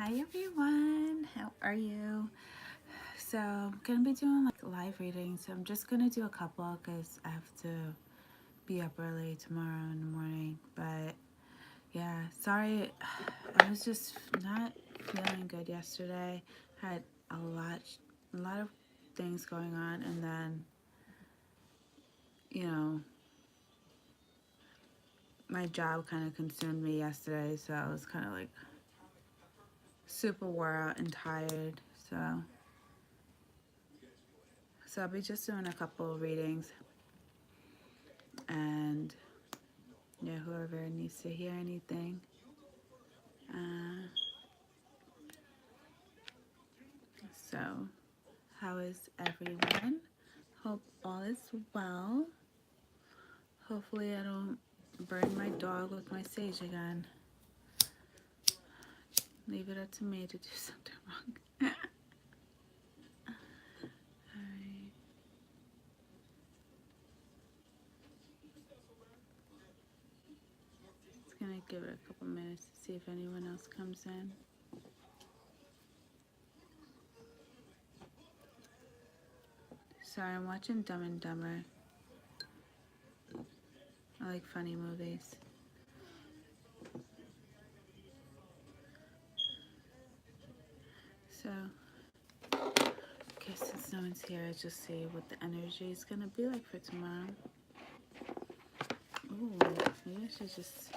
Hi everyone, how are you? So I'm gonna be doing like live readings. So I'm just gonna do a couple because I have to be up early tomorrow in the morning. But yeah, sorry, I was just not feeling good yesterday. Had a lot of things going on, and then you know my job kind of consumed me yesterday, so I was kind of like super wore out and tired. So I'll be just doing a couple of readings, and yeah, whoever needs to hear anything. Uh, so, how is everyone? Hope all is well. Hopefully, I don't burn my dog with my sage again. Leave it up to me to do something wrong. Alright. Just gonna give it a couple minutes to see if anyone else comes in. Sorry, I'm watching Dumb and Dumber. I like funny movies. So, I guess since no one's here, I'll just see what the energy is gonna be like for tomorrow. Ooh, maybe I should just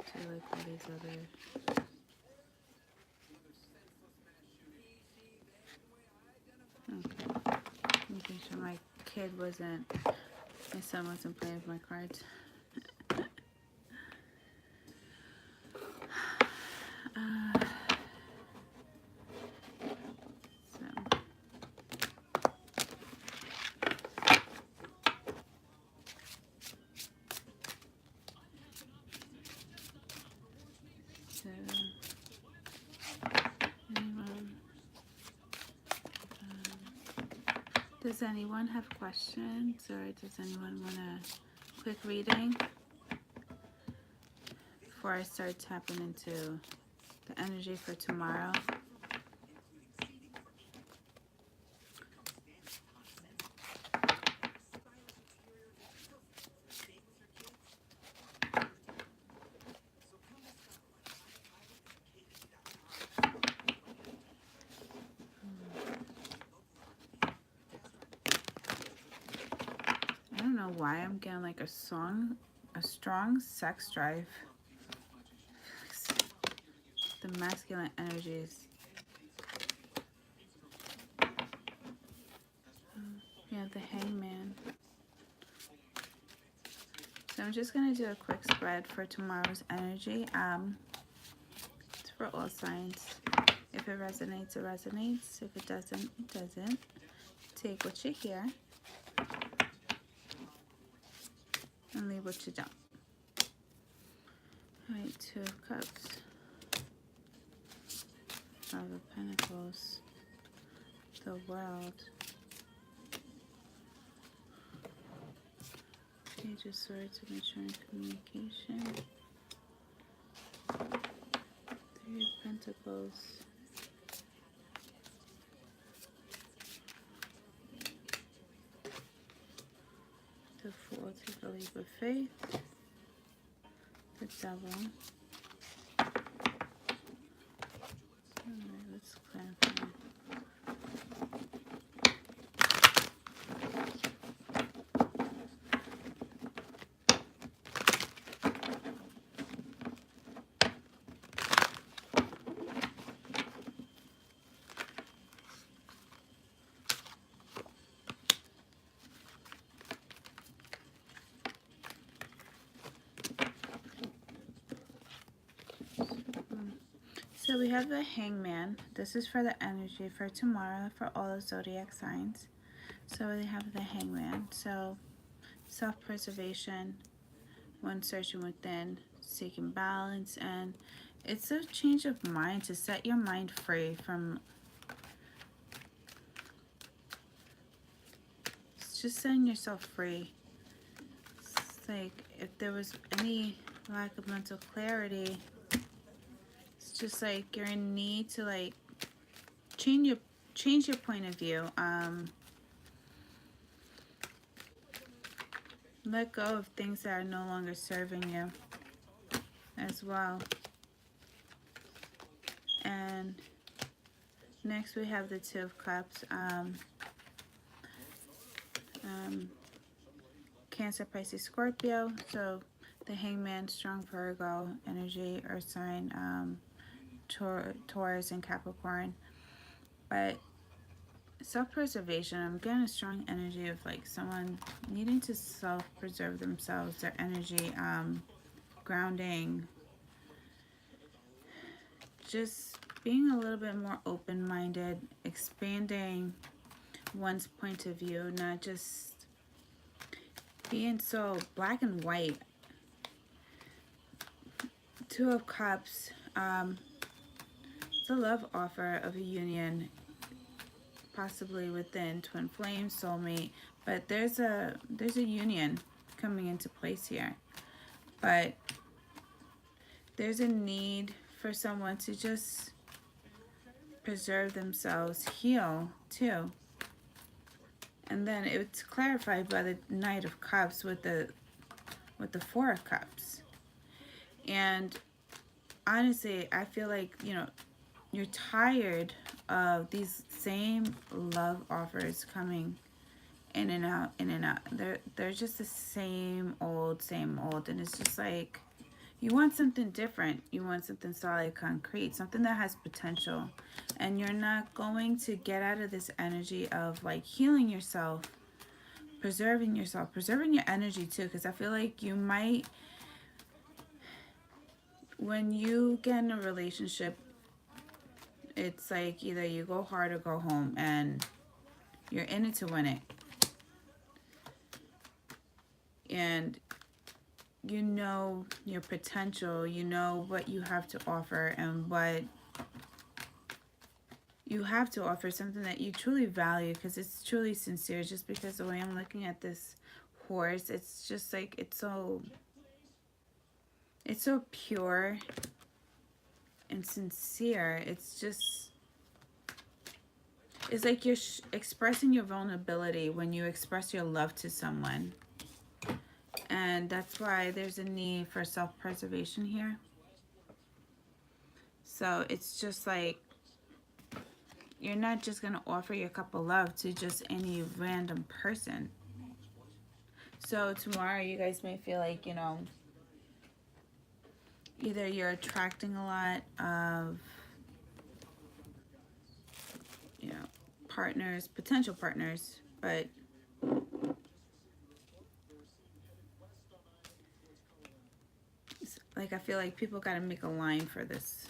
do like all these other. Okay. Making sure my son wasn't playing with my cards. Uh, so anyone, does anyone have questions, or does anyone want a quick reading before I start tapping into the energy for tomorrow? I don't know why I'm getting like a strong sex drive. The masculine energies. Yeah, the Hangman. So I'm just gonna do a quick spread for tomorrow's energy. It's for all signs. If it resonates, it resonates. If it doesn't, it doesn't. Take what you hear and leave what you don't. Alright, Two of Cups, Five of Pentacles, the World, Page of Swords, Mature Communication, Three of Pentacles, the Fool, Take a Leap of Faith, the Devil. Alright, let's clarify. So we have the Hangman. This is for the energy for tomorrow for all the zodiac signs. So we have the Hangman. So self-preservation, when searching within, seeking balance, and it's a change of mind to set your mind free from just setting yourself free. It's like if there was any lack of mental clarity, it's just like your need to like change your point of view. Let go of things that are no longer serving you as well. And next we have the Two of Cups. Cancer, Pisces, Scorpio. So the Hangman, strong Virgo energy, Earth sign, Taurus and Capricorn. But self-preservation, I'm getting a strong energy of like someone needing to self-preserve themselves, their energy, grounding, just being a little bit more open-minded, expanding one's point of view, not just being so black and white. Two of Cups, it's a love offer of a union, possibly within twin flame, soulmate, but there's a union coming into place here. But there's a need for someone to just preserve themselves, heal too. And then it's clarified by the Knight of Cups with the Four of Cups. And honestly, I feel like, you know, you're tired of these same love offers coming in and out, in and out. They're just the same old, and it's just like you want something different. You want something solid, concrete, something that has potential. And you're not going to get out of this energy of like healing yourself, preserving yourself, preserving your energy too, because I feel like you might, when you get in a relationship, it's like either you go hard or go home, and you're in it to win it. And you know your potential, you know what you have to offer, and what you have to offer, something that you truly value, because it's truly sincere. Just because the way I'm looking at this horse, it's just like it's so pure and sincere. It's just, it's like you're expressing your vulnerability when you express your love to someone. And that's why there's a need for self-preservation here. So it's just like you're not just going to offer your cup of love to just any random person. So tomorrow you guys may feel like, you know, either you're attracting a lot of, you know, partners, potential partners, but like I feel like people got to make a line for this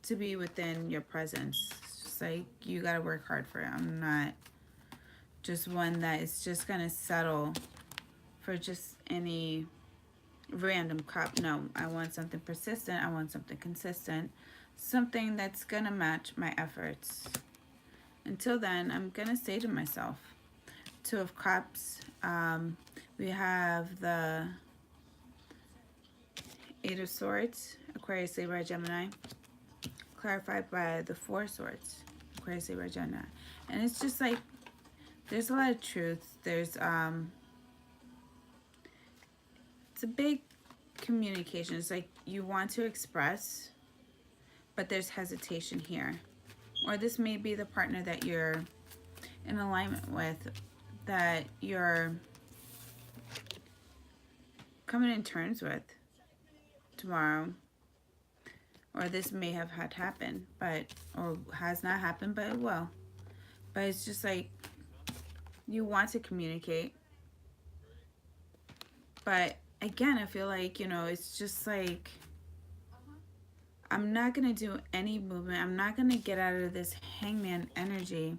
to be within your presence. It's just like you got to work hard for it. I'm not just one that is just going to settle for just any random cup. No, I want something persistent. I want something consistent. Something that's going to match my efforts. Until then, I'm going to say to myself, Two of Cups. We have the Eight of Swords, Aquarius, Libra, Gemini. Clarified by the Four Swords, Aquarius, Libra, Gemini. And it's just like, there's a lot of truth. There's, it's a big communication. It's like you want to express, but there's hesitation here. Or this may be the partner that you're in alignment with, that you're coming in terms with tomorrow. Or this may have had happened, but, or has not happened, but it will. But it's just like, you want to communicate. But again, I feel like, you know, it's just like, I'm not going to do any movement. I'm not going to get out of this hangman energy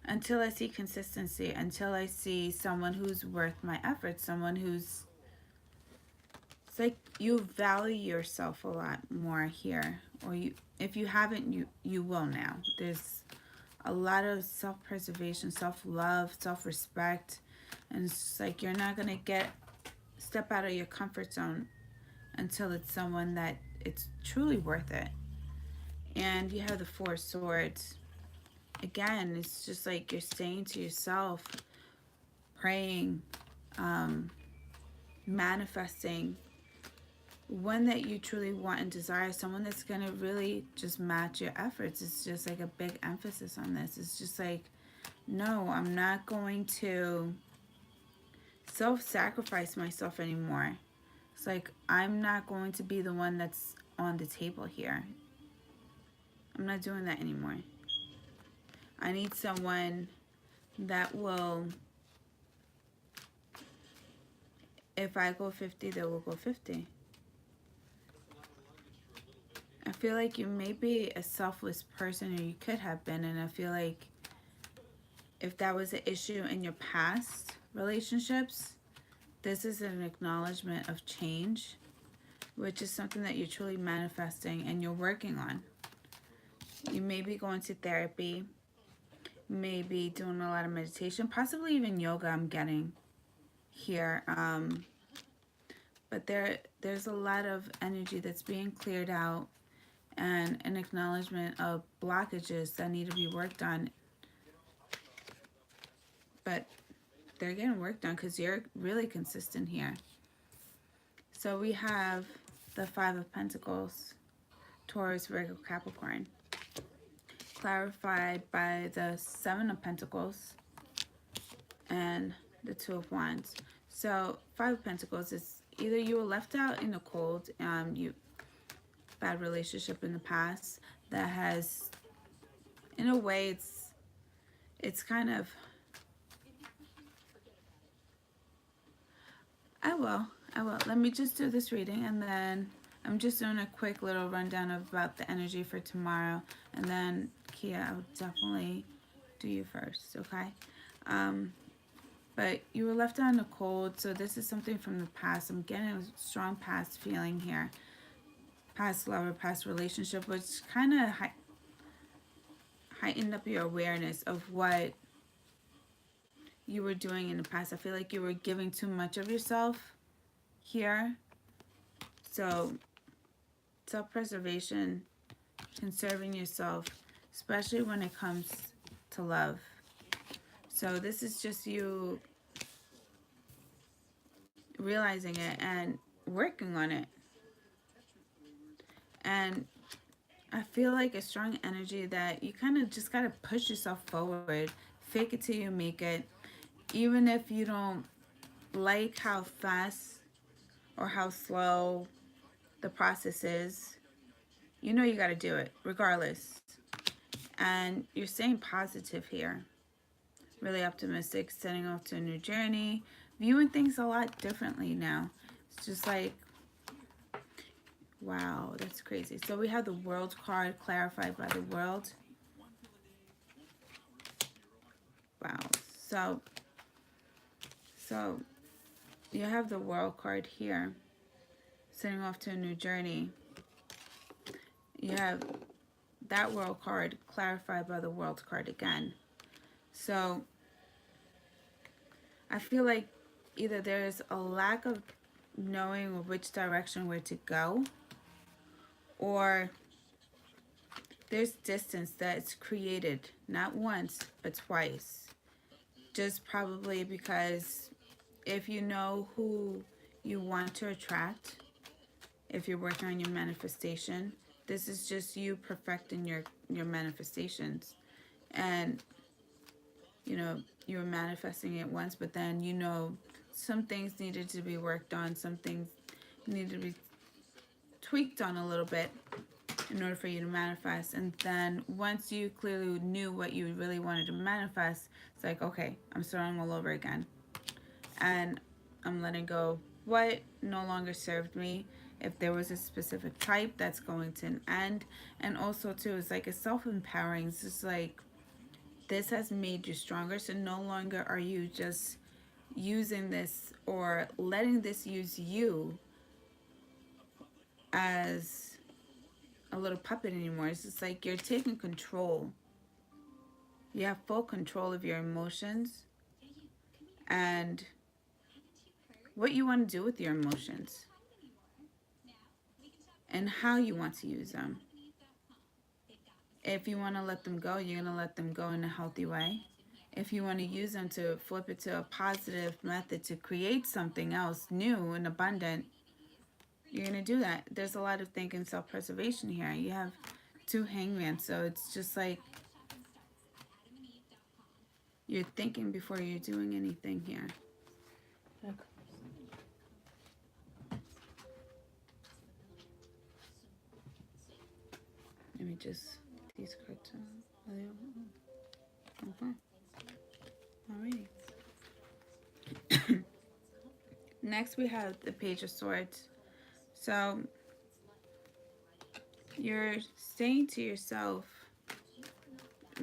until I see consistency, until I see someone who's worth my effort, someone who's, it's like you value yourself a lot more here. Or you, if you haven't, you will now. There's a lot of self-preservation, self-love, self-respect. And it's just like you're not going to step out of your comfort zone until it's someone that it's truly worth it. And you have the Four of Swords. Again, it's just like you're saying to yourself, praying, um, manifesting one that you truly want and desire, someone that's going to really just match your efforts. It's just like a big emphasis on this. It's just like, no, I'm not going to self-sacrifice myself anymore. It's like, I'm not going to be the one that's on the table here. I'm not doing that anymore. I need someone that will, if I go 50, they will go 50. I feel like you may be a selfless person, or you could have been, and I feel like if that was an issue in your past relationships, this is an acknowledgement of change, which is something that you're truly manifesting and you're working on. You may be going to therapy, maybe doing a lot of meditation, possibly even yoga, I'm getting here. But there's a lot of energy that's being cleared out, and an acknowledgement of blockages that need to be worked on. But they're getting worked on because you're really consistent here. So we have the Five of Pentacles, Taurus, Virgo, Capricorn, clarified by the Seven of Pentacles and the Two of Wands. So Five of Pentacles is either you were left out in the cold, you bad relationship in the past that has, in a way, it's kind of, I will. Let me just do this reading, and then I'm just doing a quick little rundown about the energy for tomorrow, and then Kia, I'll definitely do you first, okay? But you were left out in the cold, so this is something from the past. I'm getting a strong past feeling here. Past lover, past relationship, which kind of heightened up your awareness of what you were doing in the past. I feel like you were giving too much of yourself here. So self-preservation, conserving yourself, especially when it comes to love. So this is just you realizing it and working on it. And I feel like a strong energy that you kind of just got to push yourself forward. Fake it till you make it. Even if you don't like how fast or how slow the process is, you know you got to do it regardless. And you're staying positive here. Really optimistic, setting off to a new journey, viewing things a lot differently now. It's just like, wow, that's crazy. So we have the World card, clarified by the World. Wow. So you have the World card here, setting off to a new journey. You have that World card clarified by the World card again. So I feel like either there's a lack of knowing which direction where to go, or there's distance that's created, not once, but twice. Just probably because if you know who you want to attract, if you're working on your manifestation, this is just you perfecting your manifestations. And, you know, you were manifesting it once, but then, you know, some things needed to be worked on, some things needed to be tweaked on a little bit in order for you to manifest. And then once you clearly knew what you really wanted to manifest, it's like, okay, I'm starting all over again. And I'm letting go what no longer served me. If there was a specific type, that's going to end. And also too, it's like a self-empowering. It's just like, this has made you stronger. So no longer are you just using this or letting this use you as a little puppet anymore. It's just like you're taking control. You have full control of your emotions and what you want to do with your emotions and how you want to use them. If you want to let them go, you're going to let them go in a healthy way. If you want to use them to flip it to a positive method to create something else new and abundant, you're going to do that. There's a lot of thinking self-preservation here. You have two hangmen, so it's just like you're thinking before you're doing anything here. Let me just, these cards are, okay. Alrighty. Next we have the Page of Swords. So you're saying to yourself,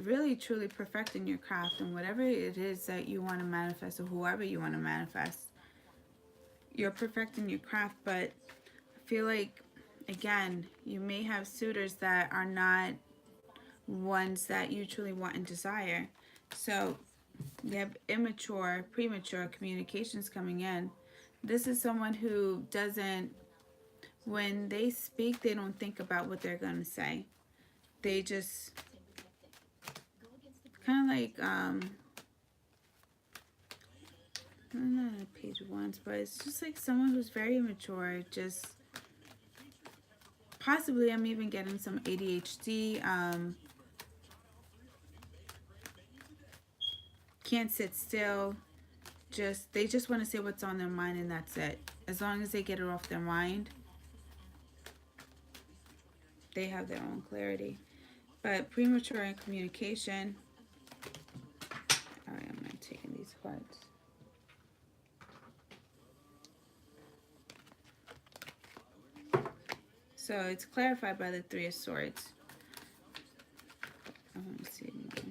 really truly perfecting your craft and whatever it is that you want to manifest, or whoever you want to manifest, you're perfecting your craft. But I feel like, again, you may have suitors that are not ones that you truly want and desire. So you have immature, premature communications coming in. This is someone who doesn't, when they speak, they don't think about what they're going to say. They just kind of like, not a page once, but it's just like someone who's very immature. Just possibly, I'm even getting some ADHD. Can't sit still. They just want to say what's on their mind, and that's it. As long as they get it off their mind, they have their own clarity. But premature in communication. All right, I'm not taking these cards. So it's clarified by the Three of Swords. I want to see more.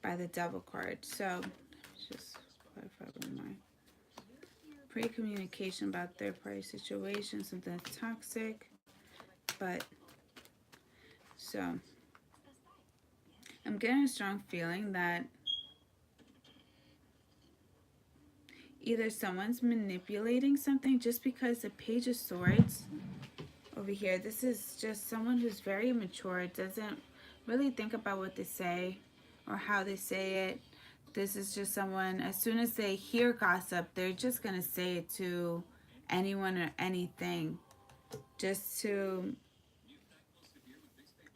By the Devil card. So just clarify one more. Pre-communication about third-party situations, something that's toxic. But so I'm getting a strong feeling that either someone's manipulating something, just because the Page of Swords over here, this is just someone who's very immature, doesn't really think about what they say or how they say it. This is just someone, as soon as they hear gossip, they're just going to say it to anyone or anything. Just to,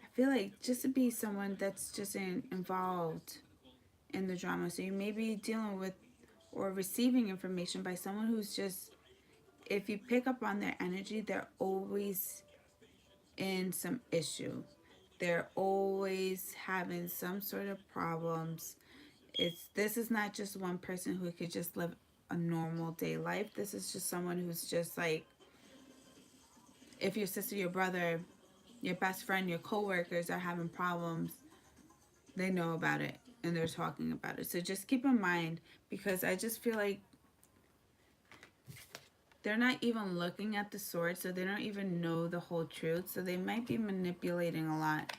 I feel like, just to be someone that's just involved in the drama. So you may be dealing with or receiving information by someone who's just, if you pick up on their energy, they're always in some issue. They're always having some sort of problems. This is not just one person who could just live a normal day life. This is just someone who's just like, if your sister, your brother, your best friend, your coworkers are having problems, they know about it and they're talking about it. So just keep in mind, because I just feel like they're not even looking at the sword, so they don't even know the whole truth. So they might be manipulating a lot.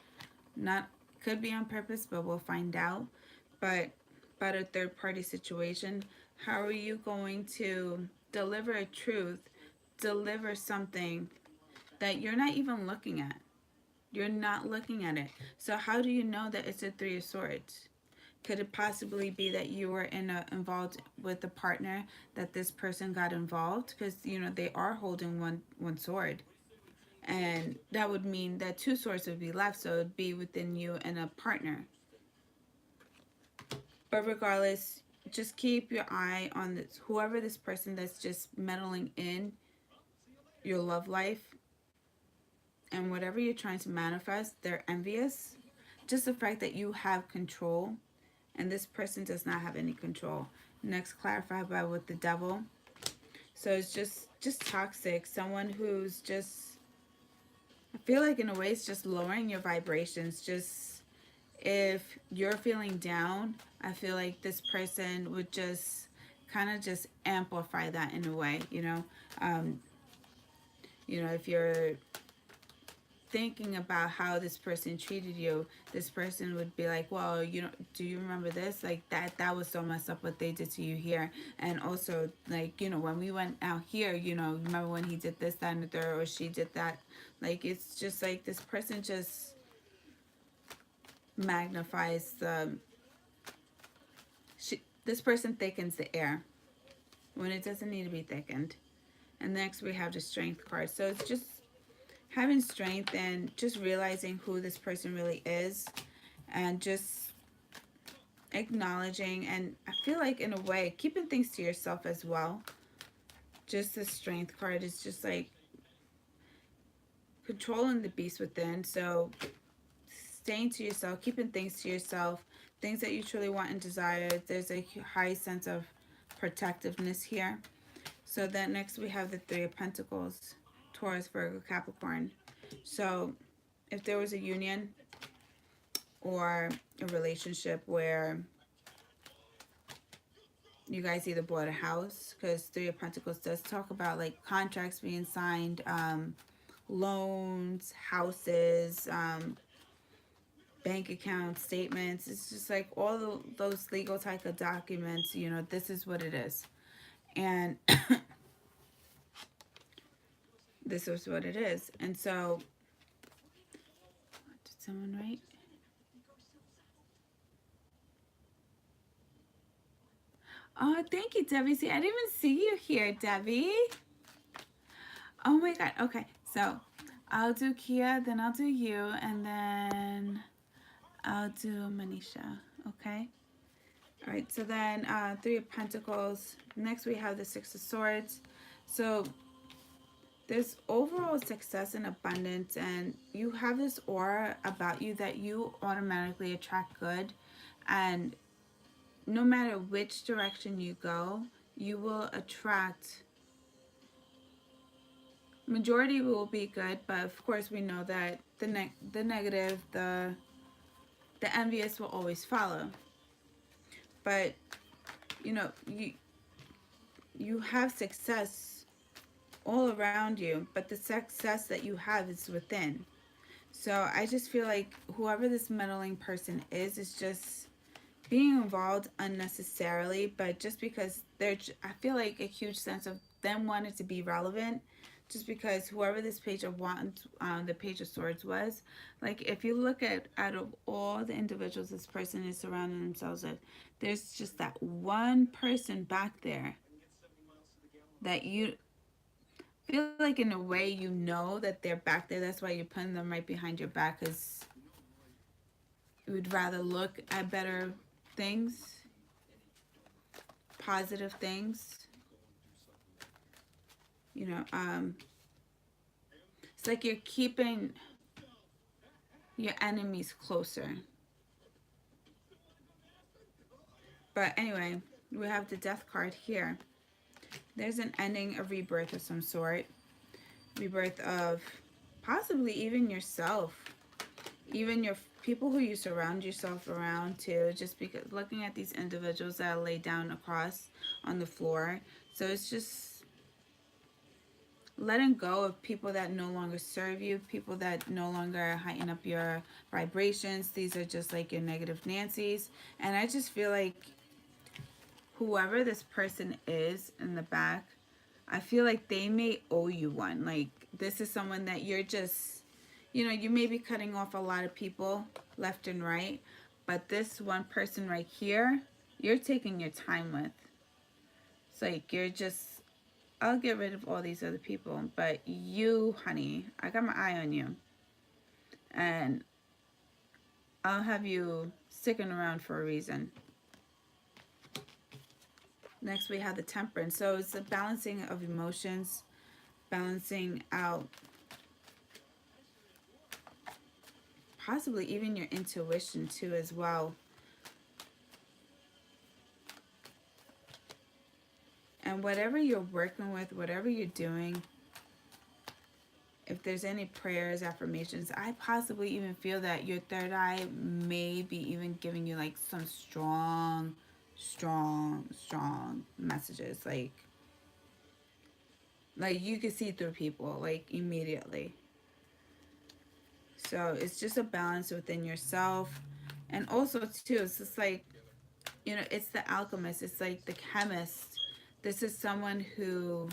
Not, could be on purpose, but we'll find out. But about a third party situation, how are you going to deliver a truth, deliver something that you're not even looking at? You're not looking at it. So how do you know that it's a Three of Swords? Could it possibly be that you were involved with a partner, that this person got involved? Because, you know, they are holding one sword. And that would mean that two swords would be left, so it would be within you and a partner. But regardless, just keep your eye on this, whoever this person that's just meddling in your love life and whatever you're trying to manifest. They're envious. Just the fact that you have control and this person does not have any control. Next, clarified by with the Devil. So it's just toxic. Someone who's just, I feel like in a way it's just lowering your vibrations. Just, if you're feeling down, I feel like this person would just kind of just amplify that in a way, you know. If you're thinking about how this person treated you, this person would be like, well, do you remember this? Like, that was so messed up what they did to you here. And also, like, when we went out here, remember when he did this, that, and the third, or she did that. Like, it's just like this person just magnifies the, this person thickens the air when it doesn't need to be thickened. And next we have the strength card. So it's just having strength and just realizing who this person really is, and just acknowledging, and I feel like in a way keeping things to yourself as well. Just the strength card is just like controlling the beast within. So staying to yourself, keeping things to yourself, things that you truly want and desire. There's a high sense of protectiveness here. So then next we have the Three of Pentacles, Taurus, Virgo, Capricorn. So if there was a union or a relationship where you guys either bought a house, because Three of Pentacles does talk about like contracts being signed, loans, houses, bank account statements. It's just like all those legal type of documents, you know, this is what it is. And this is what it is. And so, did someone write? Oh, thank you, Debbie. See, I didn't even see you here, Debbie. Oh my God. Okay, so I'll do Kia, then I'll do you, and then I'll do Manisha. Okay. All right. So then, Three of Pentacles. Next, we have the Six of Swords. So there's overall success and abundance, and you have this aura about you that you automatically attract good, and no matter which direction you go, you will attract, majority will be good, but of course we know that the negative, the envious will always follow. But you know, you have success all around you, but the success that you have is within. So I just feel like whoever this meddling person is just being involved unnecessarily, but just because I feel like a huge sense of them wanting to be relevant, just because whoever this Page of Wands, the Page of Swords was, like if you look at out of all the individuals this person is surrounding themselves with, there's just that one person back there that you feel like in a way you know that they're back there. That's why you're putting them right behind your back, because you would rather look at better things, positive things. You know, it's like you're keeping your enemies closer. But anyway, we have the Death card here. There's an ending, a rebirth of some sort. Rebirth of possibly even yourself. Even your people who you surround yourself around too. Just because looking at these individuals that are laid down across on the floor. So it's just letting go of people that no longer serve you, people that no longer heighten up your vibrations. These are just like your negative Nancy's. And I just feel like whoever this person is in the back, I feel like they may owe you one. Like this is someone that you're just, you know, you may be cutting off a lot of people left and right, but this one person right here, you're taking your time with. It's like you're just, I'll get rid of all these other people, but you, honey, I got my eye on you. And I'll have you sticking around for a reason. Next, we have the Temperance. So it's the balancing of emotions, balancing out possibly even your intuition too as well. And whatever you're working with, whatever you're doing, if there's any prayers, affirmations, I possibly even feel that your third eye may be even giving you like some strong messages. Like you can see through people like immediately. So it's just a balance within yourself. And also too, it's just like, you know, it's the alchemist, it's like the chemist. This is someone who,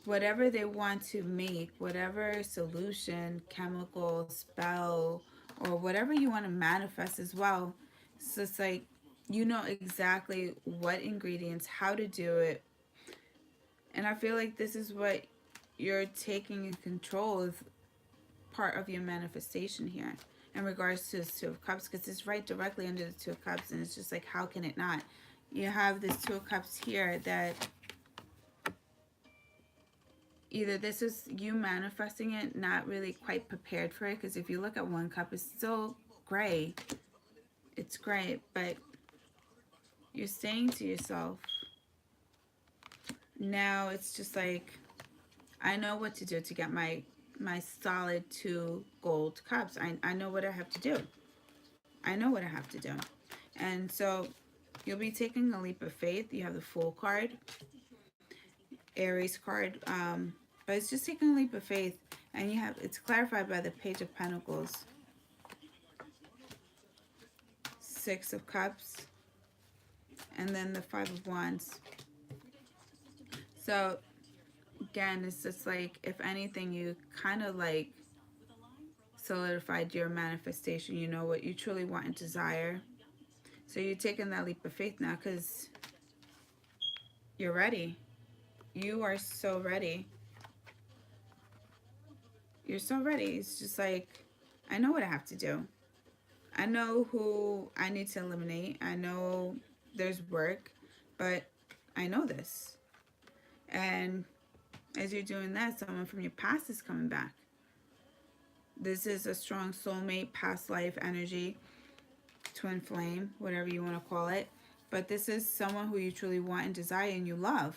whatever they want to make, whatever solution, chemical, spell, or whatever you want to manifest as well. So it's like you know exactly what ingredients, how to do it. And I feel like this is what you're taking in control of, part of your manifestation here in regards to this Two of Cups, because it's right directly under the Two of Cups, and it's just like, how can it not? You have this Two of Cups here that either this is you manifesting it, not really quite prepared for it, because if you look at one cup, it's still gray. It's gray, but you're saying to yourself, now it's just like, I know what to do to get my solid 2 gold cups. I know what I have to do. I know what I have to do. And so you'll be taking a leap of faith. You have the Fool card, Aries card, but it's just taking a leap of faith. And you have, it's clarified by the Page of Pentacles, 6 of Cups, and then the 5 of Wands. So again, it's just like, if anything, you kind of like solidified your manifestation. You know what you truly want and desire. So you're taking that leap of faith now because you're ready. You are so ready. You're so ready. It's just like, I know what I have to do. I know who I need to eliminate. I know there's work, but I know this. And as you're doing that, someone from your past is coming back. This is a strong soulmate, past life energy, twin flame, whatever you want to call it. But this is someone who you truly want and desire and you love.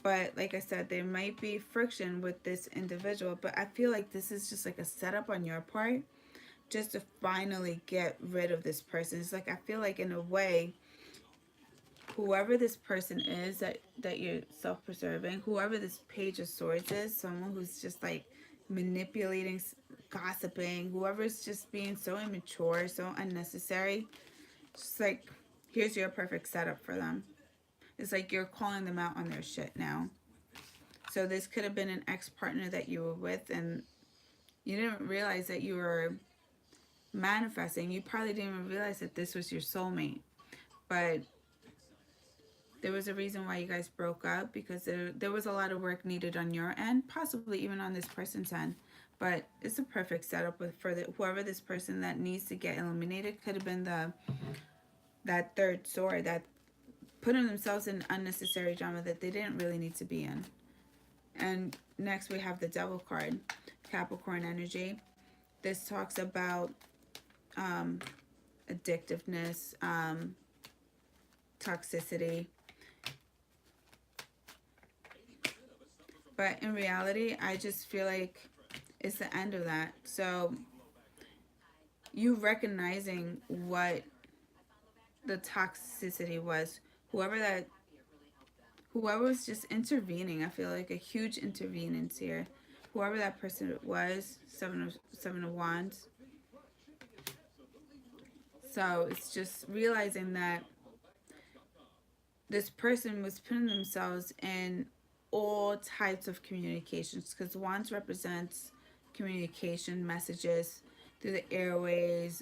But like I said, there might be friction with this individual, but I feel like this is just like a setup on your part just to finally get rid of this person. It's like, I feel like in a way, whoever this person is that you're self-preserving, whoever this Page of Swords is, someone who's just like manipulating, gossiping, whoever's just being so immature, so unnecessary, just like, here's your perfect setup for them. It's like you're calling them out on their shit now. So this could have been an ex-partner that you were with and you didn't realize that you were manifesting. You probably didn't even realize that this was your soulmate. But there was a reason why you guys broke up, because there was a lot of work needed on your end, possibly even on this person's end. But it's a perfect setup for whoever this person that needs to get eliminated. Could have been that third sword that putting themselves in unnecessary drama that they didn't really need to be in. And next we have the Devil card, Capricorn energy. This talks about addictiveness, toxicity. But in reality, I just feel like it's the end of that. So you recognizing what the toxicity was, whoever was just intervening, I feel like a huge intervenence here. Whoever that person was, seven of Wands. So it's just realizing that this person was putting themselves in all types of communications, because Wands represents communication, messages through the airways,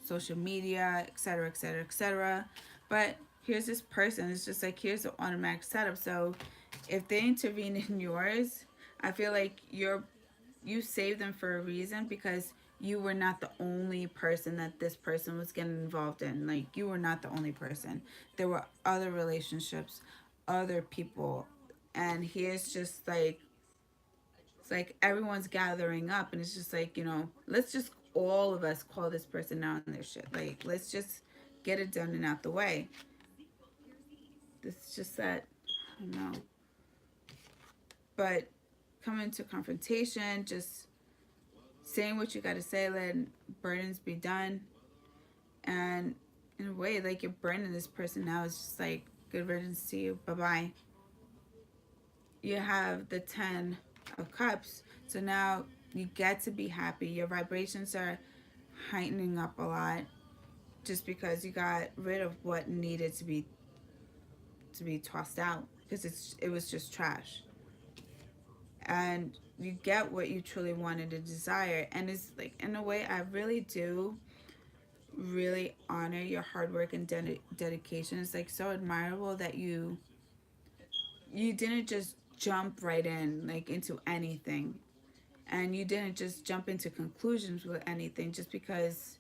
social media, etc., etc., etc. But here's this person. It's just like, here's the automatic setup. So if they intervene in yours, I feel like you saved them for a reason, because you were not the only person that this person was getting involved in. Like, you were not the only person. There were other relationships, other people. And here's just like, it's like everyone's gathering up, and it's just like, let's just all of us call this person out on their shit. Like, let's just get it done and out the way. It's just that, I don't know. But coming to confrontation, just saying what you got to say, letting burdens be done. And in a way, like, you're burning this person now. It's just like, good riddance to you. Bye-bye. You have the 10 of Cups. So now you get to be happy. Your vibrations are heightening up a lot, just because you got rid of what needed to be tossed out, because it was just trash. And you get what you truly wanted to desire. And it's like, in a way, I really do really honor your hard work and dedication. It's like so admirable that you didn't just jump right in like into anything, and you didn't just jump into conclusions with anything just because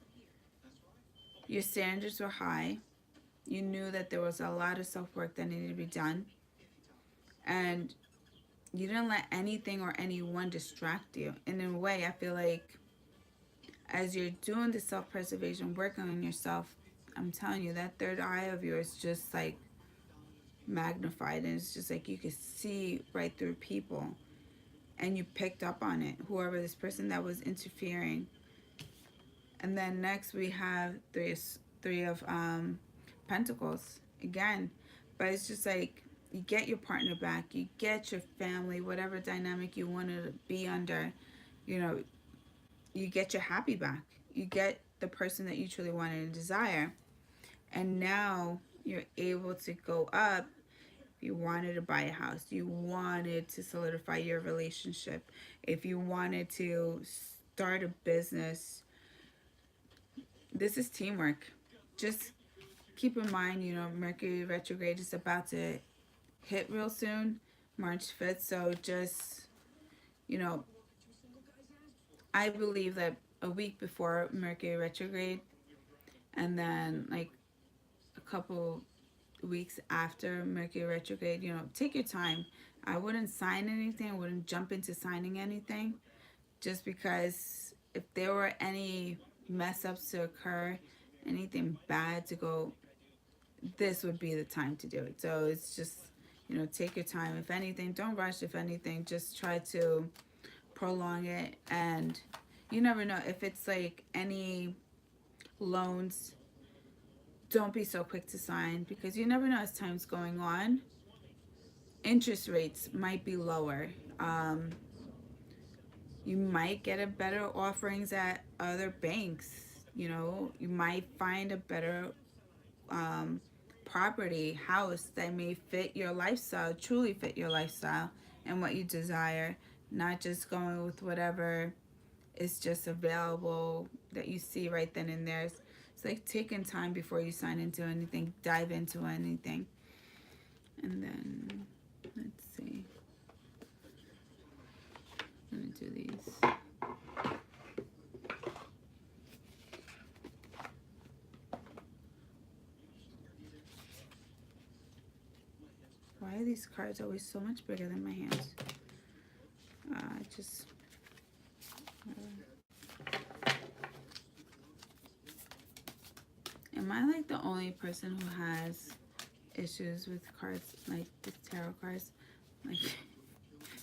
your standards were high. You knew that there was a lot of self-work that needed to be done, and you didn't let anything or anyone distract you. And in a way, I feel like as you're doing the self-preservation, working on yourself, I'm telling you, that third eye of yours just like magnified, and it's just like you could see right through people, and you picked up on it, whoever this person that was interfering. And then next we have three of pentacles again, but it's just like you get your partner back, you get your family, whatever dynamic you wanted to be under, you know, you get your happy back, you get the person that you truly wanted and desire. And now you're able to go up. You wanted to buy a house, you wanted to solidify your relationship, if you wanted to start a business, this is teamwork. Just keep in mind, Mercury retrograde is about to hit real soon, March 5th. So just, you know, I believe that a week before Mercury retrograde, and then like a couple weeks after Mercury retrograde, take your time. I wouldn't sign anything, I wouldn't jump into signing anything, just because if there were any mess ups to occur, anything bad to go, this would be the time to do it. So it's just, take your time. If anything, don't rush. If anything, just try to prolong it. And you never know if it's like any loans, don't be so quick to sign, because you never know as time's going on. Interest rates might be lower. You might get a better offerings at other banks. You might find a better property, house that may fit your lifestyle, truly fit your lifestyle and what you desire, not just going with whatever is just available that you see right then and there. It's like taking time before you sign into anything, dive into anything. And then, let's see. I'm going to do these. Why are these cards always so much bigger than my hands? Am I like the only person who has issues with cards, like with tarot cards? Like,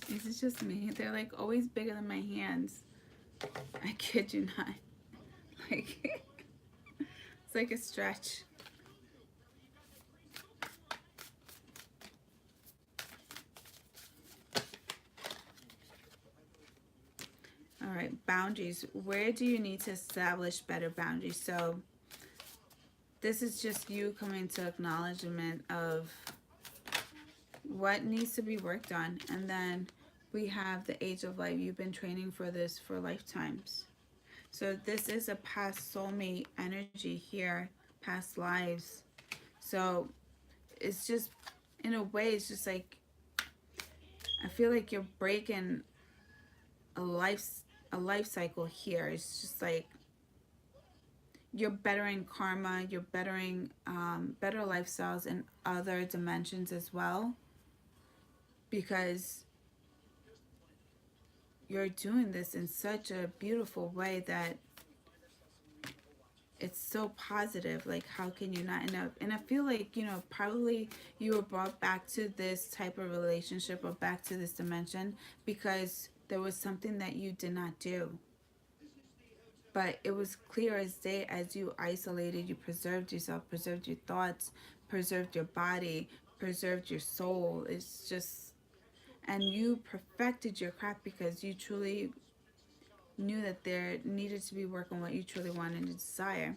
is it just me? They're like always bigger than my hands. I kid you not. Like, it's like a stretch. All right, boundaries. Where do you need to establish better boundaries? So this is just you coming to acknowledgement of what needs to be worked on. And then we have the age of life. You've been training for this for lifetimes. So this is a past soulmate energy here, past lives. So it's just, in a way, it's just like, I feel like you're breaking a life cycle here. It's just like you're bettering karma, you're bettering better lifestyles in other dimensions as well, because you're doing this in such a beautiful way that it's so positive. Like, how can you not? And I feel like, probably you were brought back to this type of relationship or back to this dimension because there was something that you did not do. But it was clear as day as you isolated, you preserved yourself, preserved your thoughts, preserved your body, preserved your soul. It's just, and you perfected your craft because you truly knew that there needed to be work on what you truly wanted to desire.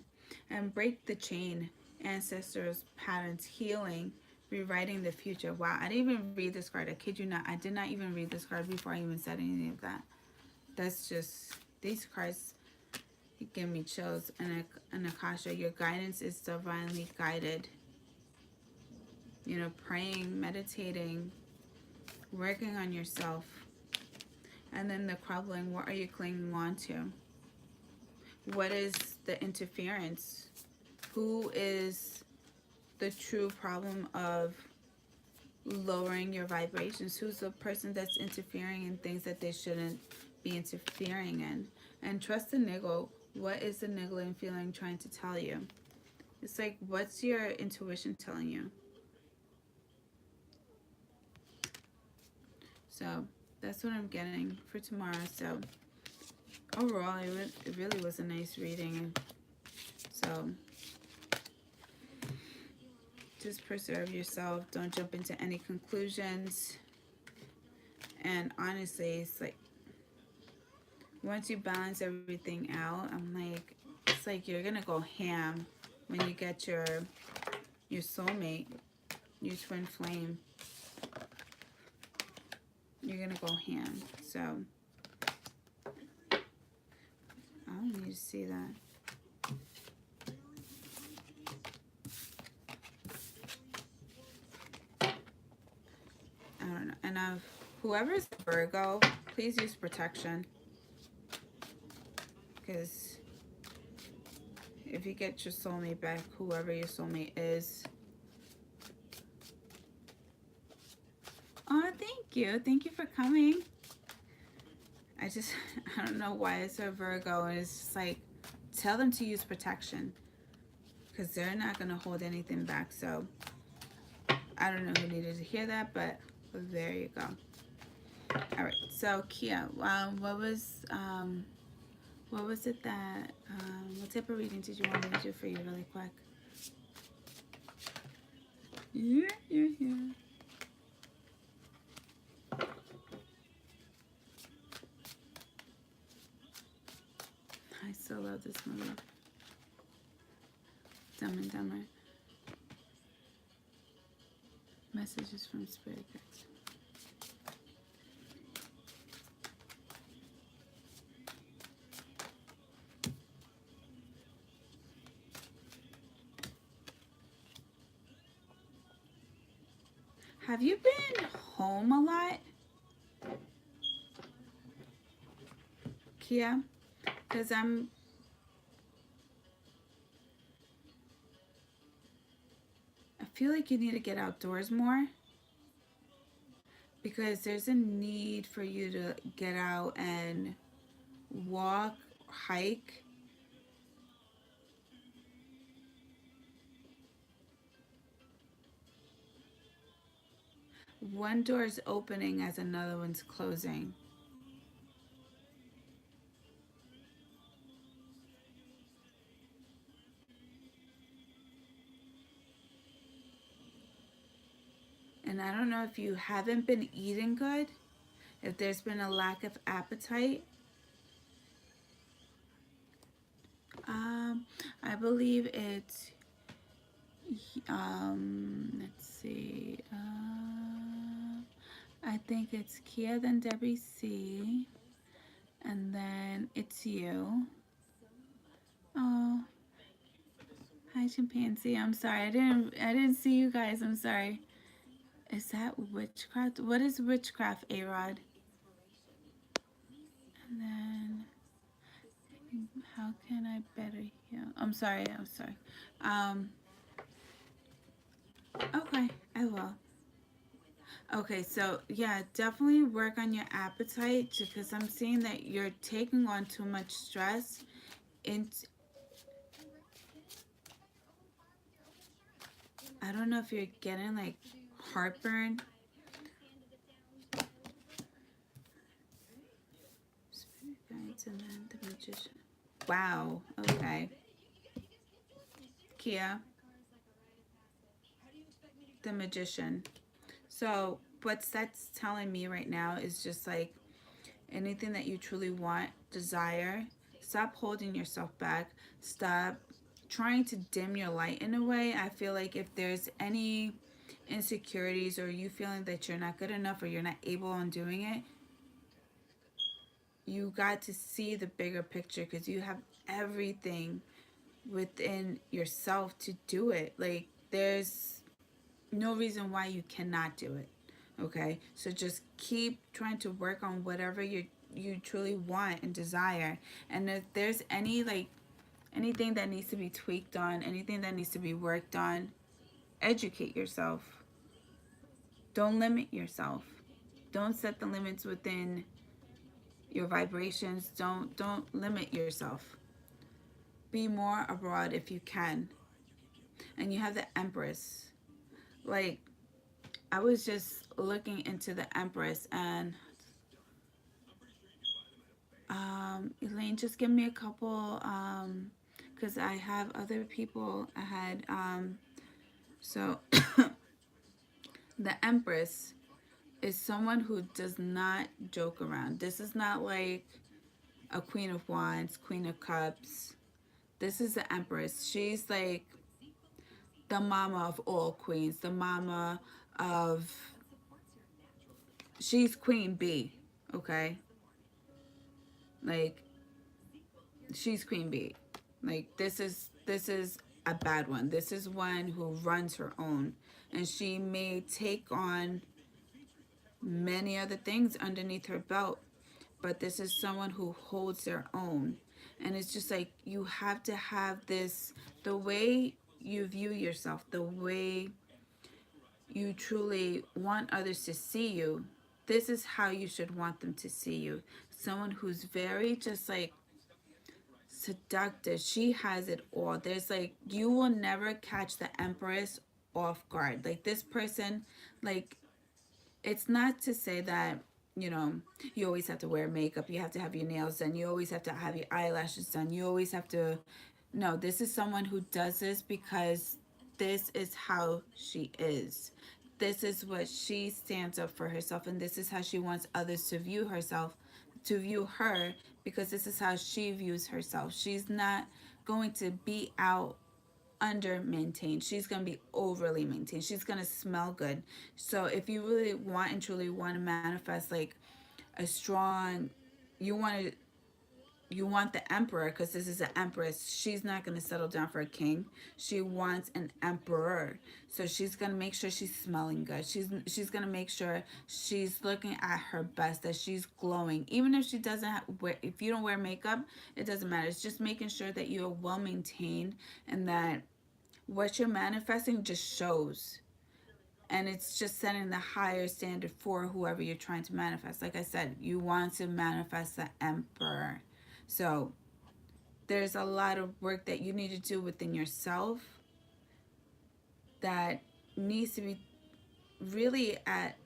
And break the chain, ancestors, patterns, healing, Rewriting the future. Wow, I didn't even read this card. I kid you not. I did not even read this card before I even said any of that. That's just, these cards give me chills. And Akasha, your guidance is divinely guided. You know, praying, meditating, working on yourself. And then the crumbling, what are you clinging on to? What is the interference? Who is the true problem of lowering your vibrations? Who's the person that's interfering in things that they shouldn't be interfering in? And trust the niggle. What is the niggling feeling trying to tell you? It's like, what's your intuition telling you? So that's what I'm getting for tomorrow. So overall, it really was a nice reading. So just preserve yourself. Don't jump into any conclusions. And honestly, it's like, once you balance everything out, I'm like, it's like you're gonna go ham when you get your soulmate, your twin flame. You're gonna go ham. So I don't need to see that. I don't know. And whoever's Virgo, please use protection. Because if you get your soulmate back, whoever your soulmate is. Oh, thank you. Thank you for coming. I don't know why it's a Virgo. And it's just like, tell them to use protection. Because they're not going to hold anything back. So, I don't know who needed to hear that, but there you go. All right. So, Kia, what was it that, what type of reading did you want me to do for you really quick? Yeah. I still love this movie. Dumb and Dumber. Messages from Spirit Guides. Have you been home a lot, Kia? Because I feel like you need to get outdoors more. Because there's a need for you to get out and walk, hike. One door is opening as another one's closing. And I don't know if you haven't been eating good, if there's been a lack of appetite. I believe it's, let's see, I think it's Kia, then Debbie C, and then it's you. Oh, hi chimpanzee. I'm sorry. I didn't see you guys. I'm sorry. Is that witchcraft? What is witchcraft, A-Rod? And then how can I better heal? I'm sorry. Okay, I will. Okay, so yeah, definitely work on your appetite because I'm seeing that you're taking on too much stress. I don't know if you're getting like heartburn. Spirit guides and then the magician. Wow. Okay. Kia, the magician. So what that's telling me right now is just like anything that you truly want, desire, stop holding yourself back. Stop trying to dim your light in a way. I feel like if there's any insecurities, or you feeling that you're not good enough or you're not able on doing it, you got to see the bigger picture because you have everything within yourself to do it. Like, there's no reason why you cannot do it. Okay? So just keep trying to work on whatever you truly want and desire. And if there's anything that needs to be tweaked on, anything that needs to be worked on, educate yourself. Don't limit yourself. Don't set the limits within your vibrations. Don't limit yourself. Be more abroad if you can. And you have the Empress. Like, I was just looking into the Empress, and Elaine, just give me a couple, because I have other people ahead. So the Empress is someone who does not joke around. This is not like a Queen of Wands, Queen of Cups. This is the Empress. She's like the mama of all queens, the mama of, she's Queen Bee, okay? Like, she's Queen Bee. Like, this is a bad one. This is one who runs her own, and she may take on many other things underneath her belt, but this is someone who holds their own. And it's just like, you have to have this, the way you view yourself, the way you truly want others to see you, this is how you should want them to see you. Someone who's very just like seductive. She has it all. There's like, you will never catch the Empress off guard. Like, this person, like, it's not to say that, you know, you always have to wear makeup, you have to have your nails done, you always have to have your eyelashes done, you always have to, no, this is someone who does this because this is how she is. This is what she stands up for herself, and this is how she wants others to view herself, to view her, because this is how she views herself. She's not going to be out under maintained. She's going to be overly maintained. She's going to smell good. So if you really want and truly want to manifest like a strong, you want to, you want the emperor, because this is an empress. She's not going to settle down for a king. She wants an emperor. So she's going to make sure she's smelling good. She's going to make sure she's looking at her best, that she's glowing. Even if she doesn't wear, if you don't wear makeup, it doesn't matter. It's just making sure that you're well maintained, and that what you're manifesting just shows. And it's just setting the higher standard for whoever you're trying to manifest. Like I said, you want to manifest the emperor. So there's a lot of work that you need to do within yourself that needs to be really at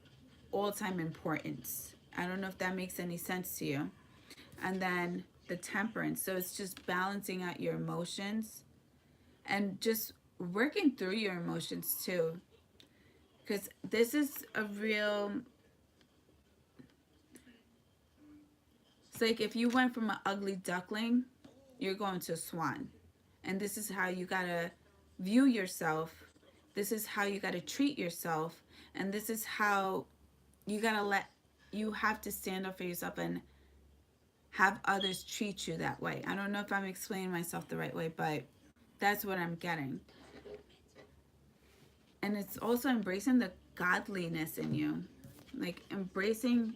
all-time importance. I don't know if that makes any sense to you. And then the temperance. So it's just balancing out your emotions and just working through your emotions too. Because this is a real, it's like if you went from an ugly duckling, you're going to a swan. And this is how you gotta view yourself. This is how you gotta treat yourself. And this is how you gotta you have to stand up for yourself and have others treat you that way. I don't know if I'm explaining myself the right way, but that's what I'm getting. And it's also embracing the godliness in you. Like, embracing,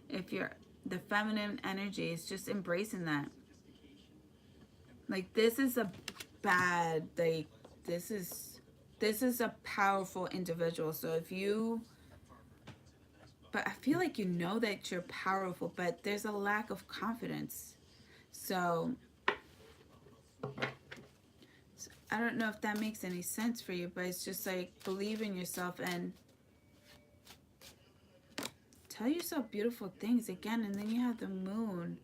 if you're the feminine energy, is just embracing that. Like, this is a bad, like, this is a powerful individual. So if you, but I feel like you know that you're powerful, but there's a lack of confidence. So I don't know if that makes any sense for you, but it's just like, believe in yourself and tell yourself beautiful things again. And then you have the moon.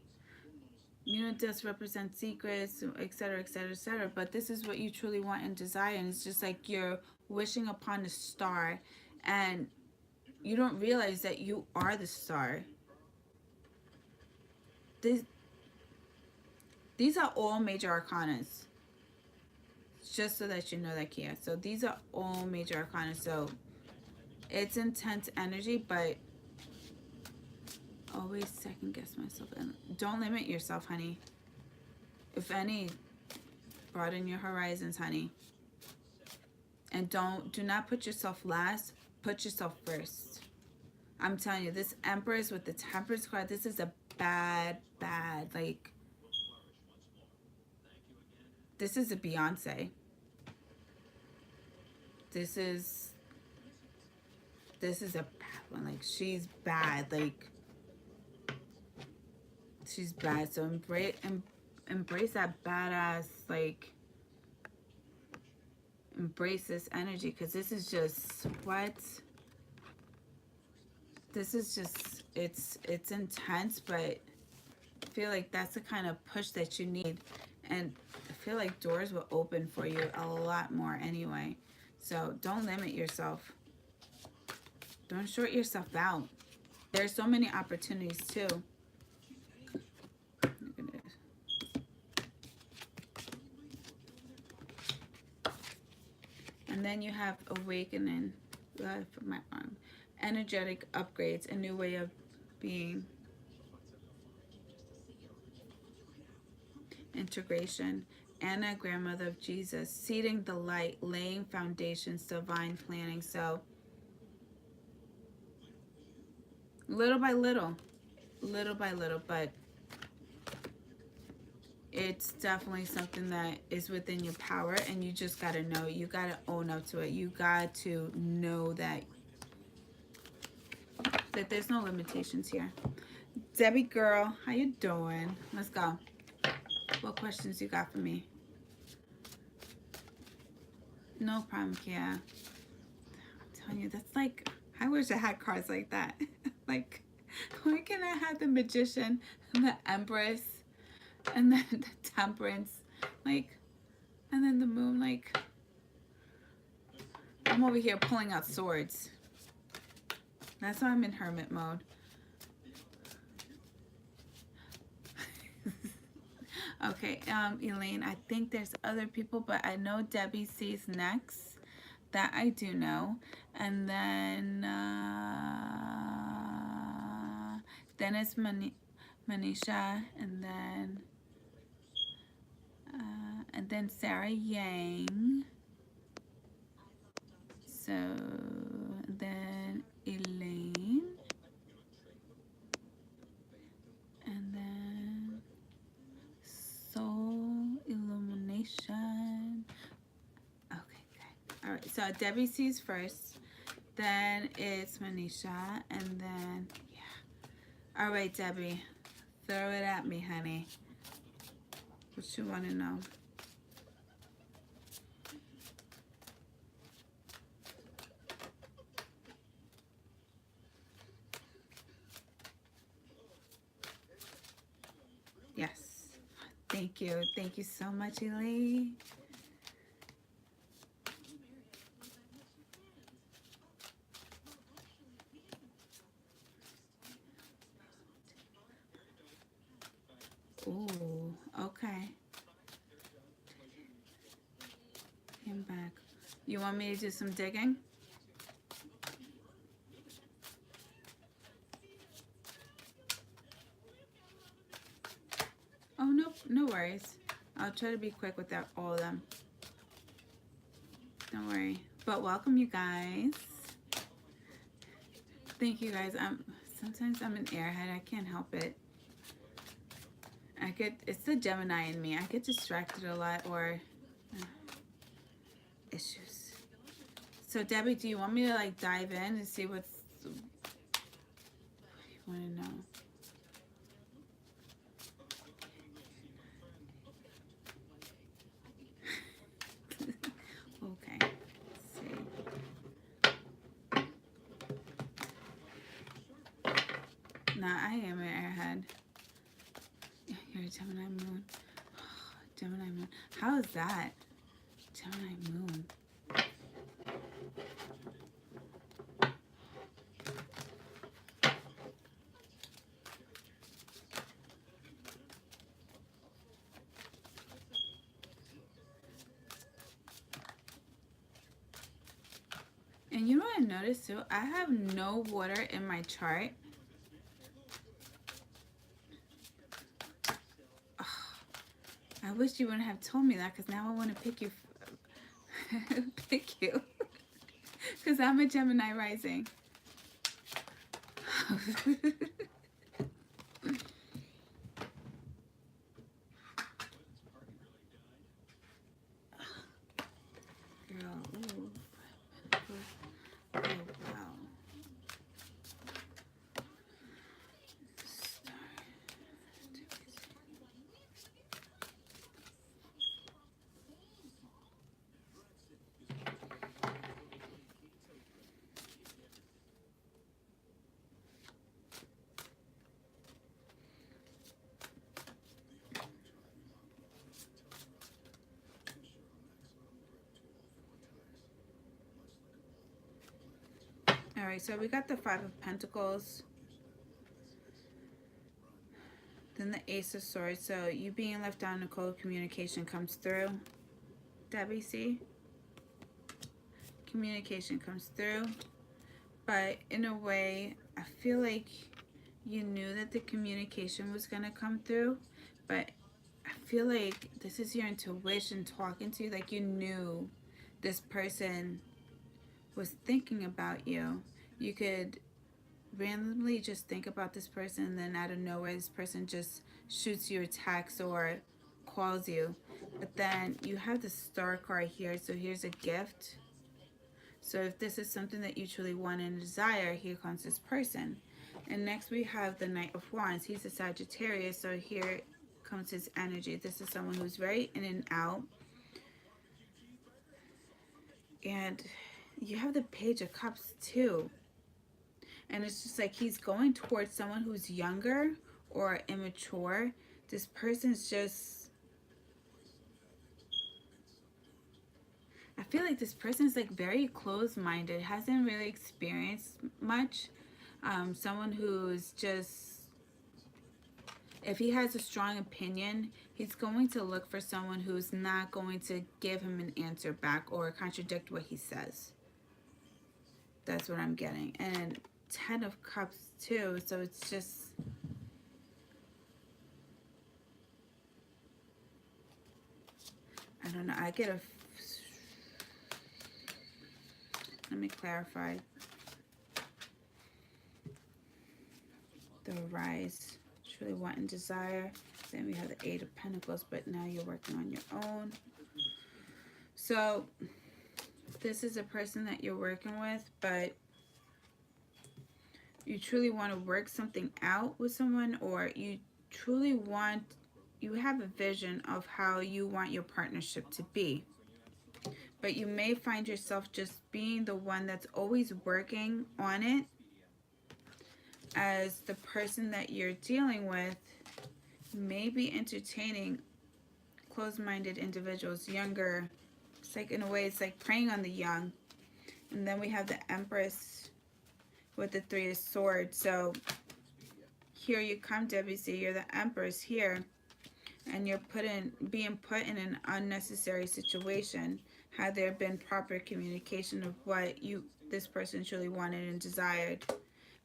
You know, it does represent secrets, etc., etc., etc. But this is what you truly want and desire. And it's just like you're wishing upon a star, and you don't realize that you are the star. These are all major arcanas. Just so that you know that, Kia. So these are all major arcana. So It's intense energy, but always second guess myself. And don't limit yourself, honey. If any, broaden your horizons, honey. And do not put yourself last. Put yourself first. I'm telling you, this Empress with the Temperance card, this is a bad, like, this is a Beyonce. This is a bad one. Like, she's bad. Like, she's bad. So embrace that badass, like, embrace this energy, because this is just what this is just it's intense, but I feel like that's the kind of push that you need, and I feel like doors will open for you a lot more anyway. So don't limit yourself. Don't short yourself out. There's so many opportunities too. And then you have awakening for my arm. Energetic upgrades, a new way of being. Integration. Anna, grandmother of Jesus. Seeding the light, laying foundations, divine planning. So little by little, but it's definitely something that is within your power, and you just got to know. You got to own up to it. You got to know that there's no limitations here. Debbie girl, how you doing? Let's go. What questions you got for me? No problem, Kia. I'm telling you, that's like, I wish I had cards like that. Like, why can't I have the Magician and the Empress and then the Temperance, like, and then the Moon? Like, I'm over here pulling out swords. That's why I'm in hermit mode. Okay, Elaine, I think there's other people, but I know Debbie C's next. That I do know. And then it's Manisha, and then Sarah Yang. So then Elaine, and then Soul Illumination. Okay, good. All right, so Debbie C's first, then it's Manisha, and then, yeah. All right, Debbie, throw it at me, honey. What you want to know? Yes. Thank you. Thank you so much, Elaine. Ooh, okay. Came back. You want me to do some digging? Oh, no, no worries. I'll try to be quick with that, all of them. Don't worry. But welcome, you guys. Thank you, guys. Sometimes I'm an airhead. I can't help it. It's the Gemini in me. I get distracted a lot, or issues. So, Debbie, do you want me to like dive in and see what you want to know? Okay. Let's see. Nah, I am an airhead. You're a Gemini moon. Gemini moon. How is that? Gemini moon. And you know what I noticed too? I have no water in my chart. Ugh, I wish you wouldn't have told me that, because now I want to pick you. Pick you. Because I'm a Gemini rising. Girl, ooh. Oh, wow. All right, so we got the Five of Pentacles, then the Ace of Swords. So you being left out in the cold, communication comes through. Debbie, see? Communication comes through. But in a way, I feel like you knew that the communication was going to come through. But I feel like this is your intuition talking to you. Like you knew this person was thinking about you. You could randomly just think about this person, and then out of nowhere this person just shoots you a text or calls you. But then you have the Star card here, so here's a gift. So if this is something that you truly want and desire, here comes this person. And next we have the Knight of Wands. He's a Sagittarius, so here comes his energy. This is someone who's very in and out. And you have the Page of Cups too. And it's just like he's going towards someone who's younger or immature. This person's just, I feel like this person's like very closed-minded, hasn't really experienced much. Someone who's just, if he has a strong opinion, he's going to look for someone who's not going to give him an answer back or contradict what he says. That's what I'm getting. And Ten of Cups too, so it's just, I don't know, I get a, let me clarify. The Rise, truly want and desire. Then we have the Eight of Pentacles, but now you're working on your own. So this is a person that you're working with, but you truly want to work something out with someone, or you truly want, you have a vision of how you want your partnership to be. But you may find yourself just being the one that's always working on it, as the person that you're dealing with may be entertaining closed-minded individuals, younger. It's like, in a way, it's like preying on the young. And then we have the Empress with the Three of Swords. So here you come, WC, you're the Empress here, and you're being put in an unnecessary situation. Had there been proper communication of what this person truly wanted and desired.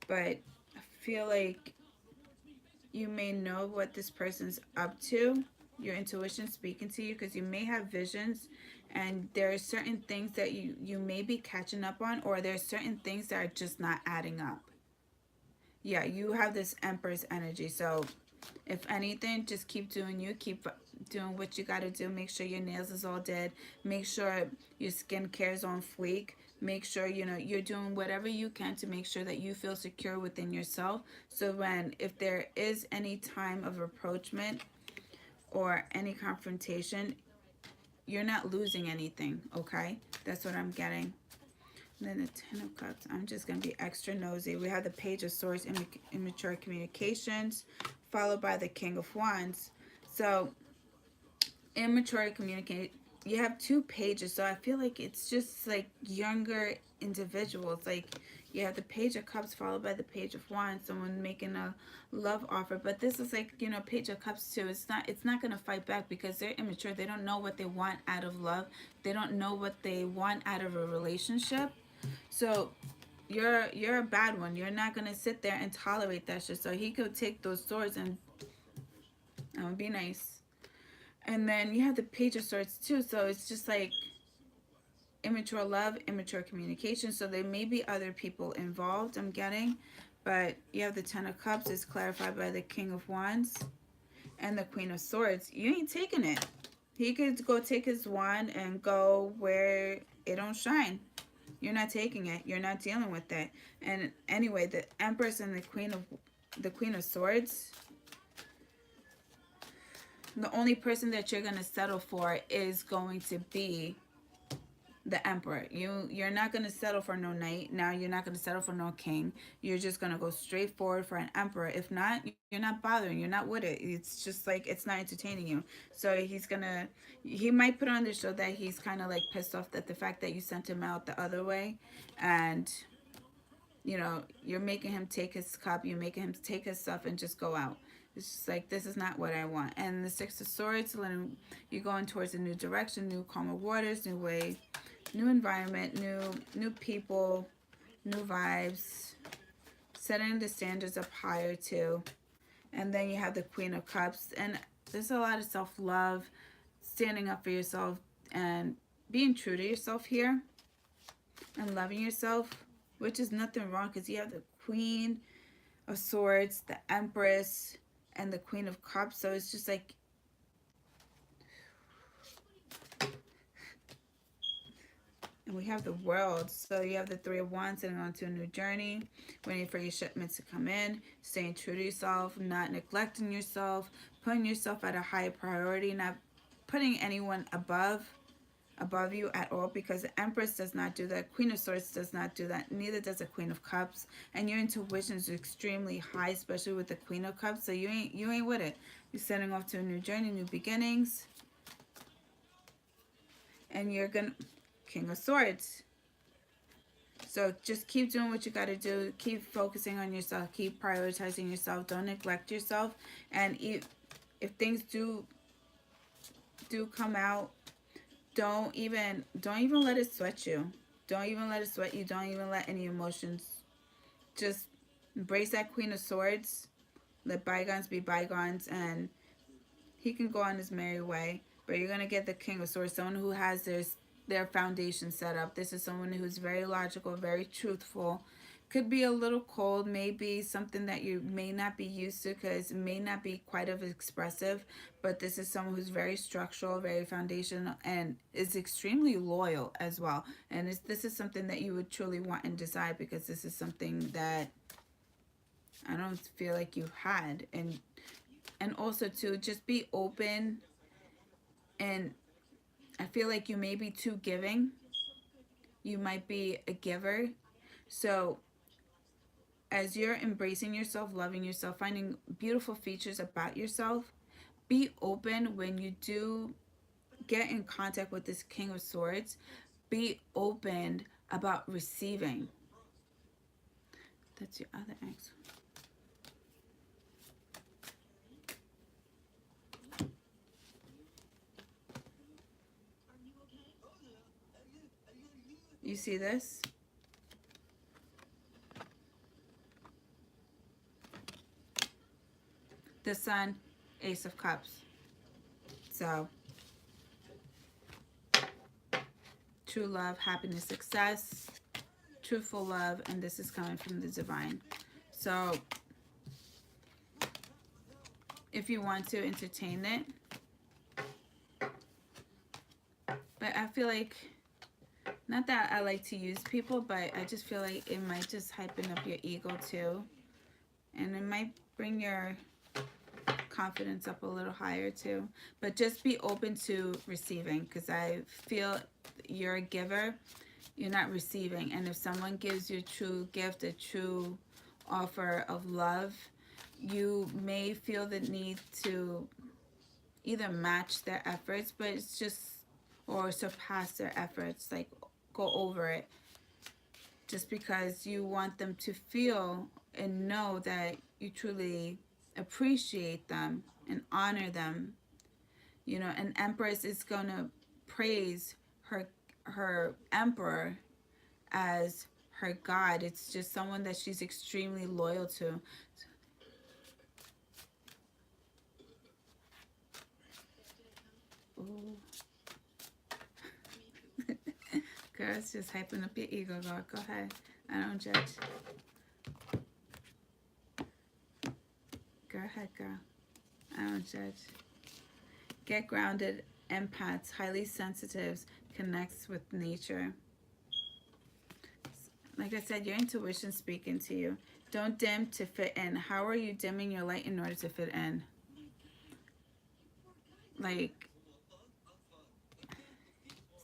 But I feel like you may know what this person's up to, your intuition speaking to you, because you may have visions, and there are certain things that you may be catching up on, or there are certain things that are just not adding up. Yeah, you have this Empress energy, so if anything, just keep doing you, keep doing what you got to do. Make sure your nails is all dead, make sure your skincare is on fleek, make sure you're doing whatever you can to make sure that you feel secure within yourself, so if there is any time of approachment or any confrontation, you're not losing anything. Okay, that's what I'm getting. And then the Ten of Cups, I'm just going to be extra nosy. We have the Page of Swords, immature communications, followed by the King of Wands. So immature communicate, you have two pages, so I feel like it's just like younger individuals. Like you have the Page of Cups followed by the Page of Wands, someone making a love offer. But this is like, Page of Cups too. It's not going to fight back because they're immature. They don't know what they want out of love. They don't know what they want out of a relationship. So you're a bad one. You're not gonna sit there and tolerate that shit. So he could take those swords and be nice. And then you have the Page of Swords too. So it's just like immature love, immature communication. So there may be other people involved, I'm getting. But you have the Ten of Cups, is clarified by the King of Wands and the Queen of Swords. You ain't taking it. He could go take his wand and go where it don't shine. You're not taking it. You're not dealing with it. And anyway, the Empress and the Queen of Swords, the only person that you're gonna settle for is going to be the Emperor. You're not gonna settle for no knight. Now you're not gonna settle for no king. You're just gonna go straight forward for an emperor. If not, you're not bothering. You're not with it. It's just like it's not entertaining you. So he might put on the show that he's kind of like pissed off that the fact that you sent him out the other way, and you're making him take his cup. You're making him take his stuff and just go out. It's just like, this is not what I want. And the Six of Swords, letting you going towards a new direction, new calmer waters, new way, new environment, new people, new vibes, setting the standards up higher too. And then you have the Queen of Cups, and there's a lot of self-love, standing up for yourself and being true to yourself here and loving yourself, which is nothing wrong, because you have the Queen of Swords, the Empress, and the Queen of Cups. So it's just like, and we have the World. So you have the Three of Wands, heading on to a new journey, waiting for your shipments to come in, staying true to yourself, not neglecting yourself, putting yourself at a higher priority, not putting anyone above you at all, because the Empress does not do that. Queen of Swords does not do that. Neither does the Queen of Cups. And your intuition is extremely high, especially with the Queen of Cups. So you ain't with it. You're setting off to a new journey, new beginnings, and you're gonna King of Swords. So just keep doing what you got to do. Keep focusing on yourself. Keep prioritizing yourself. Don't neglect yourself. And if things do come out, don't even let it sweat you. Don't even let it sweat you. Don't even let any emotions. Just embrace that Queen of Swords. Let bygones be bygones, and he can go on his merry way. But you're gonna get the King of Swords, someone who has their foundation set up. This is someone who's very logical, very truthful. Could be a little cold, maybe something that you may not be used to, because it may not be quite as expressive. But this is someone who's very structural, very foundational, and is extremely loyal as well. And this is something that you would truly want and desire, because this is something that I don't feel like you had. And also to just be open, and I feel like you may be too giving. You might be a giver. So as you're embracing yourself, loving yourself, finding beautiful features about yourself, be open when you do get in contact with this King of Swords. Be open about receiving. That's your other ex. You see this? The Sun, Ace of Cups. So true love, happiness, success, truthful love, and this is coming from the divine. So if you want to entertain it, but I feel like, not that I like to use people, but I just feel like it might just hypen up your ego too, and it might bring your confidence up a little higher too. But just be open to receiving, because I feel you're a giver, you're not receiving. And if someone gives you a true gift, a true offer of love, you may feel the need to either match their efforts, but it's just, or surpass their efforts, like go over it, just because you want them to feel and know that you truly appreciate them and honor them. An empress is going to praise her emperor as her God. It's just someone that she's extremely loyal to. Ooh. Girl, it's just hyping up your ego, girl. Go ahead. I don't judge. Go ahead, girl. I don't judge. Get grounded. Empaths, highly sensitives, connects with nature. Like I said, your intuition speaking to you. Don't dim to fit in. How are you dimming your light in order to fit in? Like,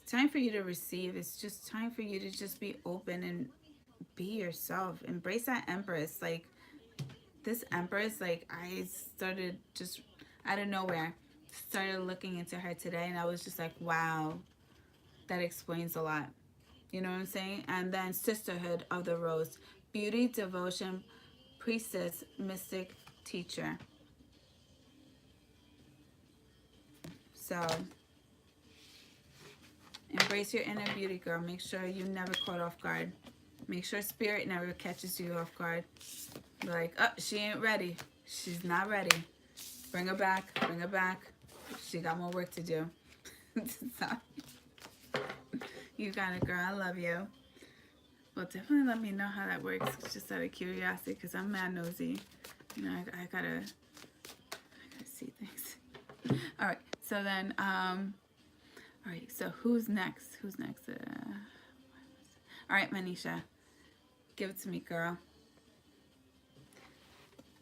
it's time for you to receive. It's just time for you to just be open and be yourself. Embrace that Empress. Like, this Empress, like, I started just out of nowhere, started looking into her today, and I was just like, wow, that explains a lot. You know what I'm saying? And then Sisterhood of the Rose. Beauty, devotion, priestess, mystic, teacher. So, embrace your inner beauty, girl. Make sure you never caught off guard. Make sure spirit never catches you off guard. Be like, oh, she ain't ready. She's not ready. Bring her back. Bring her back. She got more work to do. So, you got it, girl. I love you. Well, definitely let me know how that works, just out of curiosity, because I'm mad nosy. You know, I gotta see things. All right, so then, all right, so who's next? Who's next? All right, Manisha, give it to me, girl.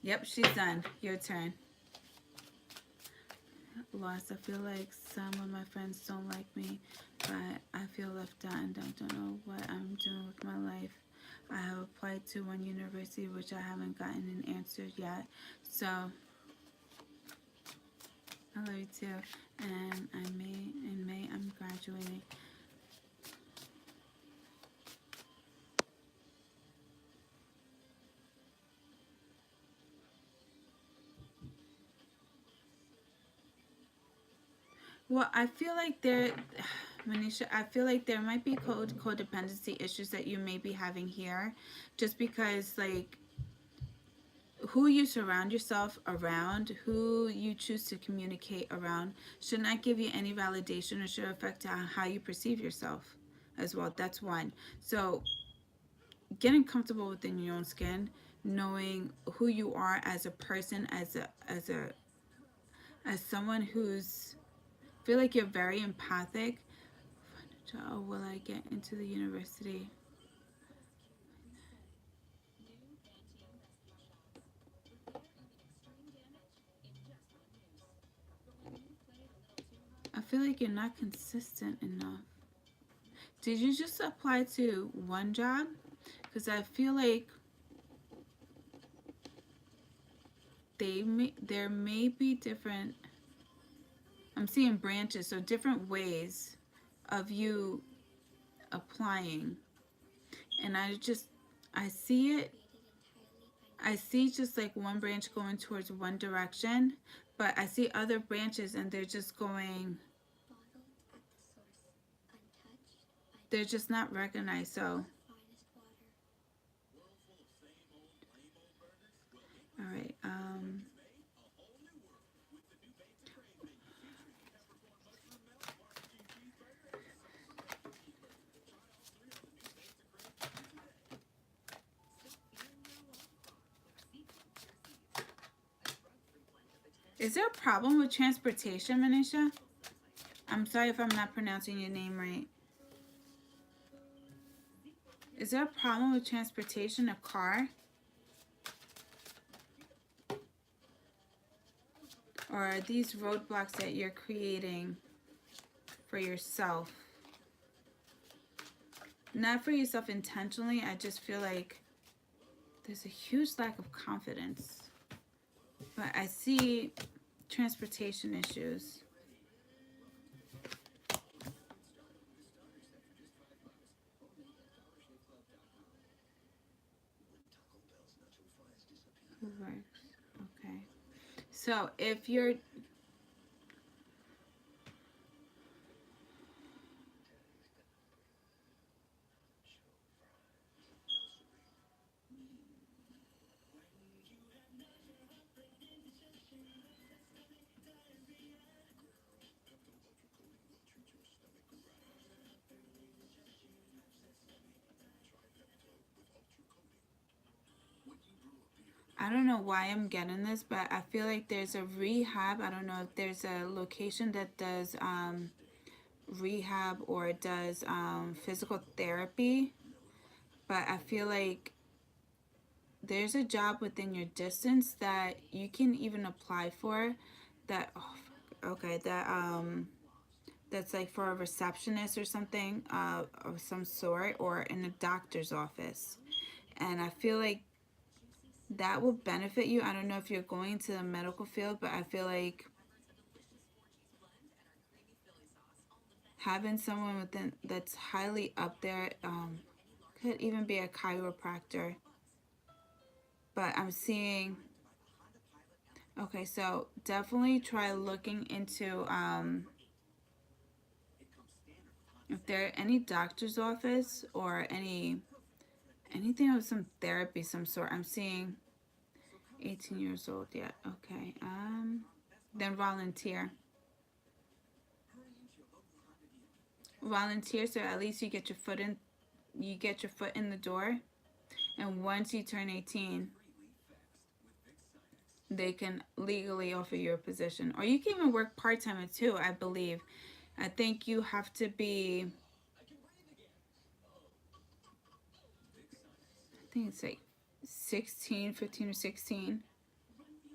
Yep, she's done. Your turn. Lost. I feel like some of my friends don't like me, but I feel left out and I don't know what I'm doing with my life. I have applied to one university which I haven't gotten an answer yet. So I love you too. And in May I'm graduating. Well, I feel like Manisha, I feel like there might be codependency issues that you may be having here, just because, like, who you surround yourself around, who you choose to communicate around, should not give you any validation or should affect how you perceive yourself as well. That's one. So getting comfortable within your own skin, knowing who you are as a person, as someone who's feel like you're very empathic. Oh, will I get into the university? I feel like you're not consistent enough. Did you just apply to one job? Because I feel like there may be different, I'm seeing branches, so different ways of you applying. And I see it, I see just like one branch going towards one direction, but I see other branches and they're just not recognized. So, all right. Is there a problem with transportation, Manisha? I'm sorry if I'm not pronouncing your name right. Is there a problem with transportation, a car? Or are these roadblocks that you're creating for yourself? Not for yourself intentionally. I just feel like there's a huge lack of confidence. But I see transportation issues. Who works? Okay. So if you're I don't know why I'm getting this, but I feel like there's a rehab. I don't know if there's a location that does rehab or does physical therapy, but I feel like there's a job within your distance that you can even apply for that okay, that's like for a receptionist or something of some sort, or in a doctor's office. And I feel like that will benefit you. I don't know if you're going to the medical field, but I feel like having someone within that's highly up there, could even be a chiropractor. But I'm seeing, okay, so definitely try looking into if there are any doctor's office or anything of some therapy some sort. I'm seeing 18 years old. Yeah, okay. Then volunteer, so at least you get your foot in the door, and once you turn 18, they can legally offer you a position, or you can even work part-time too, I believe. I think you have to be, I think it's like 16, 15 or 16,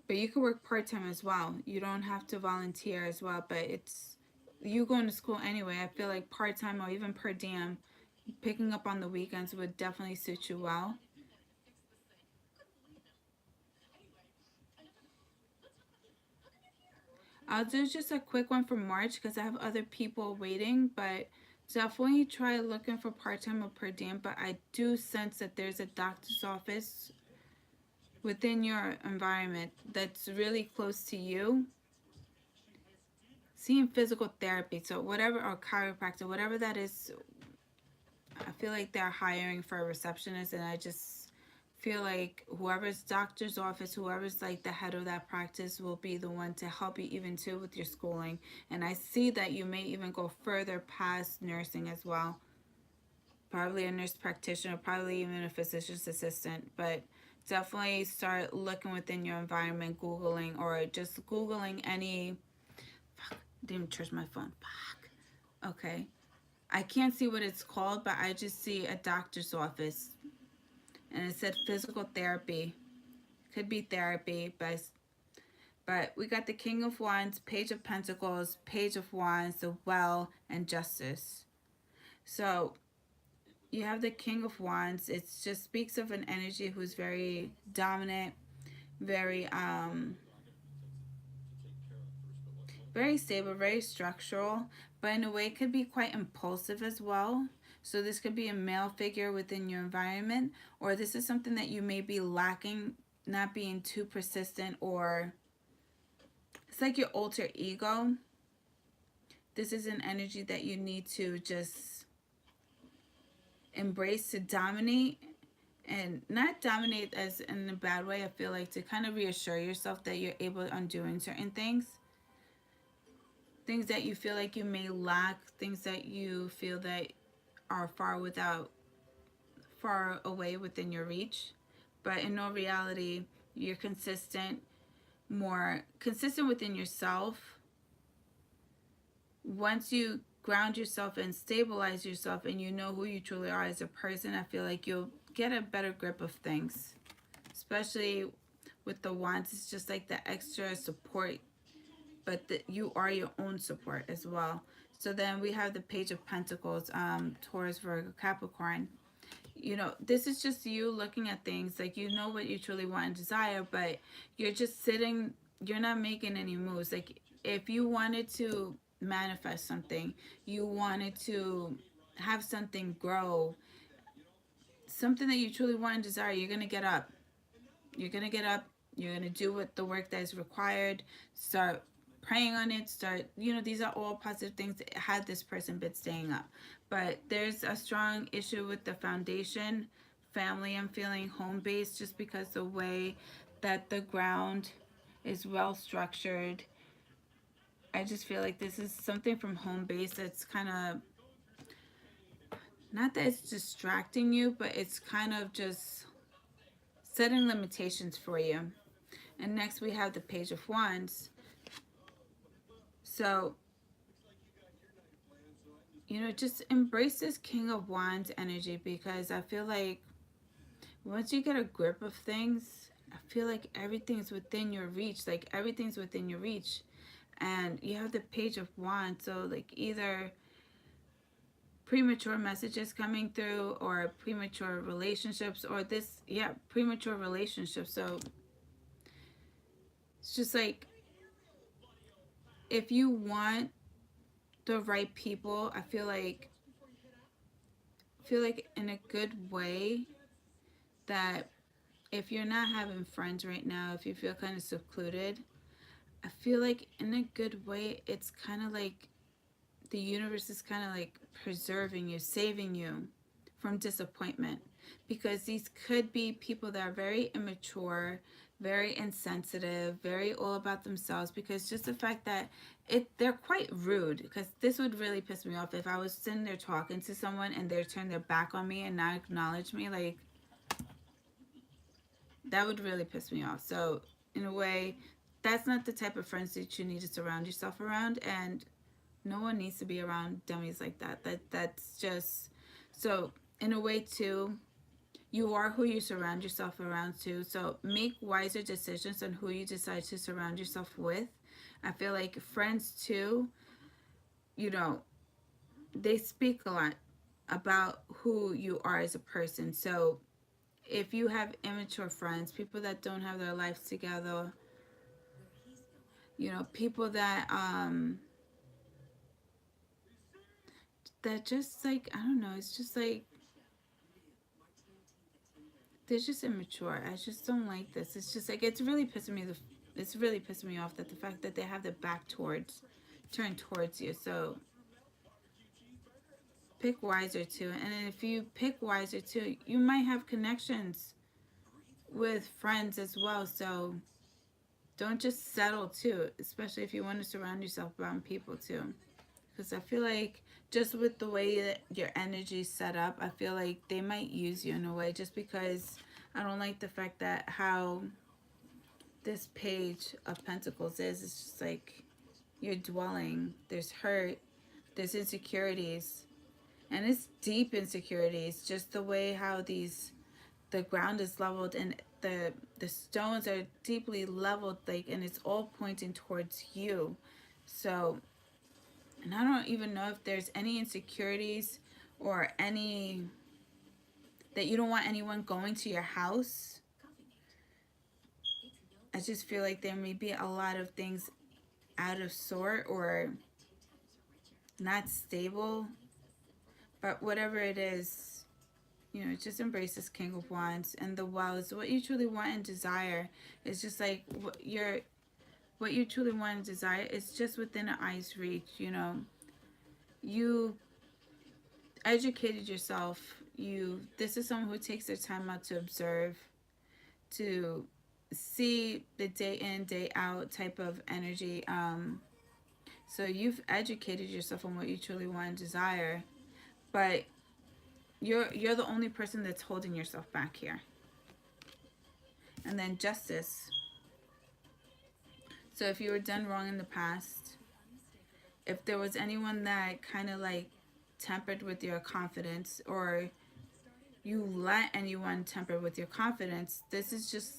but you can work part-time as well. You don't have to volunteer as well, but it's you going to school anyway. I feel like part-time or even per diem, picking up on the weekends would definitely suit you well. I'll do just a quick one for March because I have other people waiting, but definitely try looking for part-time or per diem. But I do sense that there's a doctor's office within your environment that's really close to you. Seeing physical therapy, so whatever, or chiropractor, whatever that is, I feel like they're hiring for a receptionist, and I just feel like whoever's doctor's office, whoever's like the head of that practice, will be the one to help you even too with your schooling. And I see that you may even go further past nursing as well. Probably a nurse practitioner, probably even a physician's assistant, but definitely start looking within your environment, Googling, or just Googling any. Fuck, didn't charge my phone. Fuck. Okay. I can't see what it's called, but I just see a doctor's office, and it said physical therapy. Could be therapy, but we got the King of Wands, Page of Pentacles, Page of Wands, the Well, and Justice. So you have the King of Wands. It just speaks of an energy who's very dominant, very very stable, very structural, but in a way could be quite impulsive as well. So this could be a male figure within your environment, or this is something that you may be lacking, not being too persistent, or it's like your alter ego. This is an energy that you need to just embrace to dominate, and not dominate as in a bad way. I feel like to kind of reassure yourself that you're able on doing certain things that you feel like you may lack, things that you feel that are far away within your reach. But in all reality, you're more consistent within yourself. Once you ground yourself and stabilize yourself, and you know who you truly are as a person, I feel like you'll get a better grip of things. Especially with the wands, it's just like the extra support, but you are your own support as well. So then we have the Page of Pentacles, Taurus, Virgo, Capricorn. You know, this is just you looking at things like you know what you truly want and desire, but you're just sitting, you're not making any moves. Like if you wanted to manifest something, you wanted to have something grow, something that you truly want and desire, you're going to get up. You're going to get up. You're going to do what the work that is required. Start praying on it. Start, these are all positive things. Had this person been staying up. But there's a strong issue with the foundation, family. I'm feeling home based just because the way that the ground is well structured. I just feel like this is something from home base that's kind of, not that it's distracting you, but it's kind of just setting limitations for you. And next we have the Page of Wands. So, you know, just embrace this King of Wands energy, because I feel like once you get a grip of things, I feel like everything's within your reach. Like everything's within your reach. And you have the Page of Wands. So like either premature messages coming through, or premature relationships, or this, yeah, premature relationships. So it's just like, if you want the right people, I feel like in a good way, that if you're not having friends right now, if you feel kind of secluded, I feel like in a good way, it's kind of like the universe is kind of like preserving you, saving you from disappointment. Because these could be people that are very immature, very insensitive, very all about themselves. Because just the fact that they're quite rude. Because this would really piss me off if I was sitting there talking to someone and they turn their back on me and not acknowledge me. Like, that would really piss me off. So in a way, that's not the type of friends that you need to surround yourself around. And no one needs to be around dummies like that. That's just, so in a way too, you are who you surround yourself around too. So make wiser decisions on who you decide to surround yourself with. I feel like friends too, you know, they speak a lot about who you are as a person. So if you have immature friends, people that don't have their lives together, you know, people that just like, I don't know, it's just like they're just immature. I just don't like this. It's just like, it's really pissing me off, that the fact that they have their back turned towards you. So pick wiser too. And if you pick wiser too, you might have connections with friends as well. So don't just settle too, especially if you want to surround yourself around people too. Because I feel like just with the way that your energy is set up, I feel like they might use you in a way, just because I don't like the fact that how this Page of Pentacles is. It's just like you're dwelling. There's hurt. There's insecurities. And it's deep insecurities. Just the way how the ground is leveled, and the stones are deeply leveled, like, and it's all pointing towards you. So, and I don't even know if there's any insecurities or any that you don't want anyone going to your house. I just feel like there may be a lot of things out of sort or not stable. But whatever it is, you know, just embrace this King of Wands and the Wells. What you truly want and desire is just like what you truly want and desire is just within an eye's reach. You know, you educated yourself. This is someone who takes their time out to observe, to see the day in, day out type of energy. So you've educated yourself on what you truly want and desire, but you're the only person that's holding yourself back here. And then Justice. So if you were done wrong in the past, if there was anyone that kind of like tempered with your confidence, or you let anyone temper with your confidence, this is just,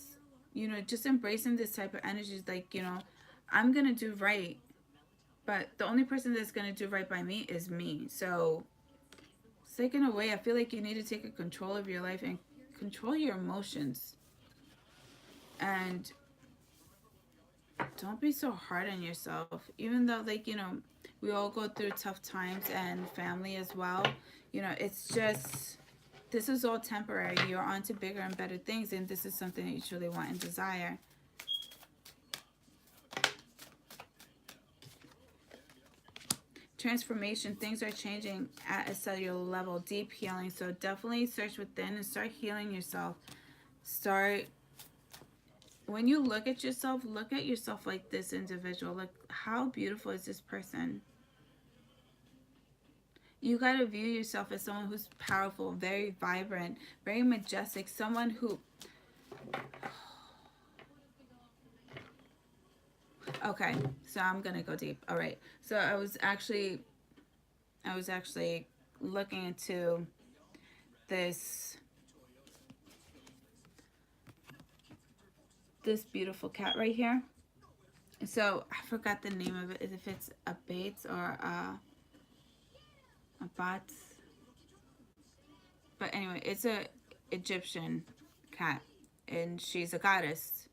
you know, just embracing this type of energy is like, you know, I'm going to do right, but the only person that's going to do right by me is me. So it's like, in a way, I feel like you need to take a control of your life and control your emotions. And don't be so hard on yourself, even though, like, you know, we all go through tough times, and family as well. You know, it's just, this is all temporary. You're on to bigger and better things, and this is something that you truly want and desire. Transformation, things are changing at a cellular level, deep healing. So definitely search within and start healing yourself. Start, when you look at yourself like this individual. Like, how beautiful is this person? You got to view yourself as someone who's powerful, very vibrant, very majestic, someone who Okay, so I'm gonna go deep. All right. So I was actually looking into this beautiful cat right here. So I forgot the name of it. If it's a Bates or a Bots, but anyway, it's a Egyptian cat, and she's a goddess.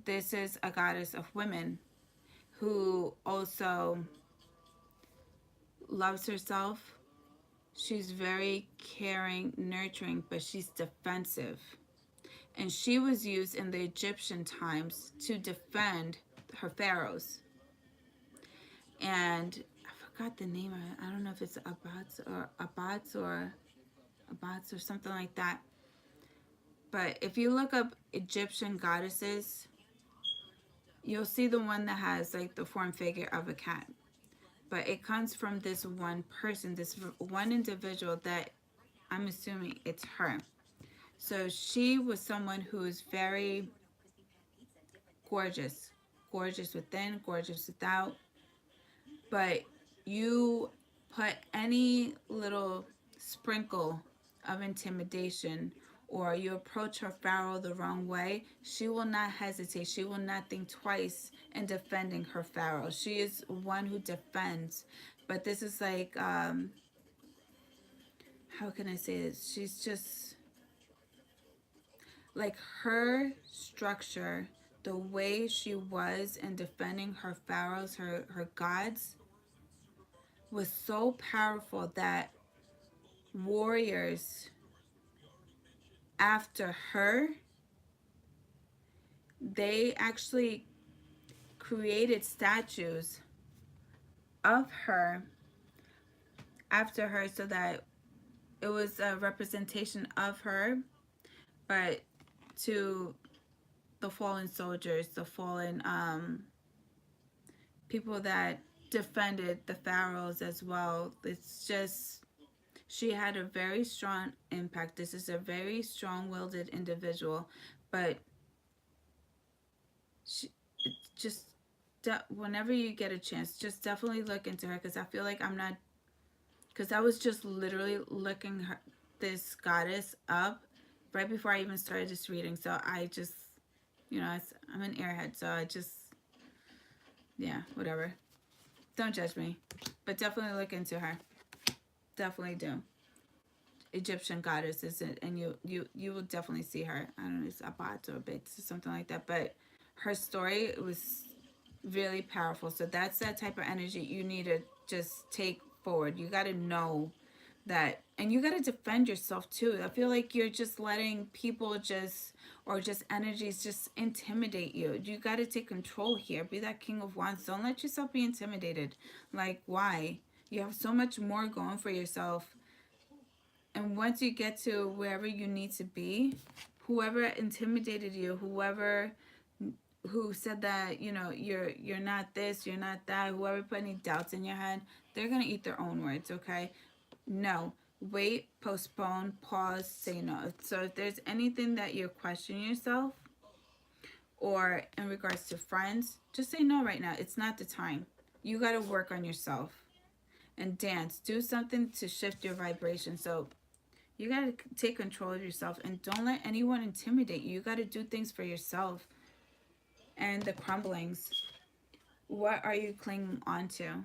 This is a goddess of women who also loves herself. She's very caring, nurturing, but she's defensive. And she was used in the Egyptian times to defend her pharaohs. And I forgot the name of it. I don't know if it's Abats or something like that. But if you look up Egyptian goddesses, you'll see the one that has like the form figure of a cat. But it comes from this one person, this one individual that I'm assuming it's her. So she was someone who is very gorgeous, gorgeous within, gorgeous without. But you put any little sprinkle of intimidation or you approach her pharaoh the wrong way, she will not hesitate. She will not think twice in defending her pharaoh. She is one who defends. But this is like, how can I say this? She's just like her structure, the way she was in defending her pharaohs, her gods, was so powerful that warriors after her, they actually created statues of her after her so that it was a representation of her, but to the fallen soldiers, the fallen people that defended the pharaohs as well. It's just, she had a very strong impact. This is a very strong-willed individual, but she just whenever you get a chance, just definitely look into her because I feel like I'm not, because I was just literally looking this goddess up right before I even started this reading. So I just, I'm an airhead, so I just, yeah, whatever. Don't judge me, but definitely look into her. Definitely do. Egyptian goddesses, and you will definitely see her. I don't know, it's Abat or Bits or something like that, but her story was really powerful. So that's that type of energy you need to just take forward. You got to know that, and you got to defend yourself too. I feel like you're just letting people or just energies just intimidate you. You got to take control here. Be that King of Wands. Don't let yourself be intimidated. Like, why? You have so much more going for yourself. And once you get to wherever you need to be, whoever intimidated you, who said that, you're not this, you're not that, whoever put any doubts in your head, they're going to eat their own words, okay? No. Wait, postpone, pause, say no. So if there's anything that you're questioning yourself or in regards to friends, just say no right now. It's not the time. You got to work on yourself and dance. Do something to shift your vibration. So you got to take control of yourself and don't let anyone intimidate you. You got to do things for yourself. And the crumblings. What are you clinging on to?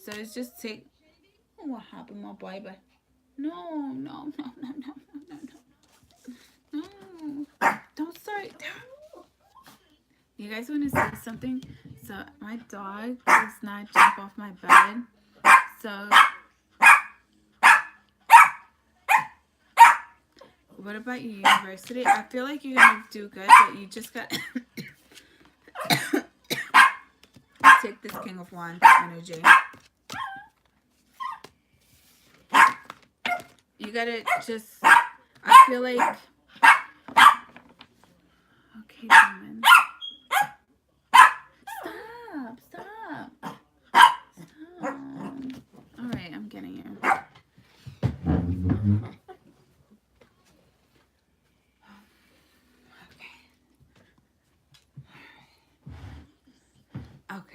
So it's just take. Oh, what happened, my boy? But no, no, no, no, no, no, no, no. Don't start. You guys want to see something? So my dog does not jump off my bed. So what about your university? I feel like you're gonna do good, but you just got take this King of Wands energy. You gotta just, I feel like, okay, woman. Stop. All right, I'm getting you.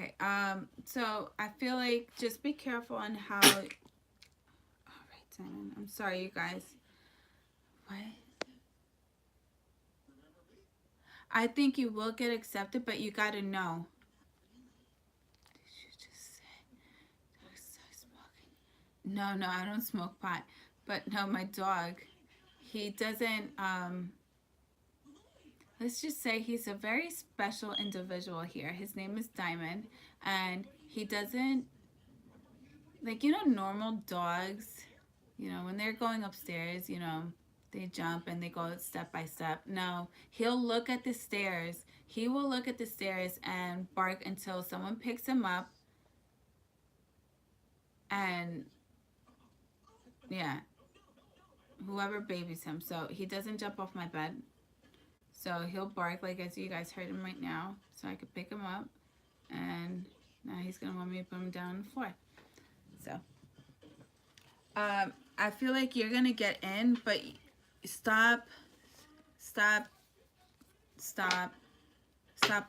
Okay. So I feel like just be careful on how. All right, Simon. I'm sorry, you guys. What? I think you will get accepted, but you gotta know. Did you just say I start smoking? No, no, I don't smoke pot. But no, my dog, he doesn't. Let's just say he's a very special individual here. His name is Diamond, and he doesn't like normal dogs. When they're going upstairs, they jump and they go step by step. No, he'll look at the stairs. He will look at the stairs and bark until someone picks him up. And yeah, whoever babies him. So he doesn't jump off my bed. So he'll bark like as you guys heard him right now. So I could pick him up. And now he's going to want me to put him down on the floor. So I feel like you're going to get in, but stop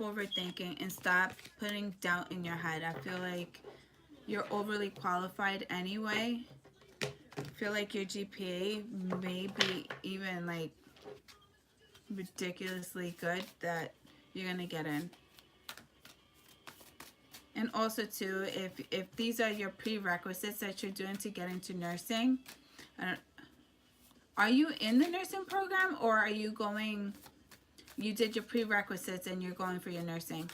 overthinking and stop putting doubt in your head. I feel like you're overly qualified anyway. I feel like your GPA may be even like ridiculously good that you're gonna get in. And also too, if these are your prerequisites that you're doing to get into nursing, are you in the nursing program, or are you going? You did your prerequisites and you're going for your nursing.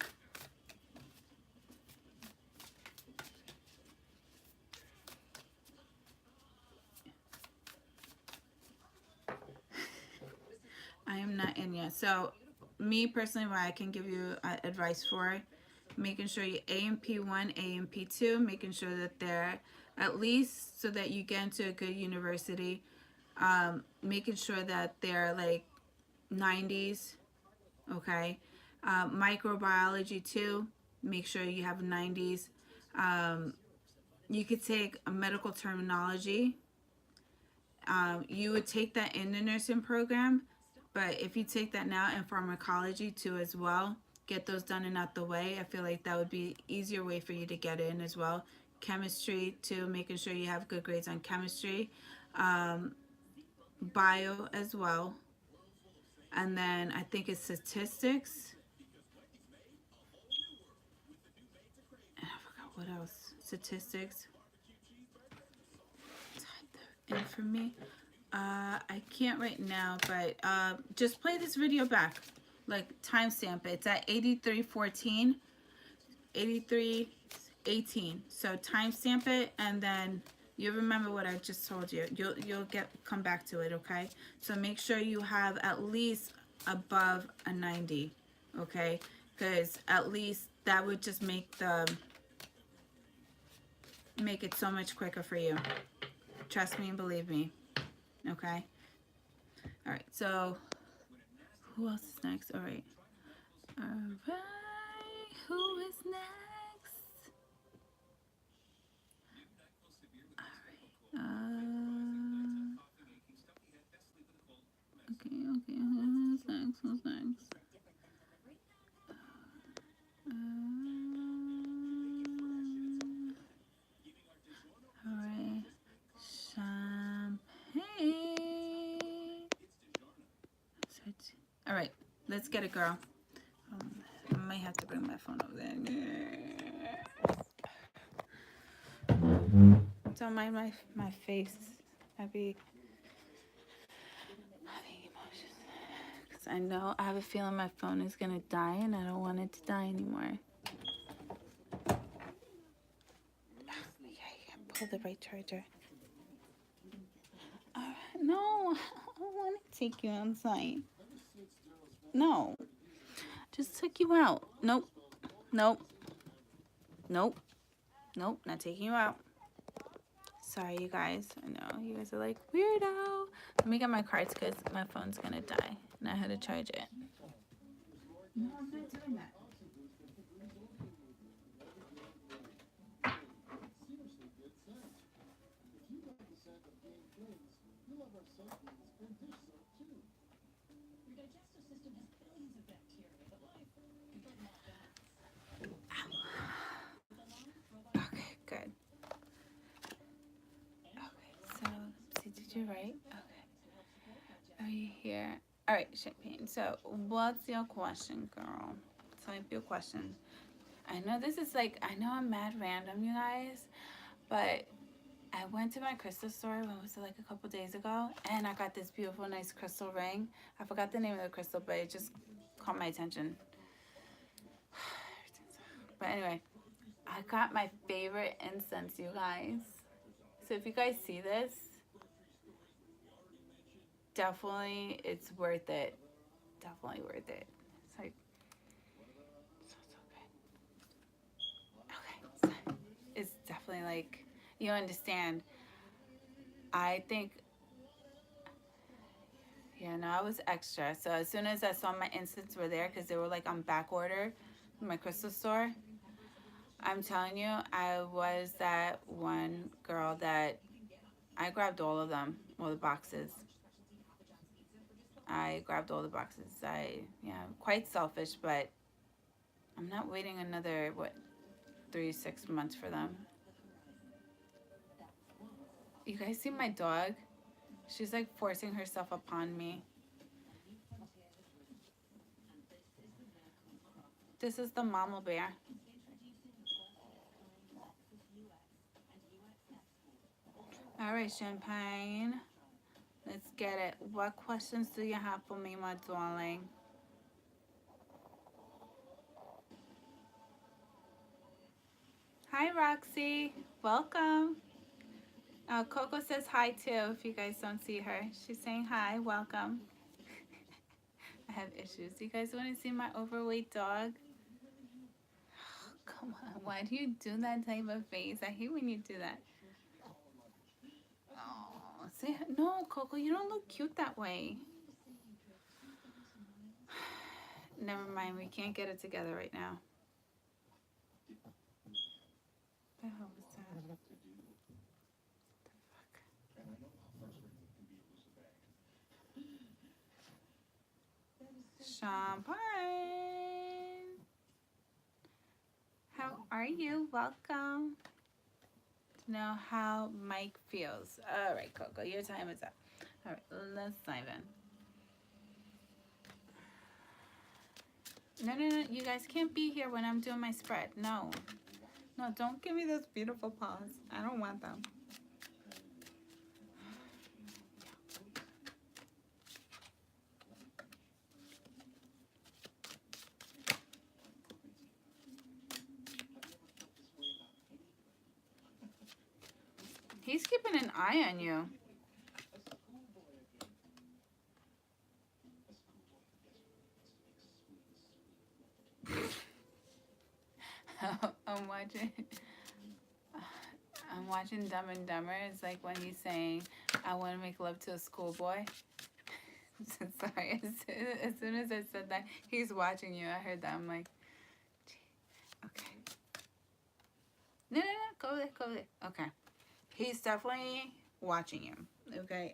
I am not in yet. So me personally, what I can give you advice for, making sure you A&P1, A&P2, making sure that they're at least so that you get into a good university, making sure that they're like 90s, okay? Microbiology too, make sure you have 90s. You could take a medical terminology. You would take that in the nursing program, but if you take that now in pharmacology too as well, get those done and out the way, I feel like that would be easier way for you to get in as well. Chemistry too, making sure you have good grades on chemistry. Bio as well. And then I think it's statistics. And I forgot what else. Statistics. Type that in for me. I can't right now, but just play this video back. Like timestamp it. It's at 83:14, 83:18. So timestamp it, and then you remember what I just told you. You'll come back to it, okay? So make sure you have at least above a 90, okay? Because at least that would just make it so much quicker for you. Trust me and believe me. Okay. All right. So who else is next? All right. All right. Who is next? All right. Okay. Okay. Who's next? Who's next? All right. Champagne. All right. Let's get it, girl. I might have to bring my phone over there. Don't mind my face. I be having emotions. Because I know I have a feeling my phone is going to die and I don't want it to die anymore. Yeah, pull the right charger. No, I don't want to take you outside. No. Just took you out. Nope. Nope. Nope. Nope. Not taking you out. Sorry, you guys. I know. You guys are like, weirdo. Let me get my cards because my phone's going to die. And I had to charge it. No, I'm not doing that. you right? Okay. Are you here? All right, Champagne. So, what's your question, girl? Type your question. I know this is like, I know I'm mad random, you guys, but I went to my crystal store, when was it, like a couple days ago, and I got this beautiful, nice crystal ring. I forgot the name of the crystal, but it just caught my attention. But anyway, I got my favorite incense, you guys. So if you guys see this, definitely it's worth it. Definitely worth it. It's like so good. Okay. So it's definitely like, you understand. I think, yeah, no, I was extra. So as soon as I saw my incense were there, because they were like on back order in my crystal store, I'm telling you, I was that one girl that I grabbed all of them, all the boxes. I grabbed all the boxes. Yeah, I'm quite selfish, but I'm not waiting another, 3 6 months for them. You guys see my dog? She's like forcing herself upon me. This is the mama bear. All right, Champagne. Let's get it. What questions do you have for me, my darling? Hi, Roxy. Welcome. Coco says hi too, if you guys don't see her. She's saying hi. Welcome. I have issues. You guys want to see my overweight dog? Come on. Why do you do that type of face? I hate when you do that. Oh, say no, Coco. You don't look cute that way. Never mind. We can't get it together right now. The hell was that? Champagne. How are you? Welcome. To know how Mike feels. All right, Coco. Your time is up. All right, let's dive in. No, no, no. You guys can't be here when I'm doing my spread. No. No, don't give me those beautiful paws. I don't want them. He's keeping an eye on you. I'm watching. I'm watching Dumb and Dumber. It's like when he's saying, "I want to make love to a schoolboy." Sorry. As soon as I said that, he's watching you. I heard that. I'm like, okay. No, no, no. Go there. Go there. Okay. He's definitely watching you. Okay.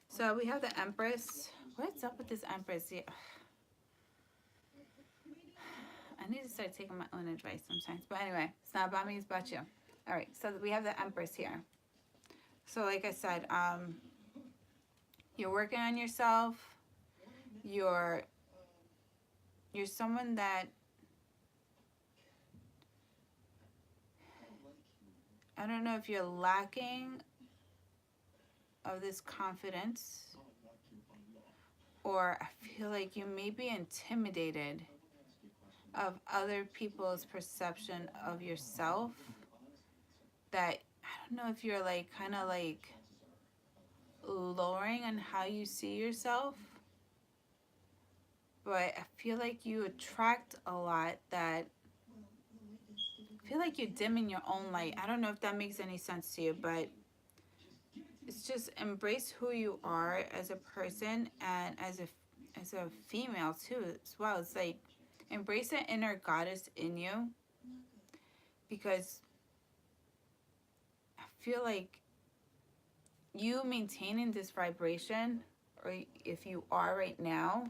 So we have the Empress. What's up with this Empress? Yeah. I need to start taking my own advice sometimes. But anyway, it's not about me, it's about you. All right, so we have the Empress here. So like I said, you're working on yourself. You're someone that, I don't know if you're lacking of this confidence, or I feel like you may be intimidated of other people's perception of yourself, that I don't know if you're like kind of like lowering on how you see yourself, but I feel like you attract a lot that, I feel like you're dimming your own light. I don't know if that makes any sense to you, but it's just embrace who you are as a person and as a female too as well. It's like embrace the inner goddess in you, because I feel like you maintaining this vibration, or if you are right now,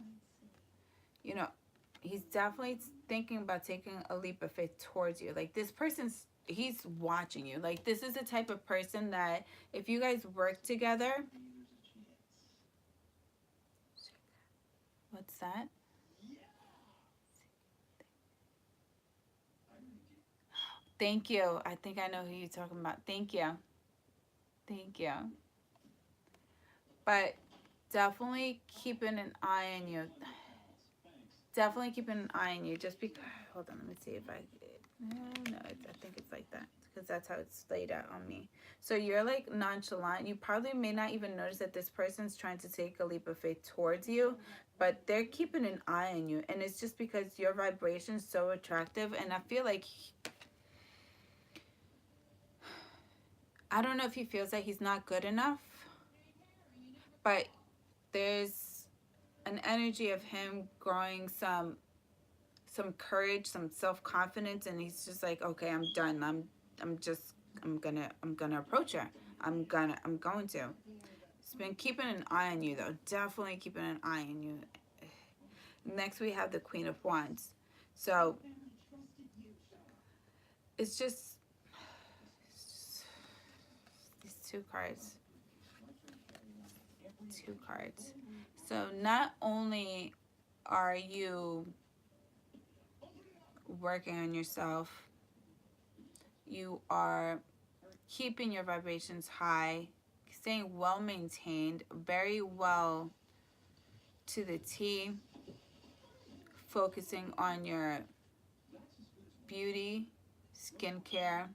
he's definitely thinking about taking a leap of faith towards you. Like this person's he's watching you. Like, this is the type of person that if you guys work together, what's that? Thank you. I think I know who you're talking about. Thank you. Thank you. But definitely keeping an eye on you. Definitely keeping an eye on you. Just because. Hold on. Let me see if I. No, I think it's like that because that's how it's laid out on me. So you're like nonchalant. You probably may not even notice that this person's trying to take a leap of faith towards you, but they're keeping an eye on you, and it's just because your vibration's so attractive. And I feel like I don't know if he feels that he's not good enough, but there's an energy of him growing some courage, some self-confidence, and he's just like, okay, I'm done. I'm gonna approach her. I'm going to. He's been keeping an eye on you though. Definitely keeping an eye on you. Next we have the Queen of Wands. So it's just these two cards. Two cards. So not only are you working on yourself, you are keeping your vibrations high, staying well maintained, very well to the T, focusing on your beauty, skincare,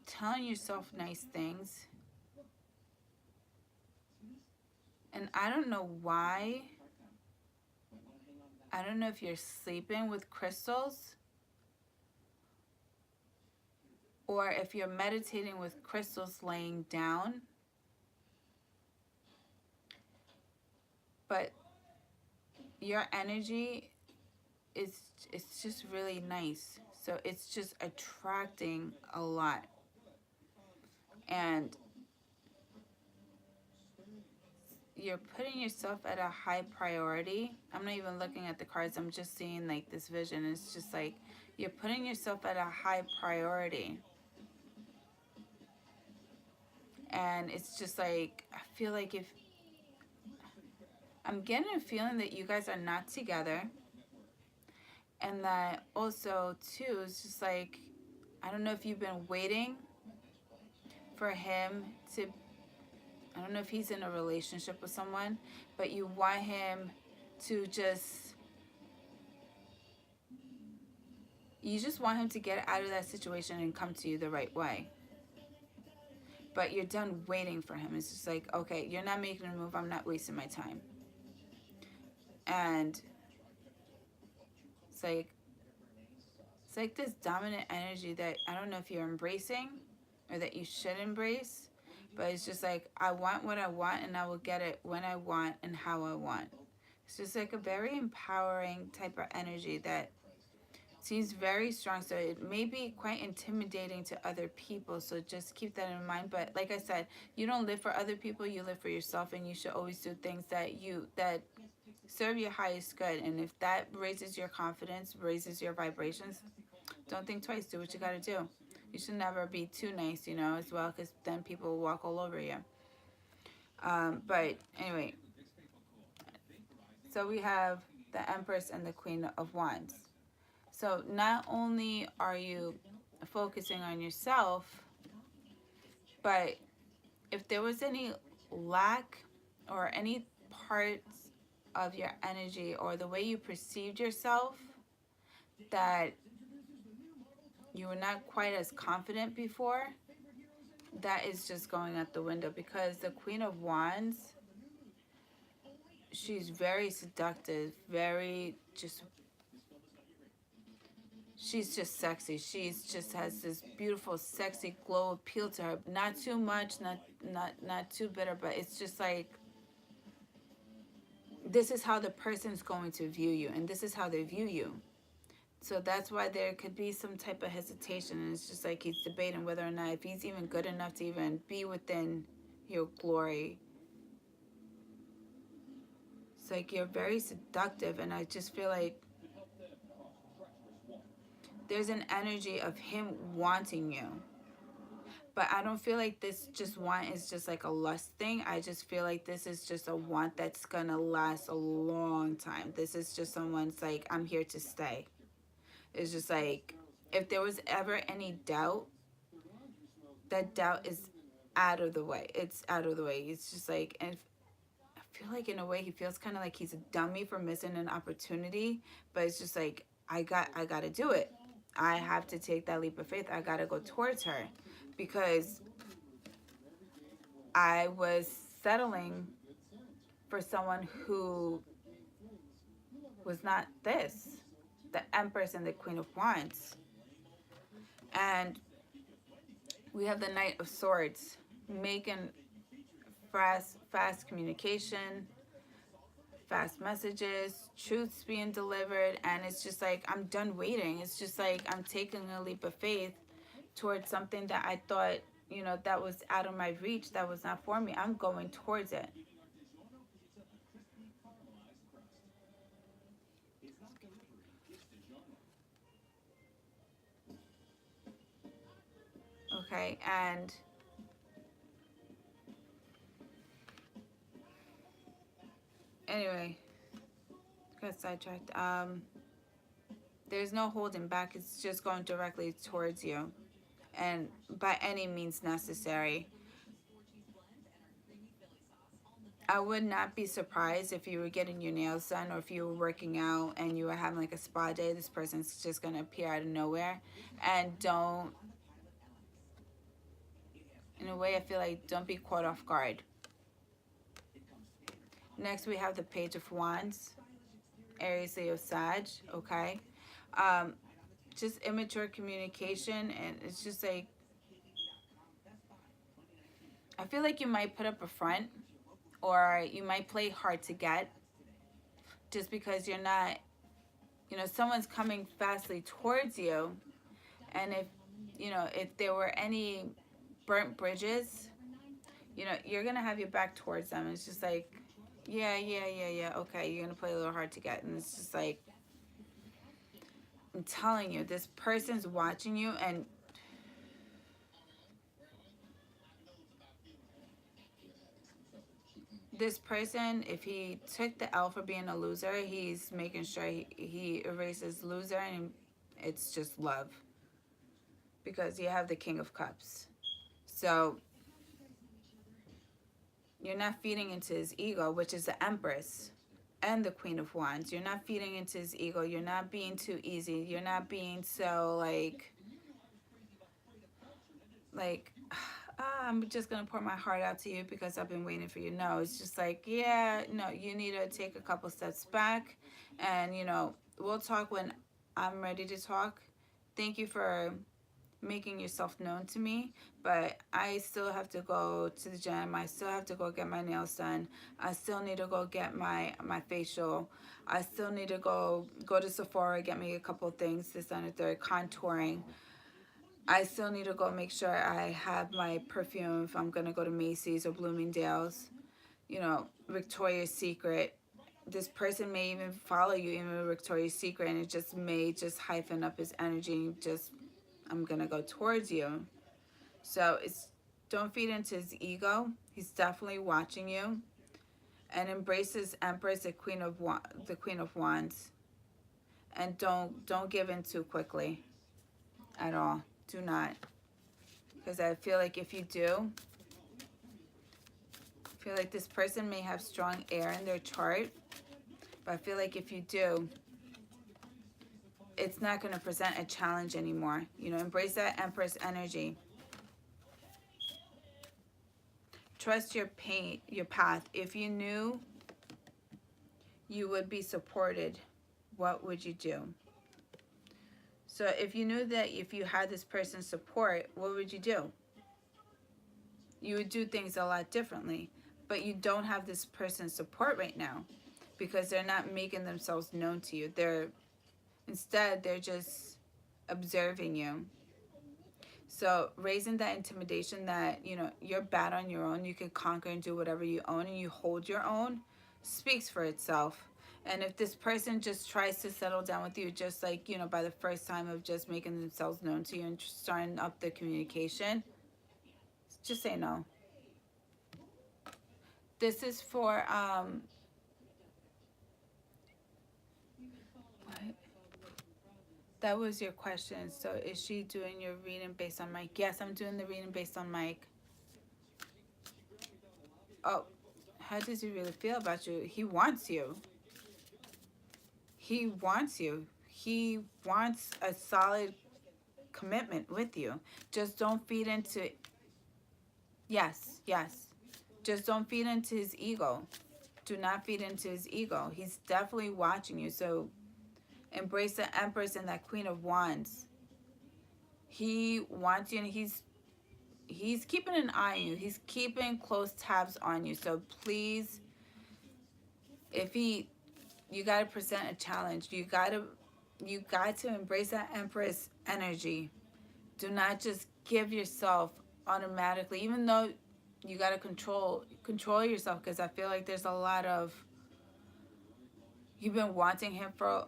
telling yourself nice things. And I don't know why. I don't know if you're sleeping with crystals or if you're meditating with crystals laying down. But your energy is, it's just really nice. So it's just attracting a lot. And you're putting yourself at a high priority. I'm not even looking at the cards. I'm just seeing like this vision. It's just like you're putting yourself at a high priority. And it's just like, I feel like if I'm getting a feeling that you guys are not together. And that also too, it's just like, I don't know if you've been waiting for him to, I don't know if he's in a relationship with someone, but you want him to just, you just want him to get out of that situation and come to you the right way. But you're done waiting for him. It's just like, okay, you're not making a move. I'm not wasting my time. And it's like this dominant energy that I don't know if you're embracing or that you should embrace, but it's just like, I want what I want and I will get it when I want and how I want. It's just like a very empowering type of energy that seems very strong. So it may be quite intimidating to other people. So just keep that in mind. But like I said, you don't live for other people, you live for yourself, and you should always do things that serve your highest good. And if that raises your confidence, raises your vibrations, don't think twice. Do what you got to do. You should never be too nice, you know, as well, because then people will walk all over you. But anyway, so we have the Empress and the Queen of Wands. So not only are you focusing on yourself, but if there was any lack or any parts of your energy or the way you perceived yourself that you were not quite as confident before, that is just going out the window, because the Queen of Wands, she's very seductive, very just, she's just sexy. She's just has this beautiful, sexy glow appeal to her. Not too much, not too bitter, but it's just like, this is how the person's going to view you, and this is how they view you. So that's why there could be some type of hesitation, and it's just like he's debating whether or not if he's even good enough to even be within your glory. It's like you're very seductive, and I just feel like there's an energy of him wanting you. But I don't feel like this just want is just like a lust thing. I just feel like this is just a want that's gonna last a long time. This is just someone's like, I'm here to stay. It's just like, if there was ever any doubt, that doubt is out of the way. It's out of the way. It's just like, and I feel like in a way he feels kind of like he's a dummy for missing an opportunity. But it's just like, I gotta do it. I have to take that leap of faith. I gotta go towards her, because I was settling for someone who was not this, the Empress and the Queen of Wands. And we have the Knight of Swords, making fast communication, fast messages, truths being delivered. And it's just like, I'm done waiting. It's just like, I'm taking a leap of faith towards something that I thought, you know, that was out of my reach, that was not for me. I'm going towards it. Okay, and anyway, got sidetracked. There's no holding back. It's just going directly towards you, and by any means necessary. I would not be surprised if you were getting your nails done, or if you were working out and you were having like a spa day. This person's just gonna appear out of nowhere, and don't. In a way, I feel like don't be caught off guard. Next, we have the Page of Wands, Aries, Leo, Sag. Okay, um, just immature communication, and it's just like, I feel like you might put up a front, or you might play hard to get, just because you're not, you know, someone's coming fastly towards you. And if, you know, if there were any burnt bridges, you know, you're gonna have your back towards them. It's just like, yeah, okay, you're gonna play a little hard to get. And it's just like, I'm telling you, this person's watching you. And this person, if he took the L for being a loser, he's making sure he erases loser, and it's just love. Because you have the King of Cups. So you're not feeding into his ego, which is the Empress and the Queen of Wands. You're not feeding into his ego. You're not being too easy. You're not being so like, I'm just going to pour my heart out to you because I've been waiting for you. No, it's just like, yeah, no, you need to take a couple steps back. And, you know, we'll talk when I'm ready to talk. Thank you for making yourself known to me, but I still have to go to the gym. I still have to go get my nails done. I still need to go get my facial. I still need to go to Sephora, get me a couple things, this and the third, contouring. I still need to go make sure I have my perfume if I'm gonna go to Macy's or Bloomingdale's, you know, Victoria's Secret. This person may even follow you, even Victoria's Secret, and it just may just hyphen up his energy. Just, I'm gonna go towards you. So it's, don't feed into his ego. He's definitely watching you, and embrace his Empress, the Queen of Wands, and don't give in too quickly at all. Do not, because I feel like if you do, I feel like this person may have strong air in their chart, but I feel like if you do, it's not going to present a challenge anymore. You know, embrace that Empress energy. Trust your path. If you knew you would be supported, what would you do? So if you knew that if you had this person's support, what would you do? You would do things a lot differently. But you don't have this person's support right now because they're not making themselves known to you. Instead, they're just observing you. So raising that intimidation that, you know, you're bad on your own, you can conquer and do whatever you own, and you hold your own, speaks for itself. And if this person just tries to settle down with you, just like, you know, by the first time of just making themselves known to you and starting up the communication, just say no. This is for, what? That was your question. So is she doing your reading based on Mike? Yes, I'm doing the reading based on Mike. Oh, how does he really feel about you? He wants you. He wants you. He wants a solid commitment with you. Just don't feed into, yes, yes. Just don't feed into his ego. Do not feed into his ego. He's definitely watching you. So embrace the Empress and that Queen of Wands. He wants you, and he's keeping an eye on you. He's keeping close tabs on you. So please, if you got to present a challenge. You got to embrace that Empress energy. Do not just give yourself automatically, even though you got to control yourself, because I feel like there's a lot of, you've been wanting him for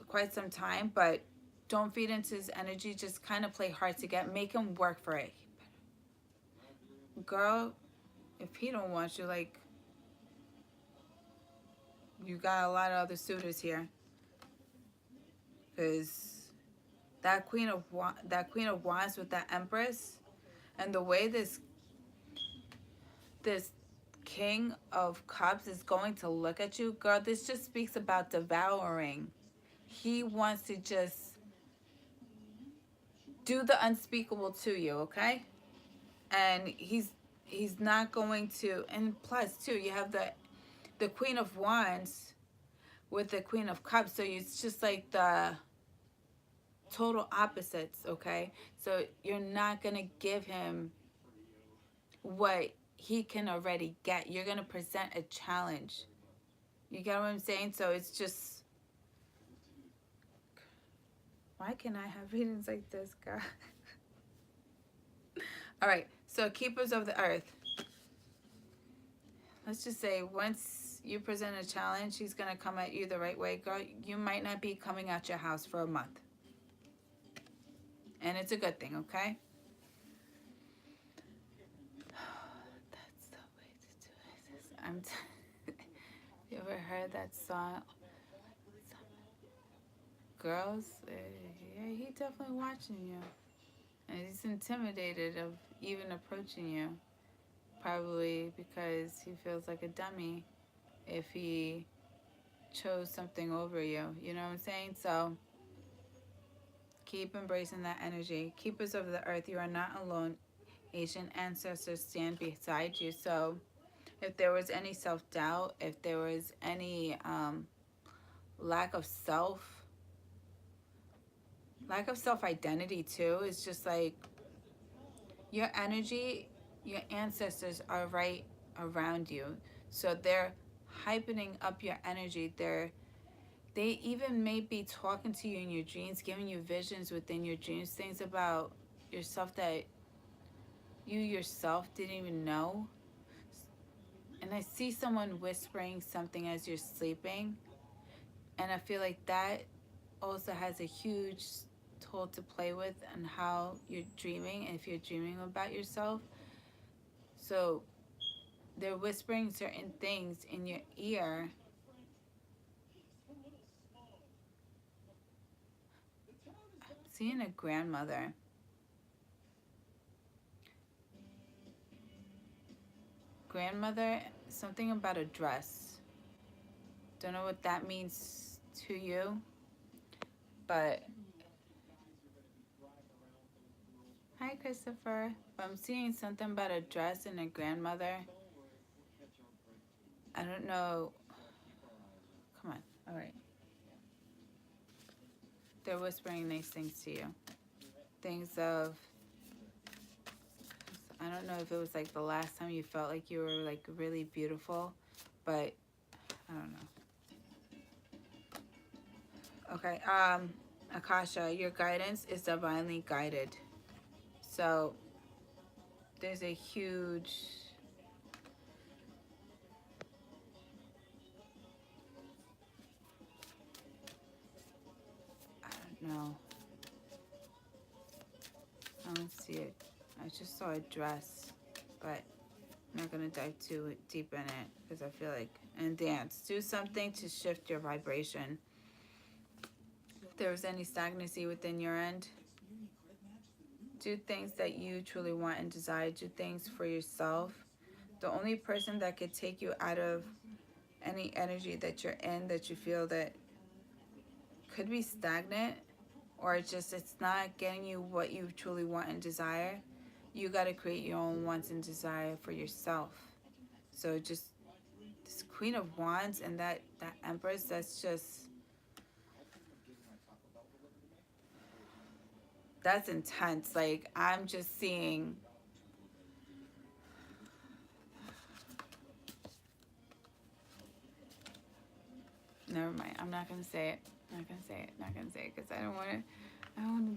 quite some time, but don't feed into his energy. Just kind of play hard to get. Make him work for it. Girl, if he don't want you, like, you got a lot of other suitors here. Because that Queen of Wands with that Empress, and the way this King of Cups is going to look at you, girl, this just speaks about devouring. He wants to just do the unspeakable to you, okay? And he's not going to. And plus, too, you have the Queen of Wands with the Queen of Cups, so it's just like the total opposites, okay? So you're not gonna give him what he can already get. You're gonna present a challenge. You get what I'm saying? So it's just, why can't I have readings like this, girl? All right, so Keepers of the Earth. Let's just say once you present a challenge, he's gonna come at you the right way, girl. You might not be coming out your house for a month, and it's a good thing, okay? That's the way to do it. You ever heard that song? Girls, yeah, he definitely watching you. And he's intimidated of even approaching you. Probably because he feels like a dummy if he chose something over you. You know what I'm saying? So keep embracing that energy. Keepers of the Earth, you are not alone. Ancient ancestors stand beside you. So if there was any self-doubt, if there was any lack of self-identity too, it's just like your energy, your ancestors are right around you. So they're hypening up your energy. They even may be talking to you in your dreams, giving you visions within your dreams, things about yourself that you yourself didn't even know. And I see someone whispering something as you're sleeping. And I feel like that also has a huge toll to play with and how you're dreaming, and if you're dreaming about yourself. So they're whispering certain things in your ear. I'm seeing a grandmother. Grandmother, something about a dress. Don't know what that means to you, but hi, Christopher. But I'm seeing something about a dress and a grandmother. I don't know. Come on. All right. They're whispering nice things to you. Things of, I don't know if it was like the last time you felt like you were like really beautiful, but I don't know. Okay, Akasha, your guidance is divinely guided. So there's a huge, know. I don't see it. I just saw a dress, but I'm not going to dive too deep in it because I feel like, and dance. Do something to shift your vibration. If there was any stagnancy within your end, do things that you truly want and desire. Do things for yourself. The only person that could take you out of any energy that you're in that you feel that could be stagnant, or just it's not getting you what you truly want and desire, you got to create your own wants and desire for yourself. So just this Queen of Wands and that Empress, that's intense. Like, I'm just seeing, never mind, I'm not gonna say it. Not gonna say it because I don't want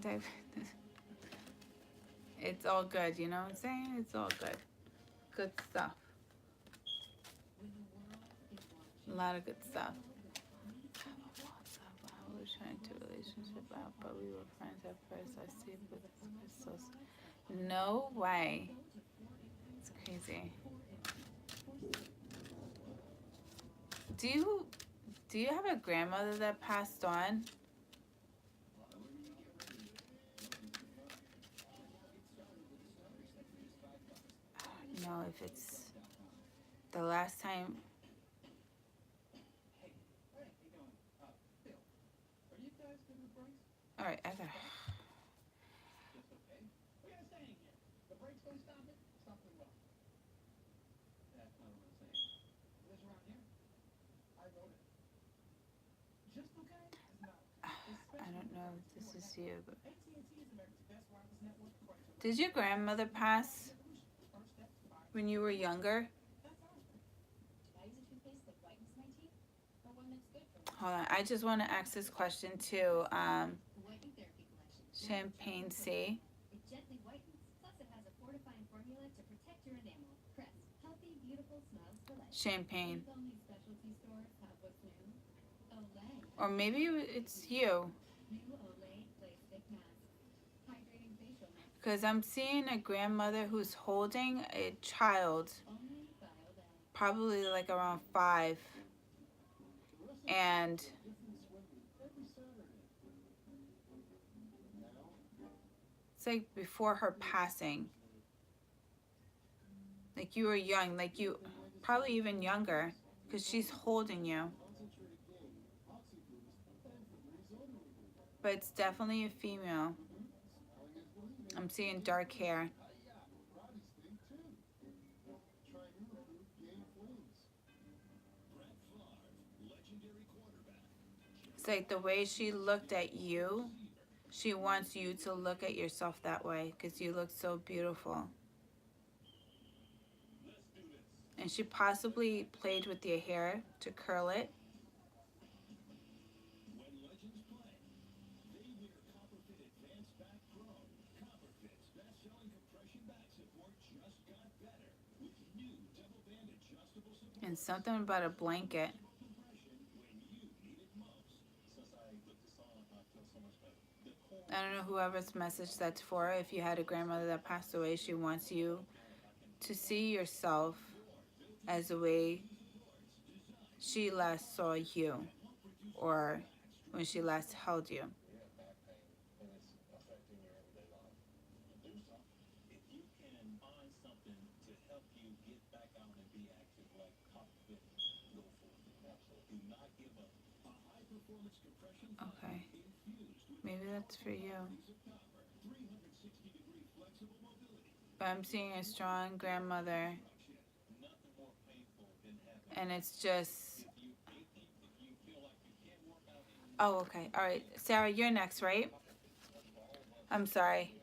to dive. It's all good, you know what I'm saying? It's all good. Good stuff. A lot of good stuff. I was trying to relationship out, but we were friends at first. I see it, but it's so. No way. It's crazy. Do you have a grandmother that passed on? I don't know if it's the last time. All right, I got. I don't know if this is you, but did your grandmother pass when you were younger? Hold on, I just want to ask this question to Champagne C. Champagne. Or maybe it's you. Because I'm seeing a grandmother who's holding a child, probably like around 5. And it's like before her passing. Like you were young, like you, probably even younger, because she's holding you. But it's definitely a female. I'm seeing dark hair. It's like the way she looked at you, she wants you to look at yourself that way because you look so beautiful. And she possibly played with your hair to curl it. And something about a blanket. I don't know whoever's message that's for. If you had a grandmother that passed away, she wants you to see yourself as the way she last saw you, or when she last held you. Okay. Maybe that's for you. But I'm seeing a strong grandmother. And it's just... Oh, okay. All right. Sarah, you're next, right? I'm sorry.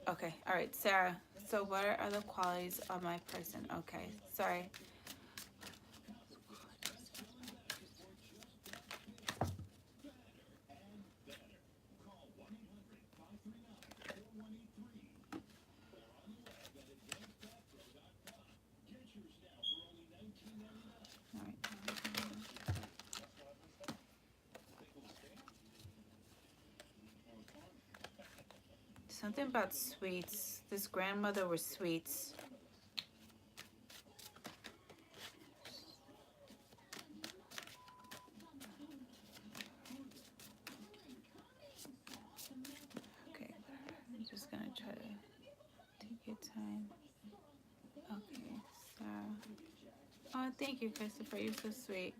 Okay. All right. Sarah, so what are other qualities of my person? Okay. Sorry. Something about sweets. This grandmother was sweets. Okay, I'm just gonna try to take your time. Okay, so. Oh, thank you, Christopher. You're so sweet.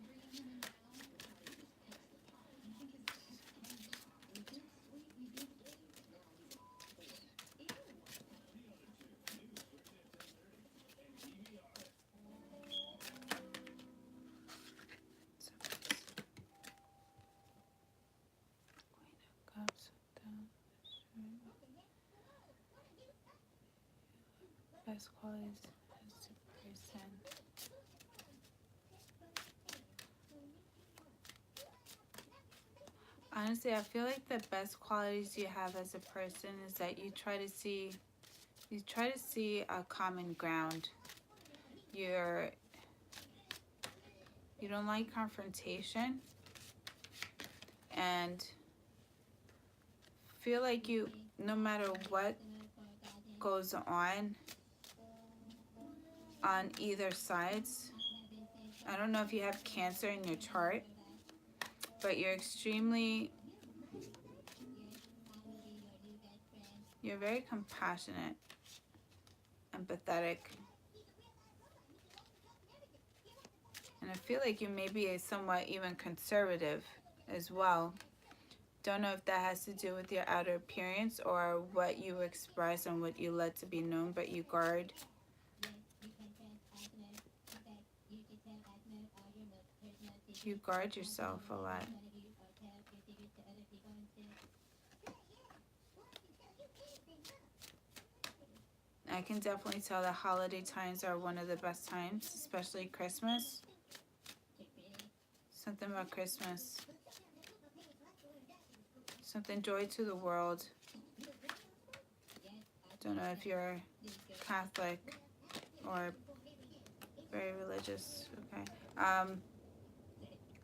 Cups down. Best qualities as a person. Honestly, I feel like the best qualities you have as a person is that you try to see a common ground. You don't like confrontation, and feel like you, no matter what goes on either sides. I don't know if you have Cancer in your chart, but you're very compassionate, empathetic, and I feel like you may be somewhat even conservative as well. Don't know if that has to do with your outer appearance or what you express and what you let to be known, but you guard. You guard yourself a lot. I can definitely tell that holiday times are one of the best times, especially Christmas. Something about Christmas. Something joy to the world. Don't know if you're Catholic or very religious. Okay.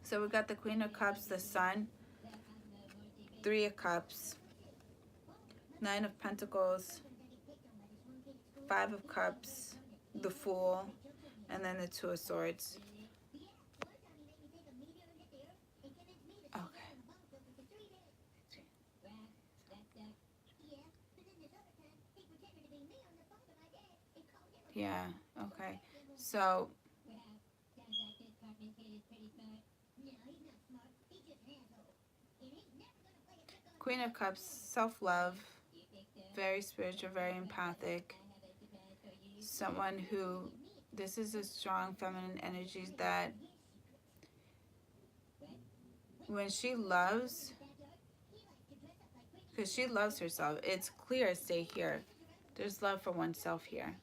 So we got the Queen of Cups, the Sun, 3 of Cups, 9 of Pentacles, 5 of Cups, the Fool, and then the 2 of Swords. Okay. Yeah, okay. So Queen of Cups, self-love, very spiritual, very empathic. Someone who, this is a strong feminine energy that when she loves, because she loves herself, it's clear, stay here. There's love for oneself here.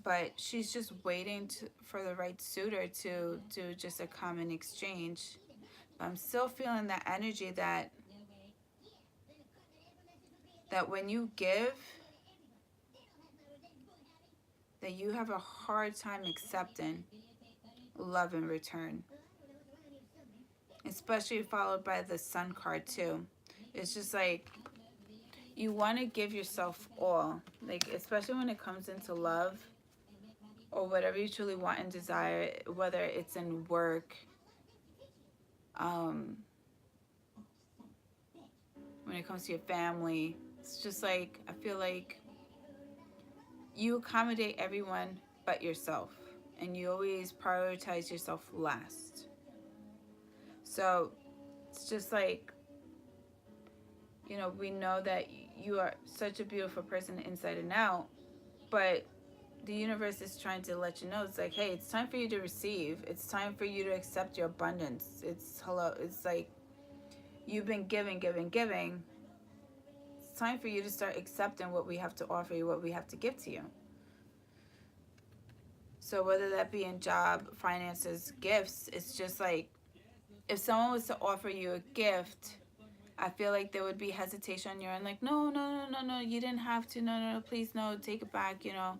But she's just waiting for the right suitor to do just a common exchange. I'm still feeling that energy that when you give, that you have a hard time accepting love in return. Especially followed by the Sun card too. It's just like you want to give yourself all, like especially when it comes into love or whatever you truly want and desire, whether it's in work, when it comes to your family. It's just like I feel like you accommodate everyone but yourself, and you always prioritize yourself last. So it's just like, you know, we know that you are such a beautiful person inside and out, but the universe is trying to let you know, it's like, hey, it's time for you to receive. It's time for you to accept your abundance. It's like you've been giving. It's time for you to start accepting what we have to offer you, what we have to give to you. So whether that be in job, finances, gifts, it's just like if someone was to offer you a gift, I feel like there would be hesitation on your end, like, no, you didn't have to, no, please, no, take it back, you know.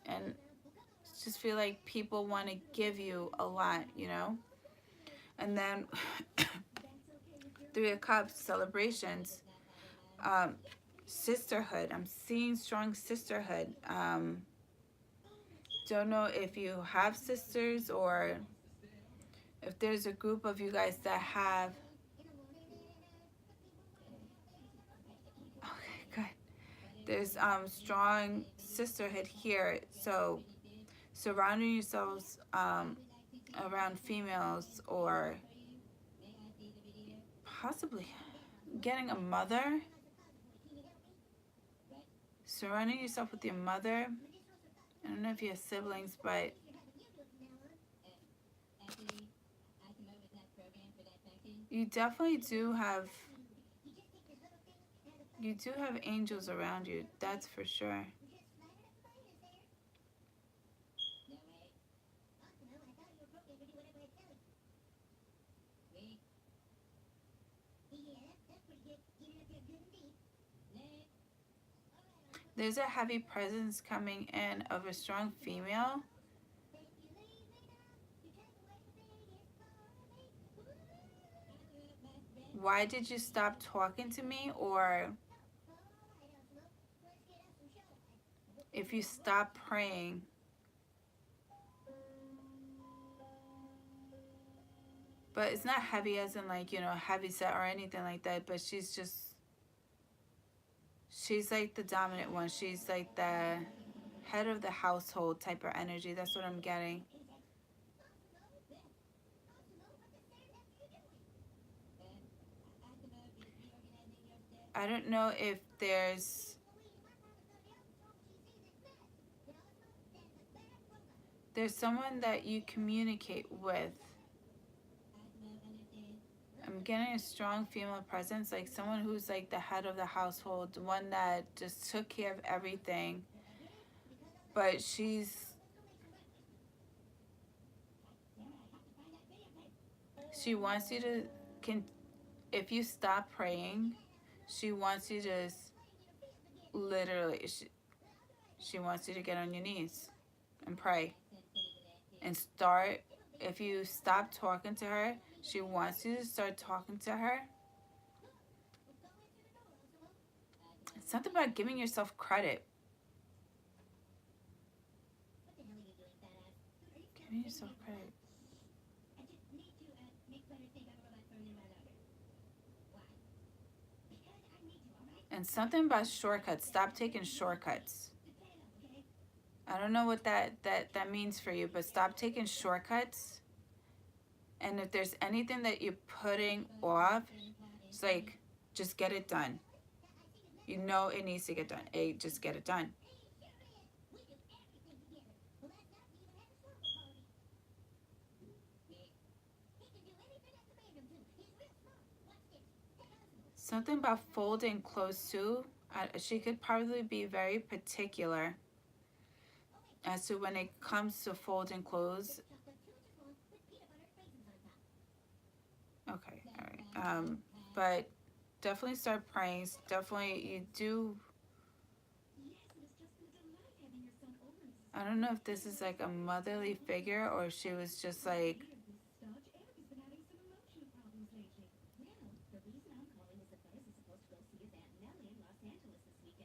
And just feel like people want to give you a lot, you know. And then Three of Cups, celebrations, um, sisterhood. I'm seeing strong sisterhood. Don't know if you have sisters or if there's a group of you guys that have. Okay, good. There's strong sisterhood here. So surrounding yourselves around females, or possibly getting a mother, surrounding yourself with your mother. I don't know if you have siblings, but you definitely do have angels around you, that's for sure. There's a heavy presence coming in of a strong female. Why did you stop talking to me? Or if you stop praying. But it's not heavy as in like, heavy set or anything like that. But she's like the dominant one. She's like the head of the household type of energy. That's what I'm getting. I don't know if there's someone that you communicate with. I'm getting a strong female presence, like someone who's like the head of the household, one that just took care of everything. But she wants you to if you stop praying, she wants you to literally she wants you to get on your knees and pray and start. If you stop talking to her, she wants you to start talking to her. It's something about giving yourself credit. Giving yourself credit. And something about shortcuts. Stop taking shortcuts. I don't know what that means for you, but stop taking shortcuts. And if there's anything that you're putting off, it's like, just get it done. You know it needs to get done. Just get it done. Something about folding clothes too. She could probably be very particular as to when it comes to folding clothes. Okay, all right. But definitely start praying. Definitely, you do. I don't know if this is like a motherly figure or if she was just like.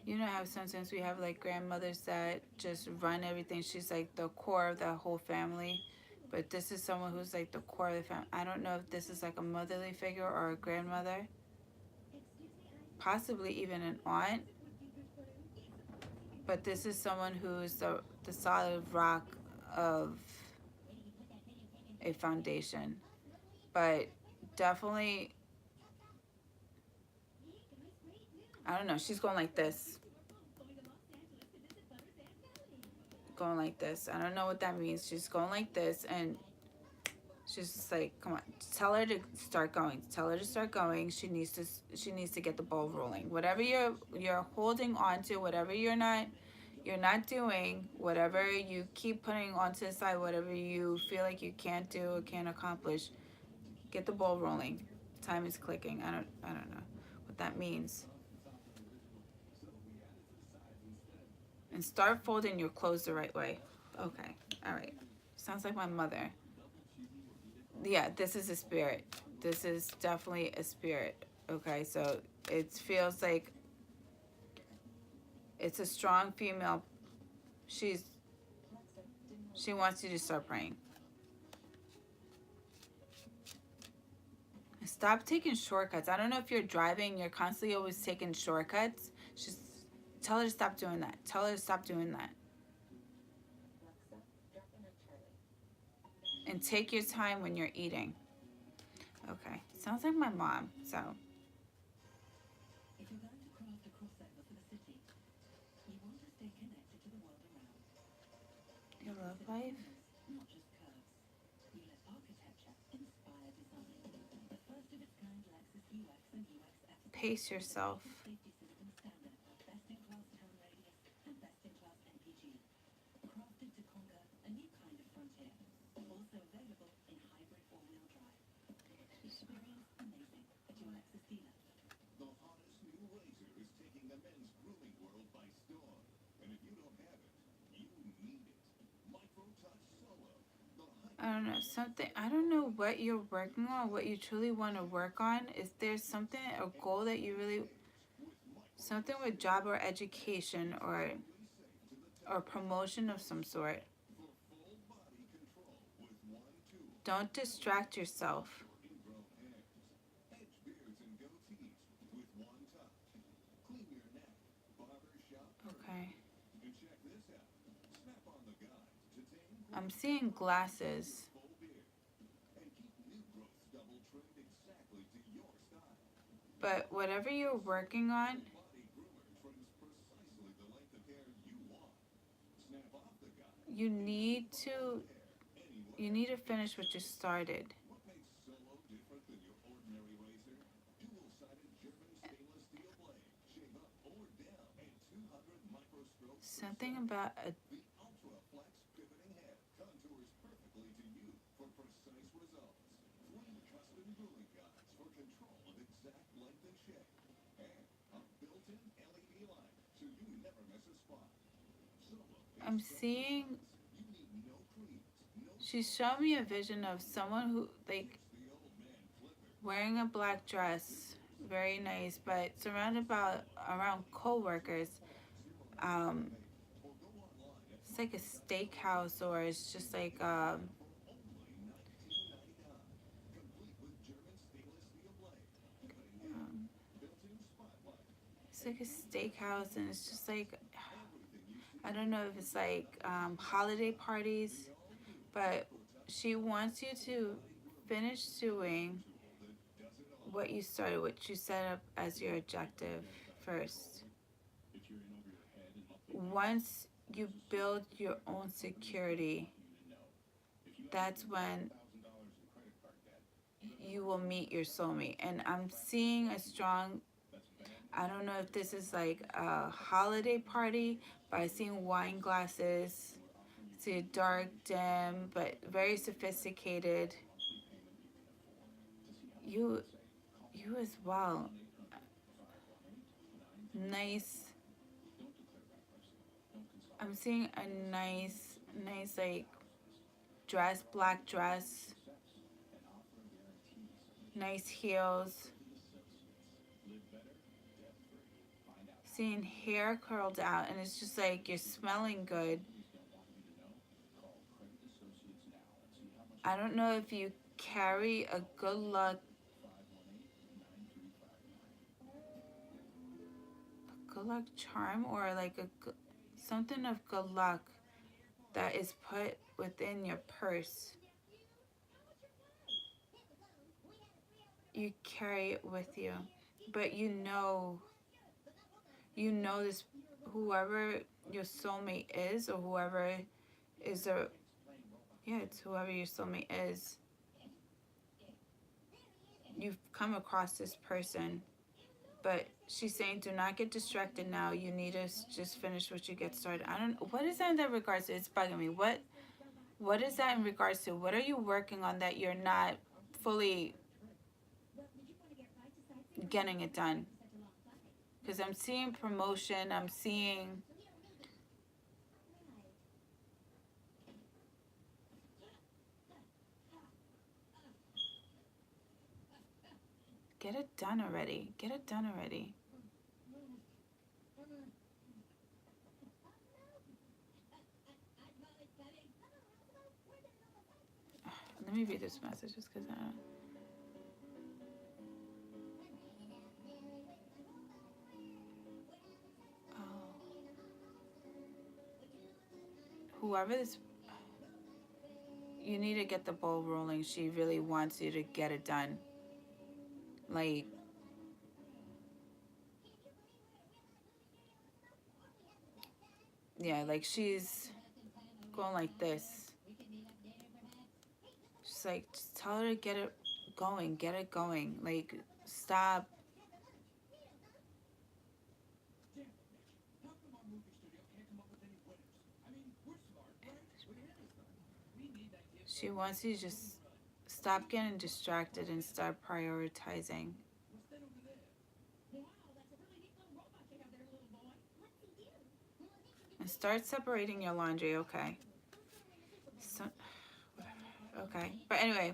You know how sometimes we have like grandmothers that just run everything. She's like the core of the whole family. But this is someone who's like the core of the family. I don't know if this is like a motherly figure or a grandmother. Possibly even an aunt. But this is someone who's the solid rock of a foundation. But definitely, I don't know. She's going like this. Going like this. I don't know what that means. She's going like this, and she's just like, come on, tell her to start going. Tell her to start going. She needs to get the ball rolling. Whatever you're holding on to, whatever you're not doing, whatever you keep putting onto the side, whatever you feel like you can't do or can't accomplish, get the ball rolling. Time is clicking. I don't know what that means. And start folding your clothes the right way. Okay. All right. Sounds like my mother. Yeah, this is a spirit. This is definitely a spirit. Okay, so it feels like it's a strong female. She wants you to start praying. Stop taking shortcuts. I don't know if you're driving, you're constantly always taking shortcuts. Just tell her to stop doing that. Tell her to stop doing that. And take your time when you're eating. Okay. Sounds like my mom, so. Your love life? Pace yourself. I don't know, something, I don't know what you're working on, what you truly want to work on. Is there something, a goal that you really, something with job or education or promotion of some sort? Don't distract yourself. Okay. I'm seeing glasses. But whatever you're working on, you need to finish what you started. Something about a, I'm seeing, she's showing me a vision of someone who, like, wearing a black dress, very nice, but surrounded by, around co-workers. Um, it's like a steakhouse, or it's just like, um, it's like a steakhouse, and it's just like, I don't know if it's like holiday parties, but she wants you to finish doing what you started, what you set up as your objective first. Once you build your own security, that's when you will meet your soulmate. And I'm seeing a strong, I don't know if this is like a holiday party, but I see wine glasses. I see a dark, dim, but very sophisticated. You as well. Nice. I'm seeing a nice like dress, black dress, nice heels. Seeing hair curled out, and it's just like you're smelling good. I don't know if you carry a good luck charm, or like something of good luck that is put within your purse. You carry it with you, but you know this, whoever your soulmate is, or whoever is a, yeah, it's whoever your soulmate is. You've come across this person, but she's saying do not get distracted now. You need to just finish what you get started. I don't, what is that in that regards to? It's bugging me. What is that in regards to? What are you working on that you're not fully getting it done? Because I'm seeing promotion, I'm seeing, Get it done already. Get it done already. Let me read this message just because whoever this, you need to get the ball rolling. She really wants you to get it done. Like, yeah, like she's going like this. Just like, just tell her to get it going. Get it going. Like, stop. She wants you to just stop getting distracted and start prioritizing. And start separating your laundry, okay? So, okay. But anyway,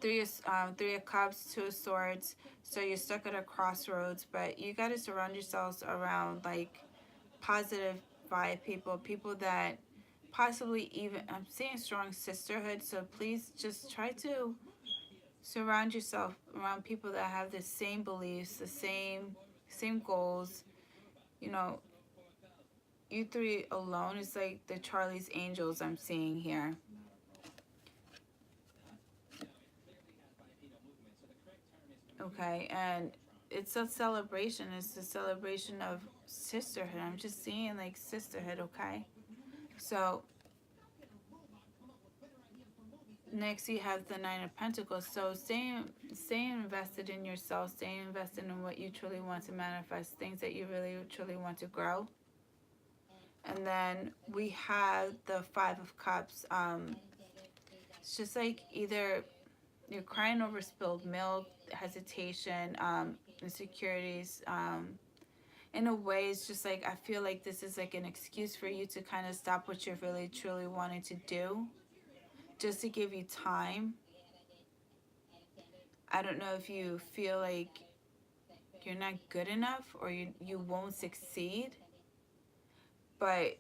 three of cups, 2 of swords. So you're stuck at a crossroads, but you got to surround yourselves around like positive vibe people, people that possibly even, I'm seeing strong sisterhood. So please just try to surround yourself around people that have the same beliefs, the same goals. You know, you three alone is like the Charlie's Angels I'm seeing here. Okay, and it's a celebration. It's a celebration of sisterhood. I'm just seeing like sisterhood, okay? So next you have the Nine of Pentacles. So stay invested in yourself, stay invested in what you truly want to manifest, things that you really truly want to grow. And then we have the Five of Cups. It's just like either you're crying over spilled milk, hesitation, insecurities. In a way, it's just like I feel like this is like an excuse for you to kind of stop what you're really truly wanting to do, just to give you time. I don't know if you feel like you're not good enough or you won't succeed, but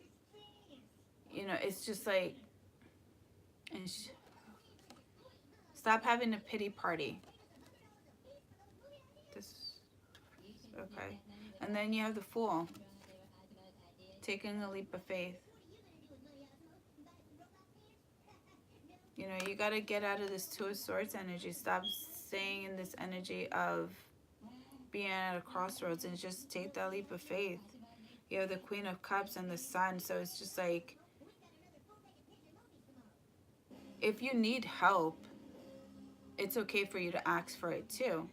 you know, it's just like, and stop having a pity party. This, okay. And then you have the Fool, taking a leap of faith. You know, you got to get out of this Two of Swords energy. Stop staying in this energy of being at a crossroads and just take that leap of faith. You have the Queen of Cups and the Sun. So it's just like, if you need help, it's okay for you to ask for it too.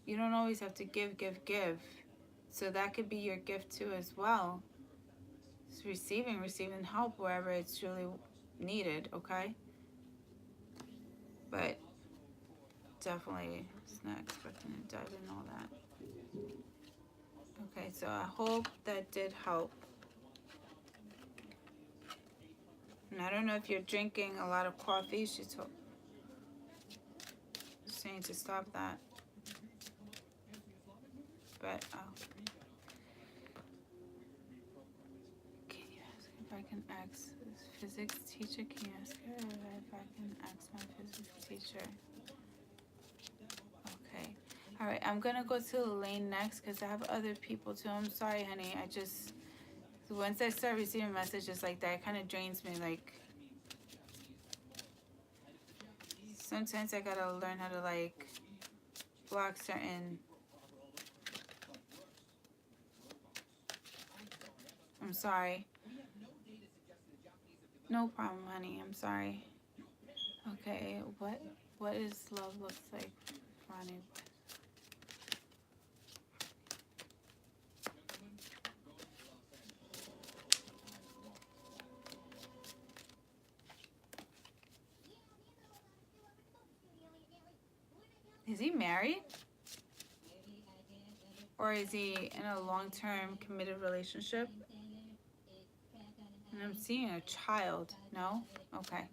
You don't always have to give. So that could be your gift too as well. It's receiving help wherever it's truly needed, okay? But definitely it's not expecting to dive in all that. Okay, so I hope that did help. And I don't know if you're drinking a lot of coffee. She's saying to stop that. But can you ask if I can ask this physics teacher? Can you ask her if I can ask my physics teacher? Okay. All right, I'm going to go to Elaine next because I have other people too. I'm sorry, honey. Once I start receiving messages like that, it kind of drains me. Like, sometimes I got to learn how to, like, block certain... I'm sorry. No problem, honey. I'm sorry. Okay, what is love looks like, Ronnie? Is he married? Or is he in a long-term committed relationship? And I'm seeing a child. No? Okay.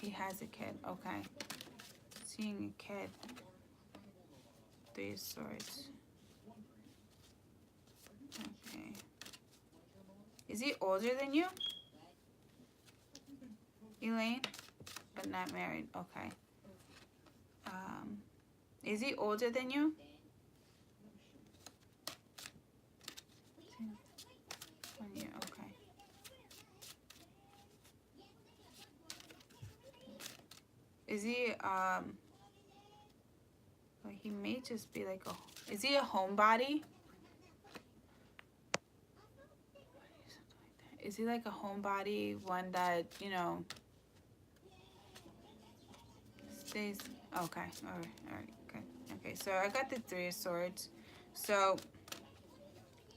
He has a kid. Okay. Seeing a kid. Three of Swords. Okay. Is he older than you? Elaine? But not married. Okay. Is he older than you? 1 year. Okay. Is he, well, he may just be like a, is he a homebody? Is he like a homebody, one that, you know, stays, okay, all right, okay. Okay, so I got the Three of Swords. So,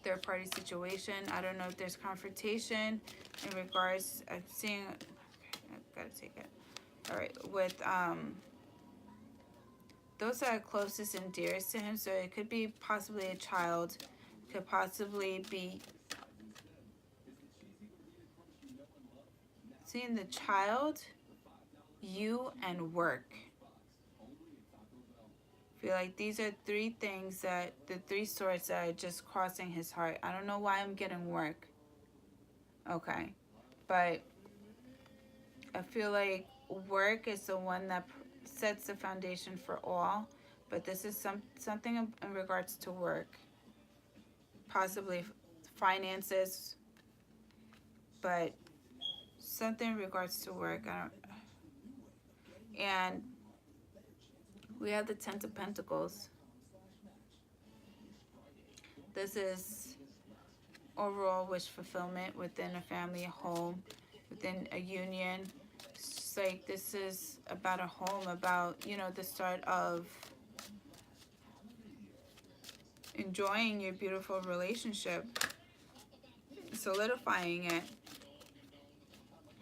third party situation. I don't know if there's confrontation in regards, I'm seeing, okay, I gotta take it. All right, with, those that are closest and dearest to him, so it could be possibly a child, could possibly be seeing the child, you, and work. I feel like these are three things that, the three swords that are just crossing his heart. I don't know why I'm getting work. Okay. But I feel like work is the one that sets the foundation for all. But this is something in regards to work. Possibly finances. But something in regards to work. And we have the Ten of Pentacles. This is overall wish fulfillment within a family, a home, within a union. It's just like this is about a home, about, you know, the start of enjoying your beautiful relationship, solidifying it,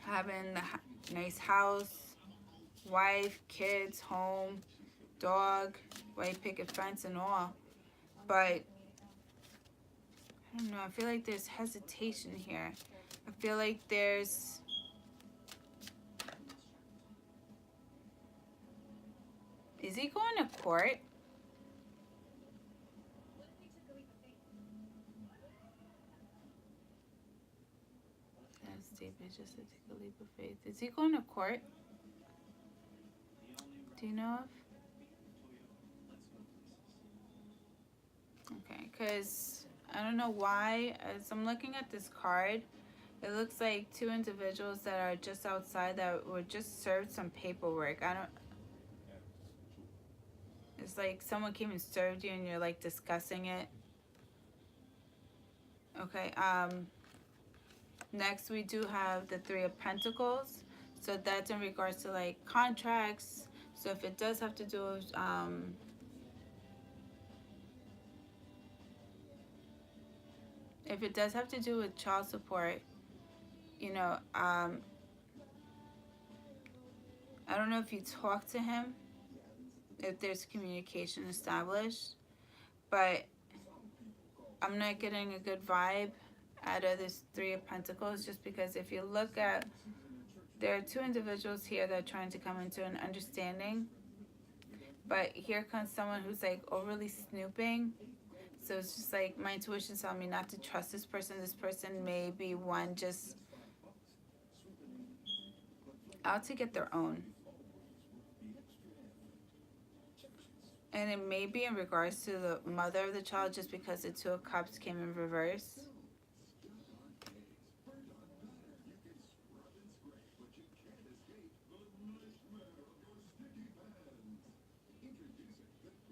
having the nice house, wife, kids, home, dog, white picket fence and all. But I don't know, I feel like there's hesitation here. I feel like there's, is he going to court? That's deep. It's just to take a leap of faith. Is he going to court? Do you know of? Okay, because I don't know why. As I'm looking at this card, it looks like two individuals that are just outside that were just served some paperwork. I don't. It's like someone came and served you, and you're like discussing it. Okay. Next we do have the Three of Pentacles. So that's in regards to like contracts. So if it does have to do with if it does have to do with child support, you know, I don't know if you talk to him, if there's communication established, but I'm not getting a good vibe out of this Three of Pentacles, just because if you look at, there are two individuals here that are trying to come into an understanding, but here comes someone who's like overly snooping. So it's just like my intuition telling me not to trust this person. This person may be one just out to get their own. And it may be in regards to the mother of the child, just because the Two of Cups came in reverse.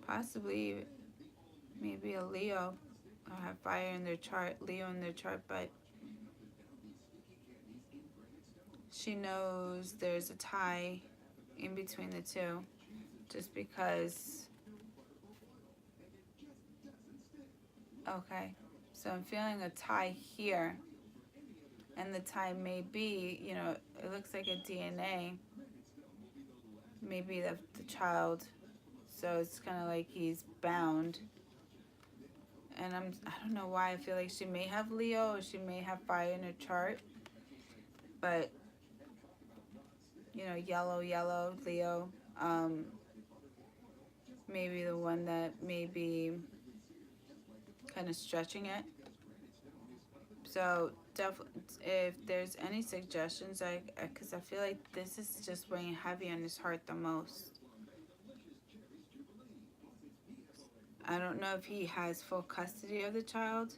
Possibly, maybe a Leo. Or have fire in their chart, Leo in their chart, but she knows there's a tie in between the two, just because. Okay, so I'm feeling a tie here, and the tie may be, you know, it looks like a DNA, maybe the child, so it's kind of like he's bound. And I don't know why I feel like she may have Leo or she may have fire in her chart, but yellow Leo. Maybe the one that may be kind of stretching it. So definitely, if there's any suggestions, because I feel like this is just weighing heavy on his heart the most. I don't know if he has full custody of the child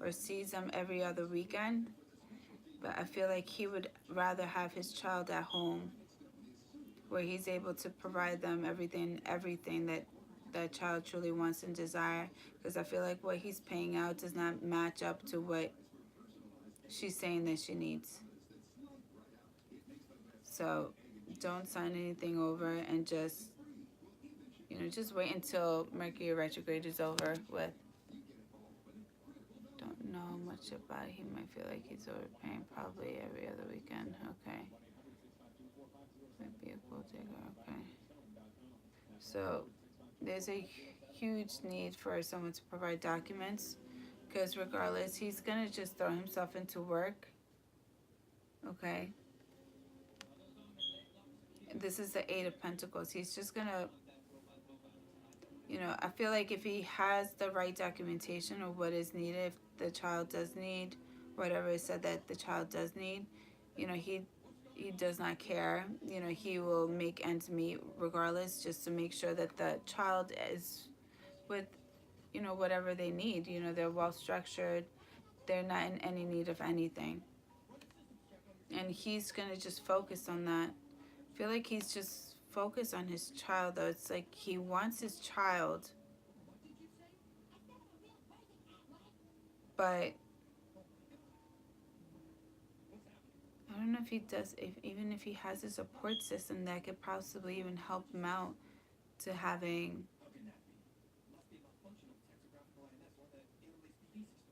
or sees them every other weekend, but I feel like he would rather have his child at home where he's able to provide them everything that that child truly wants and desire, because I feel like what he's paying out does not match up to what she's saying that she needs. So don't sign anything over and just wait until Mercury retrograde is over with. Don't know much about it. He might feel like he's overpaying probably every other weekend. Okay. Might be a gold digger. Okay. So there's a huge need for someone to provide documents, because regardless, he's going to just throw himself into work. Okay. This is the Eight of Pentacles. He's just going to, I feel like if he has the right documentation of what is needed, if the child does need whatever is said that the child does need, he does not care. He will make ends meet regardless, just to make sure that the child is with, whatever they need. They're well structured. They're not in any need of anything. And he's going to just focus on that. I feel like he's just focused on his child, though. It's like he wants his child, but I don't know if he does, even if he has a support system that could possibly even help him out to having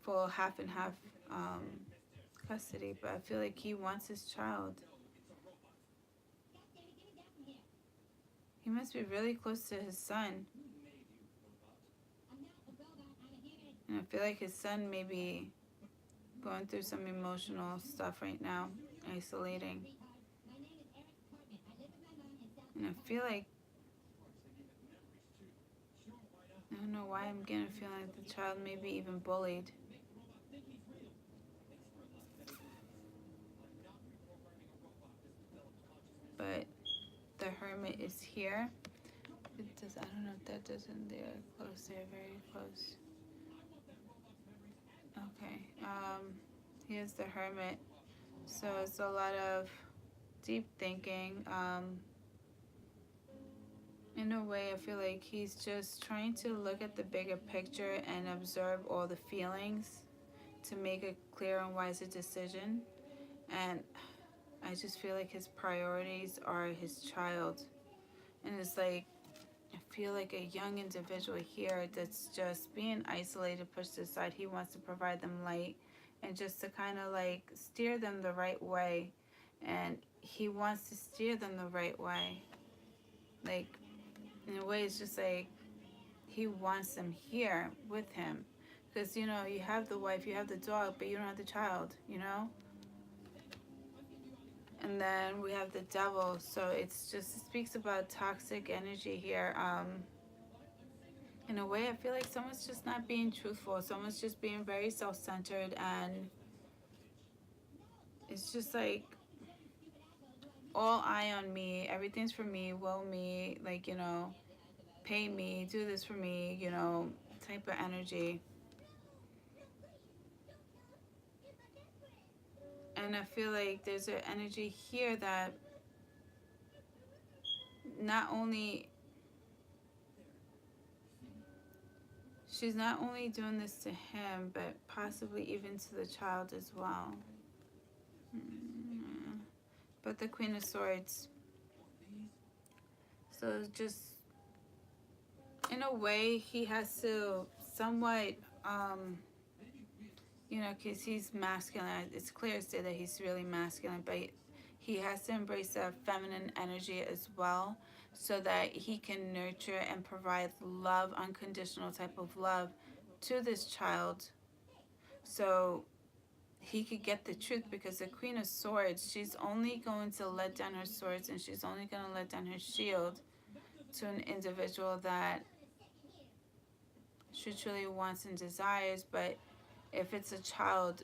full half and half custody. But I feel like he wants his child. He must be really close to his son. And I feel like his son may be going through some emotional stuff right now, isolating. And I feel like, I don't know why I'm getting a feeling like the child may be even bullied. But the Hermit is here. It does, I don't know if that doesn't, they're close, they're very close. Okay, here's the Hermit. So it's a lot of deep thinking. In a way, I feel like he's just trying to look at the bigger picture and observe all the feelings to make a clear and wiser decision. And I just feel like his priorities are his child. And it's like, I feel like a young individual here that's just being isolated, pushed aside. He wants to provide them light and just to kind of like steer them the right way. And he wants to steer them the right way. Like, in a way, it's just like he wants them here with him. Because, you have the wife, you have the dog, but you don't have the child, And then we have the Devil. So it speaks about toxic energy here. In a way, I feel like someone's just not being truthful. Someone's just being very self-centered, and it's just like all eye on me. Everything's for me, will me, like, pay me, do this for me, type of energy. And I feel like there's an energy here that not only, she's not only doing this to him, but possibly even to the child as well. But the Queen of Swords. So just, in a way, he has to somewhat, because he's masculine. It's clear as day that he's really masculine, but he has to embrace that feminine energy as well, so that he can nurture and provide love, unconditional type of love to this child. So he could get the truth, because the Queen of Swords, she's only going to let down her swords, and she's only going to let down her shield to an individual that she truly wants and desires. But if it's a child,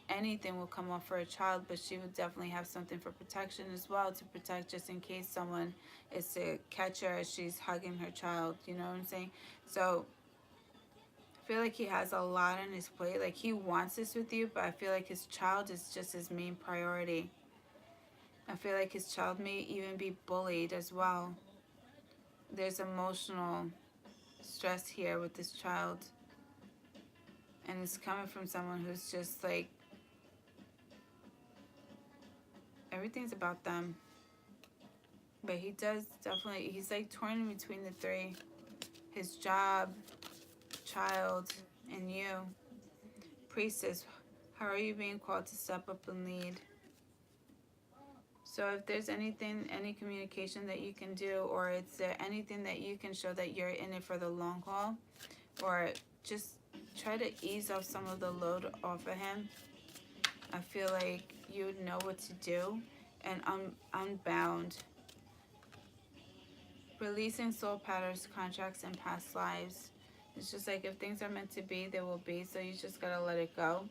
anything will come off for a child, but she would definitely have something for protection as well, to protect just in case someone is to catch her as she's hugging her child. You know what I'm saying? So I feel like he has a lot on his plate. Like, he wants this with you, but I feel like his child is just his main priority. I feel like his child may even be bullied as well. There's emotional stress here with this child, and it's coming from someone who's just like, everything's about them. But he does definitely, he's like torn in between the three: his job, child, and you. Priestess, how are you being called to step up and lead? So if there's anything, any communication that you can do, or is there anything that you can show that you're in it for the long haul, or just try to ease off some of the load off of him. I feel like you would know what to do, and unbound. Releasing soul patterns, contracts, and past lives. It's just like, if things are meant to be, they will be. So you just gotta let it go.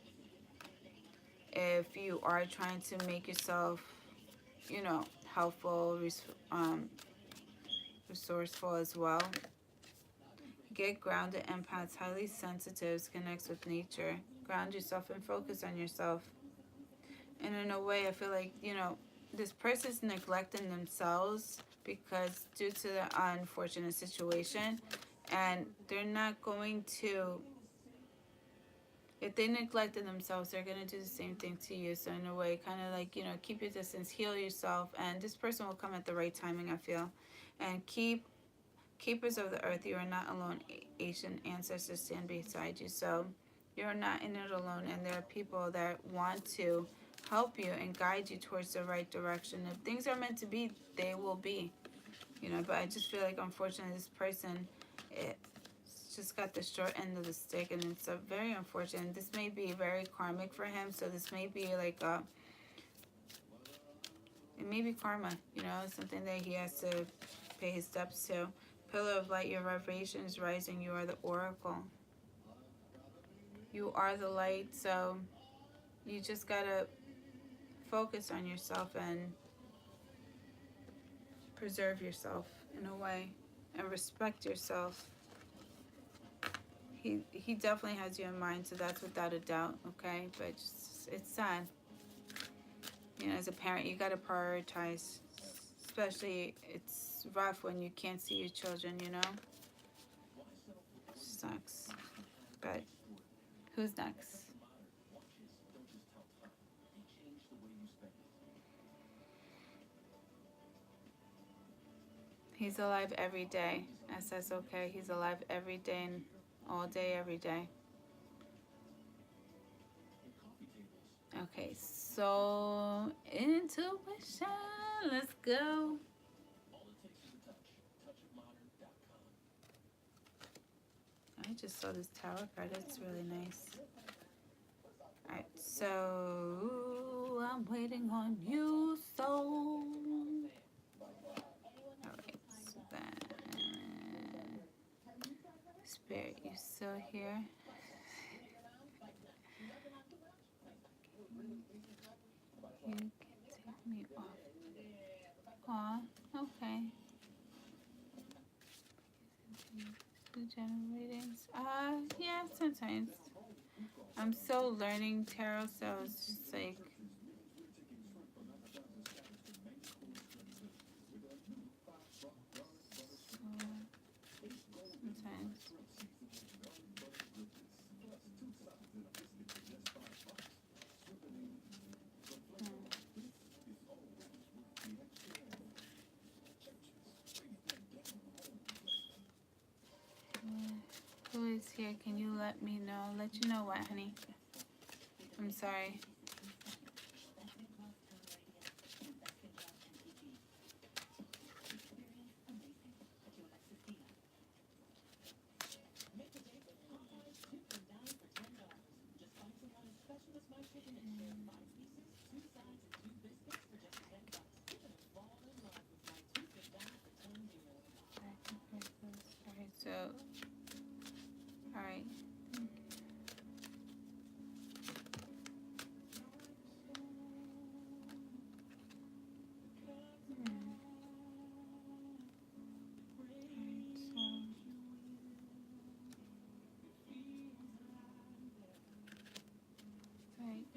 If you are trying to make yourself, helpful, resourceful as well. Get grounded. Empaths, highly sensitives, connects with nature. Ground yourself and focus on yourself. And in a way, I feel like, this person's neglecting themselves because due to the unfortunate situation, and they're not going to, if they neglected themselves, they're going to do the same thing to you. So in a way, kind of like, keep your distance, heal yourself, and this person will come at the right timing, I feel. And keepers of the earth, you are not alone. Asian ancestors stand beside you. So you're not in it alone, and there are people that want to help you and guide you towards the right direction. If things are meant to be, they will be. But I just feel like, unfortunately, this person, it's just got the short end of the stick, and it's a very unfortunate. This may be very karmic for him, so this may be like it may be karma, something that he has to pay his debts to. Pillar of light, your vibration is rising. You are the oracle. You are the light, so you just gotta focus on yourself and preserve yourself in a way, and respect yourself. He definitely has you in mind, so that's without a doubt, okay? But it's sad. As a parent, you gotta prioritize. Especially, it's rough when you can't see your children, Sucks. But who's next? He's alive every day. I says, okay, he's alive every day, and all day, every day. Okay, so intuition. Let's go. I just saw this tower card. It's really nice. Alright, so I'm waiting on you, soul. Alright, so then Spirit, you still here? You can take me off. Aw, okay. Readings. Yeah, sometimes. I'm still learning tarot, so it's just like, sometimes. Who is here? Can you let me know? Let you know what, honey? I'm sorry.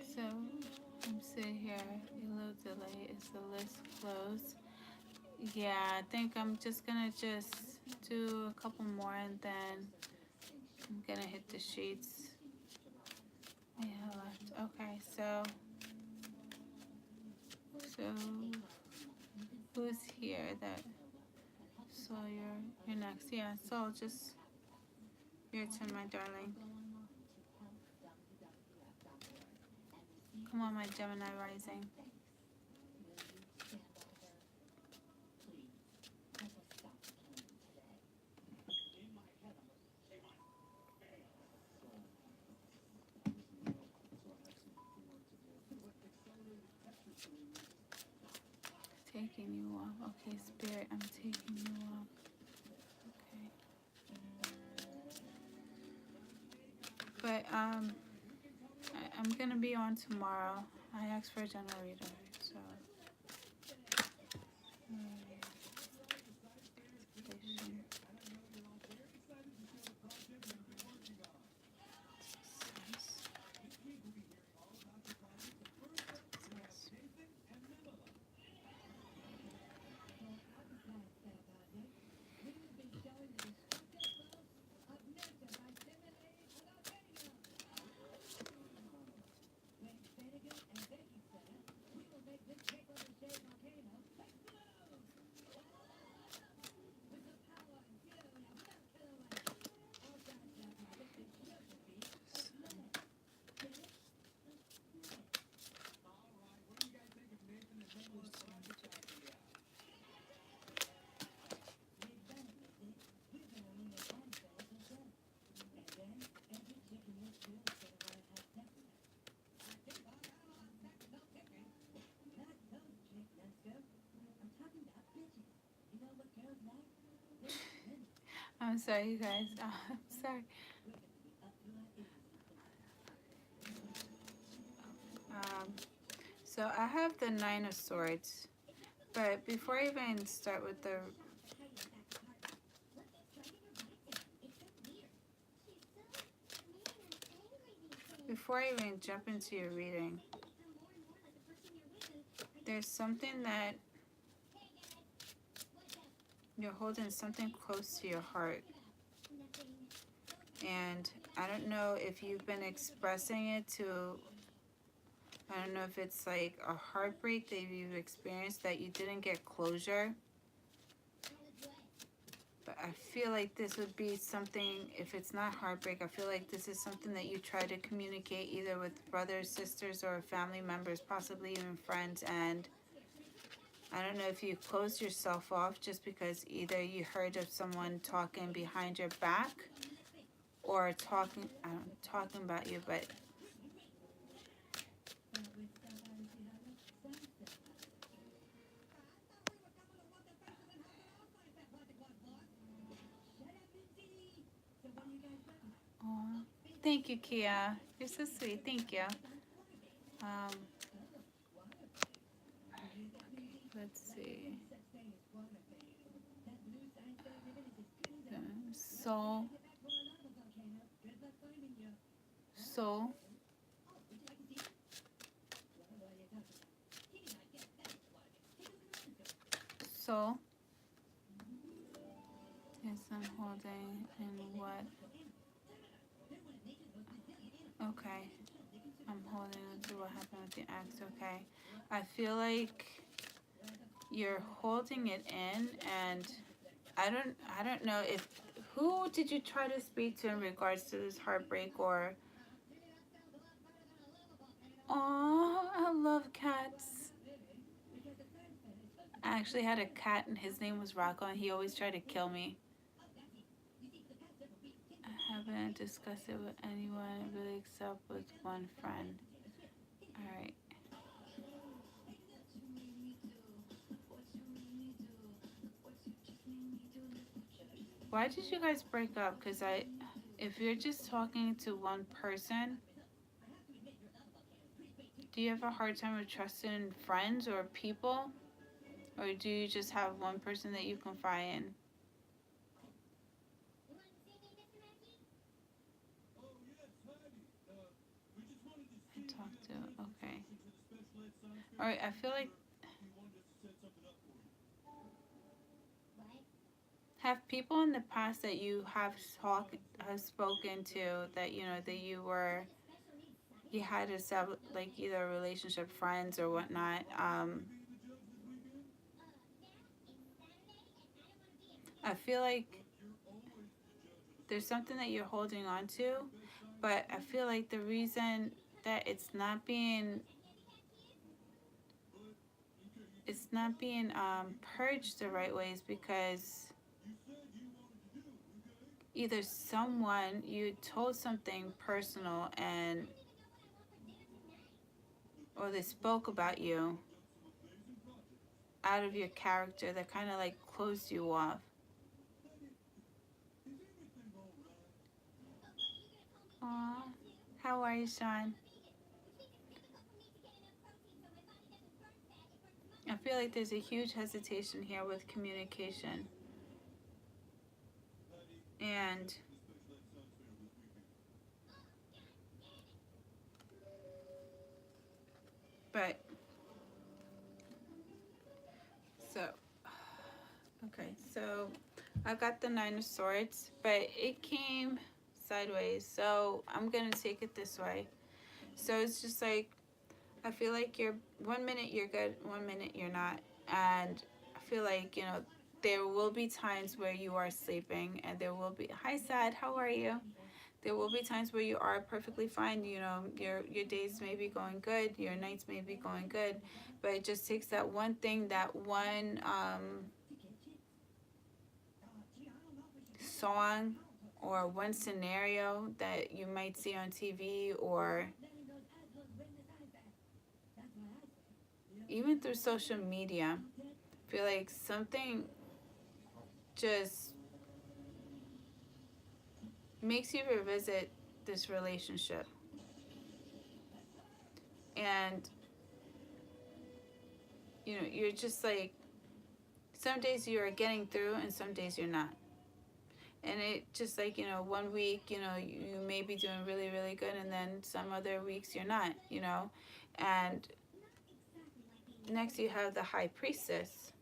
So I'm sitting here, a little delay. Is the list closed? Yeah, I think I'm just gonna do a couple more and then I'm gonna hit the sheets. Yeah, left. Okay, so who's here that saw you're next? Yeah, so just your turn, my darling. Come on, my Gemini rising. Taking you off. Okay, Spirit, I'm taking you off. Okay. But I'm gonna be on tomorrow. I asked for a general reader, so. I'm sorry, you guys. I'm sorry. Um, so I have the Nine of Swords, but before I even start with the before I even jump into your reading, there's something that you're holding something close to your heart. And I don't know if you've been expressing it to, I don't know if it's like a heartbreak that you've experienced that you didn't get closure. But I feel like this would be something, if it's not heartbreak, I feel like this is something that you try to communicate either with brothers, sisters, or family members, possibly even friends. And I don't know if you closed yourself off just because either you heard of someone talking behind your back or talking about you, but oh, thank you, Kia. You're so sweet. Thank you. Um, let's see. Soul. Soul. Soul. Yes, I'm holding and what? Okay. I'm holding on to what happened with the ex. Okay. I feel like you're holding it in, and I don't know if who did you try to speak to in regards to this heartbreak or oh, I love cats. I actually had a cat and his name was Rocco and he always tried to kill me. I haven't discussed it with anyone really except with one friend. Alright. Why did you guys break up? Because if you're just talking to one person, do you have a hard time with trusting friends or people? Or do you just have one person that you confide in? I talked to Or I feel like have people in the past that you have spoken to that you know that you had to sub like either relationship, friends, or whatnot. I feel like there's something that you're holding on to, but I feel like the reason that it's not being purged the right way is because either someone you told something personal and or they spoke about you out of your character that kind of like closed you off. Aw, how are you, Sean? I feel like there's a huge hesitation here with communication. And, but, so, okay, so I got the Nine of Swords, but it came sideways. So I'm going to take it this way. So it's just like, I feel like you're 1 minute you're good, 1 minute you're not. And I feel like, there will be times where you are sleeping and there will be, hi Sad, how are you? There will be times where you are perfectly fine. Your days may be going good, your nights may be going good, but it just takes that one thing, that one song or one scenario that you might see on TV or even through social media. I feel like something just makes you revisit this relationship. And, you're just like, some days you are getting through and some days you're not. And it just like, 1 week, you may be doing really, really good, and then some other weeks you're not. And next you have the High Priestess.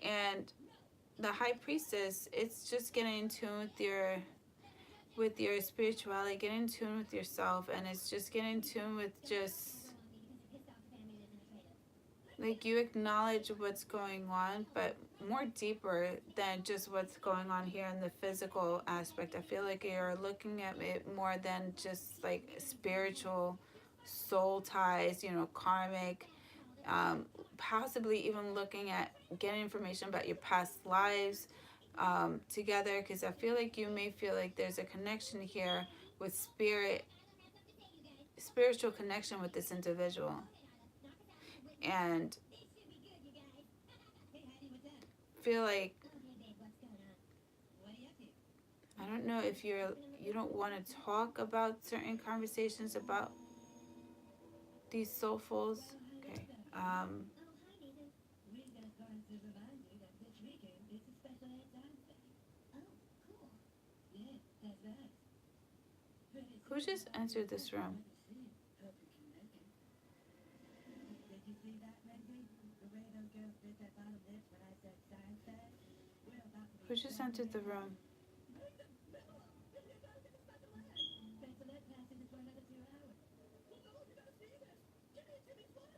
And the High Priestess, it's just getting in tune with your spirituality, getting in tune with yourself, and it's just getting in tune with just like you acknowledge what's going on, but more deeper than just what's going on here in the physical aspect. I feel like you're looking at it more than just like spiritual soul ties, karmic, possibly even looking at getting information about your past lives together, because I feel like you may feel like there's a connection here with spiritual connection with this individual. And feel like, I don't know if you don't want to talk about certain conversations about these soulfuls. Okay. Who just entered this room? Who just entered the room?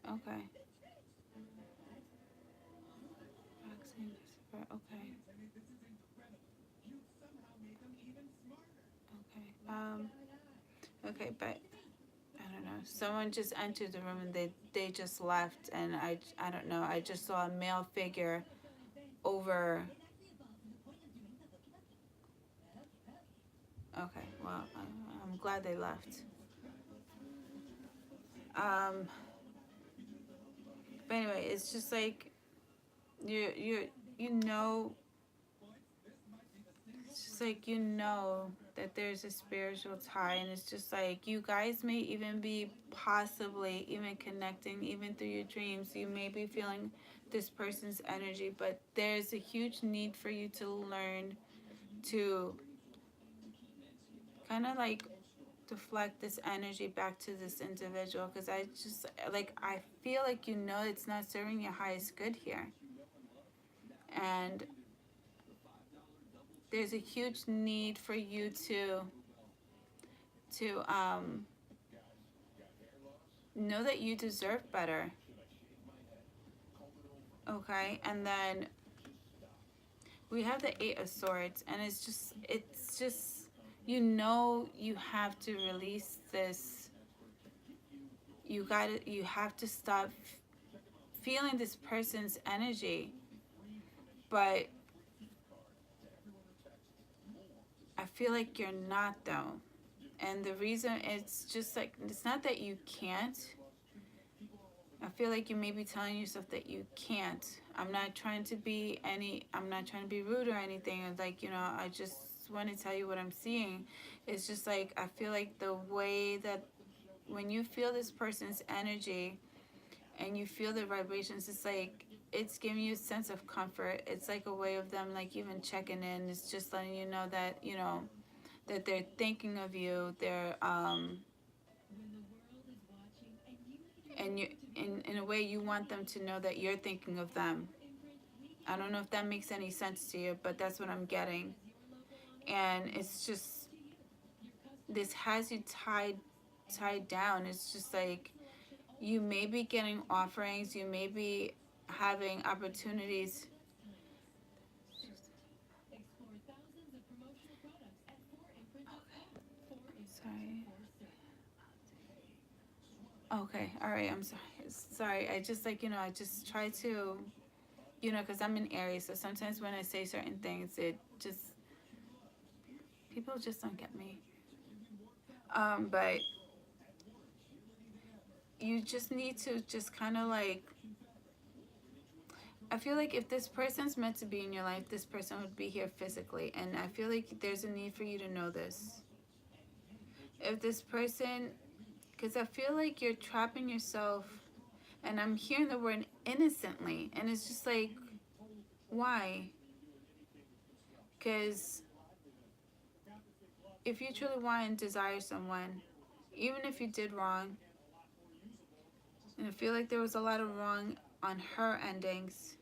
Okay. Okay. Okay. Okay, but I don't know. Someone just entered the room and they just left, and I don't know. I just saw a male figure over. Okay, well, I'm glad they left. Um, but anyway, it's just like you know, it's just like that there's a spiritual tie, and it's just like you guys may even be possibly even connecting, even through your dreams. You may be feeling this person's energy, but there's a huge need for you to learn to kind of like deflect this energy back to this individual, because I just, like, I feel like you know it's not serving your highest good here. And there's a huge need for you to know that you deserve better. Okay, and then we have the Eight of Swords, and it's just you know you have to release this. You have to stop feeling this person's energy. But I feel like you're not, though. And the reason, it's just like, it's not that you can't. I feel like you may be telling yourself that you can't. I'm not trying to be rude or anything. Like, I just want to tell you what I'm seeing. It's just like, I feel like the way that when you feel this person's energy and you feel the vibrations, it's like, it's giving you a sense of comfort. It's like a way of them, like, even checking in. It's just letting you know that, that they're thinking of you. They're, and you, in a way, you want them to know that you're thinking of them. I don't know if that makes any sense to you, but that's what I'm getting. And it's just, this has you tied down. It's just like, you may be getting offerings, you may be having opportunities. Sorry. Okay, all right, I'm sorry. Sorry, I just, like, I just try to, because I'm in Aries, so sometimes when I say certain things, it just, people just don't get me. But you just need to just kind of like, I feel like if this person's meant to be in your life, this person would be here physically. And I feel like there's a need for you to know this. If this person, because I feel like you're trapping yourself, and I'm hearing the word innocently, and it's just like, why? Because if you truly want and desire someone, even if you did wrong, and I feel like there was a lot of wrong on her endings,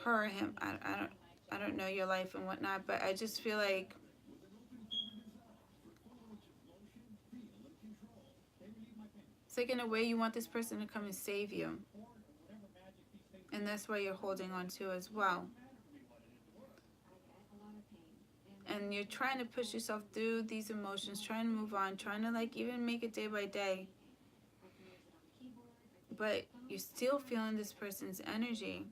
her or him, I don't know your life and whatnot, but I just feel like it's like, in a way, you want this person to come and save you, and that's why you're holding on to as well. And you're trying to push yourself through these emotions, trying to move on, trying to, like, even make it day by day, but you're still feeling this person's energy.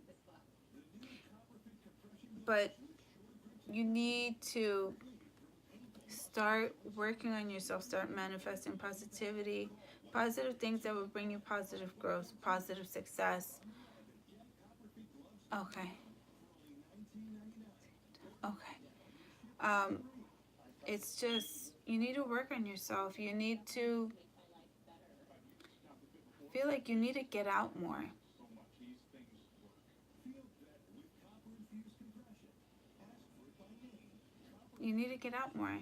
But you need to start working on yourself, start manifesting positivity, positive things that will bring you positive growth, positive success. Okay. Okay. Um, it's just, you need to work on yourself. You need to feel like you need to get out more. You need to get out more.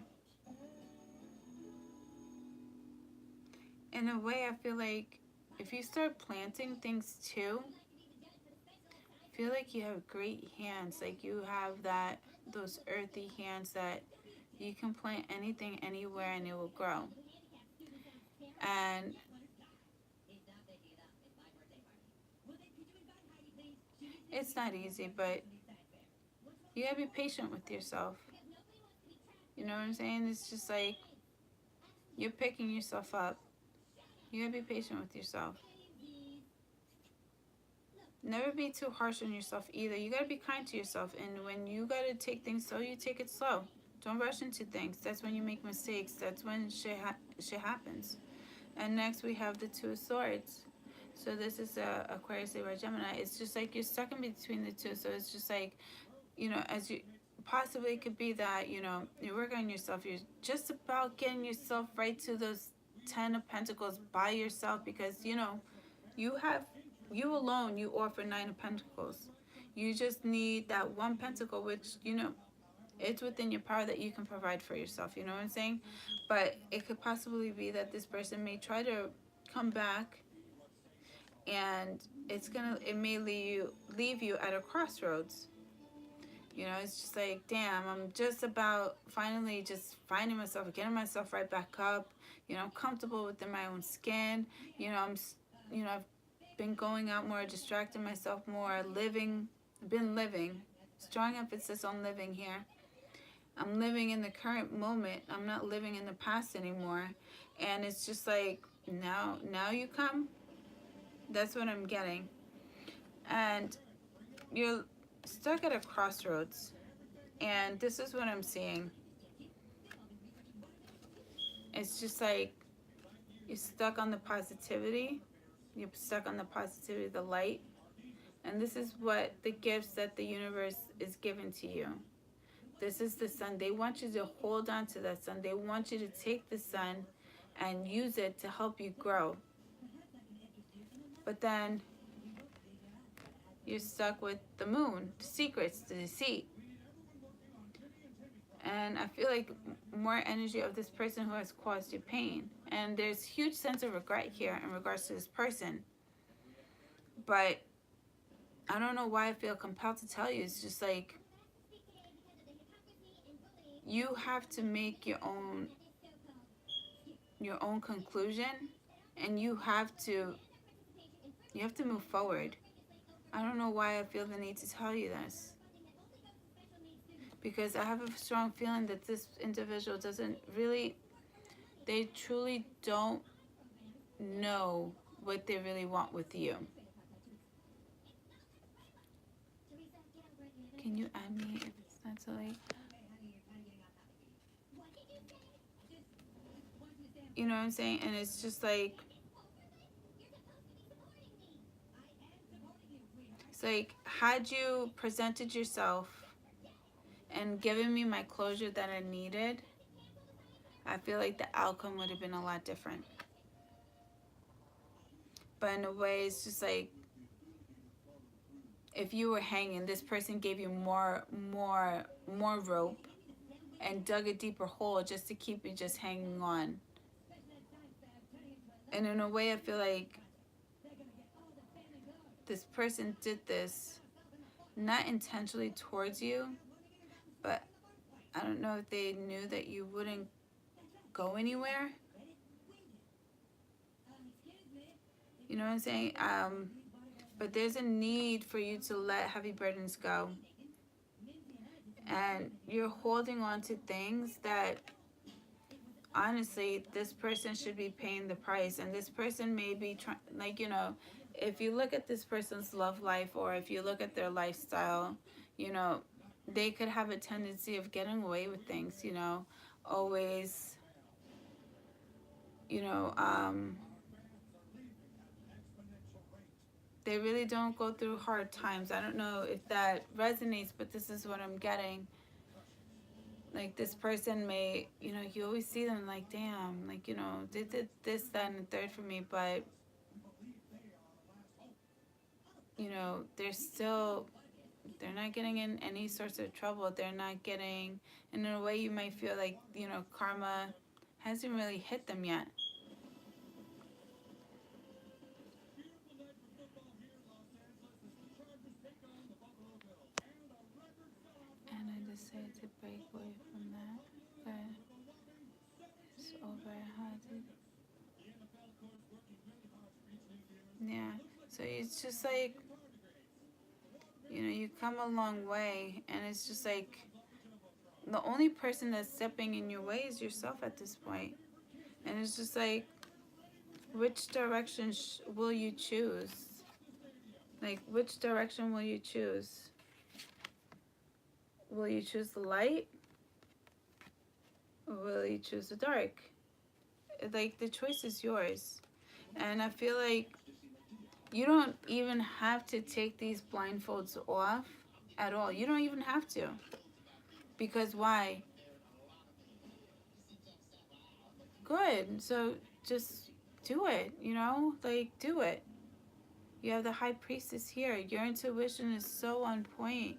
In a way, I feel like if you start planting things too, I feel like you have great hands. Like, you have those earthy hands that you can plant anything anywhere and it will grow. And it's not easy, but you gotta be patient with yourself. You know what I'm saying? It's just like, you're picking yourself up. You gotta be patient with yourself. Never be too harsh on yourself either. You gotta be kind to yourself. And when you gotta take things slow, you take it slow. Don't rush into things. That's when you make mistakes. That's when shit happens. And next we have the Two of Swords. So this is Aquarius, Libra, Gemini. It's just like you're stuck in between the two. So it's just like, as you possibly could be that, you work on yourself. You're just about getting yourself right to those 10 of Pentacles by yourself, because, you have, you alone, you offer 9 of Pentacles. You just need that one pentacle, which, It's within your power that you can provide for yourself, you know what I'm saying? But it could possibly be that this person may try to come back, and it may leave you at a crossroads. You know, it's just like, damn, I'm just about finally just finding myself, getting myself right back up. You know, I'm comfortable within my own skin. You know, I've been going out more, distracting myself more, been living. Strong emphasis on living here. I'm living in the current moment. I'm not living in the past anymore. And it's just like, now you come. That's what I'm getting. And you're stuck at a crossroads. And this is what I'm seeing. It's just like you're stuck on the positivity. You're stuck on the positivity, the light. And this is what the gifts that the universe is giving to you. This is the sun. They want you to hold on to that sun. They want you to take the sun and use it to help you grow. But then you're stuck with the moon, the secrets, the deceit. And I feel like more energy of this person who has caused you pain. And there's huge sense of regret here in regards to this person. But I don't know why I feel compelled to tell you. It's just like you have to make your own conclusion, and you have to move forward. I don't know why I feel the need to tell you this, because I have a strong feeling that this individual they truly don't know what they really want with you. Can you add me if it's not so late? You know what I'm saying? And it's just like, had you presented yourself and given me my closure that I needed, I feel like the outcome would have been a lot different. But in a way, it's just like, if you were hanging, this person gave you more rope and dug a deeper hole just to keep you just hanging on. And in a way, I feel like this person did this not intentionally towards you, but I don't know if they knew that you wouldn't go anywhere. You know what I'm saying? But there's a need for you to let heavy burdens go. And you're holding on to things that, honestly, this person should be paying the price. And this person may be trying, like, if you look at this person's love life, or if you look at their lifestyle, they could have a tendency of getting away with things, always, they really don't go through hard times. I don't know if that resonates, but this is what I'm getting. Like, this person may, you always see them like, damn, like, they did this, that, and the third for me, but, they're not getting in any sorts of trouble. They're not getting, and in a way you might feel like, karma hasn't really hit them yet. And I decided to break away from that, but it's overheated. Yeah, so it's just like, you come a long way, and it's just like, the only person that's stepping in your way is yourself at this point. And it's just like, which direction will you choose? Like, which direction will you choose? Will you choose the light? Or will you choose the dark? Like, the choice is yours. And I feel like you don't even have to take these blindfolds off at all. You don't even have to. Because why? Good. So just do it, Like, do it. You have the High Priestess here. Your intuition is so on point.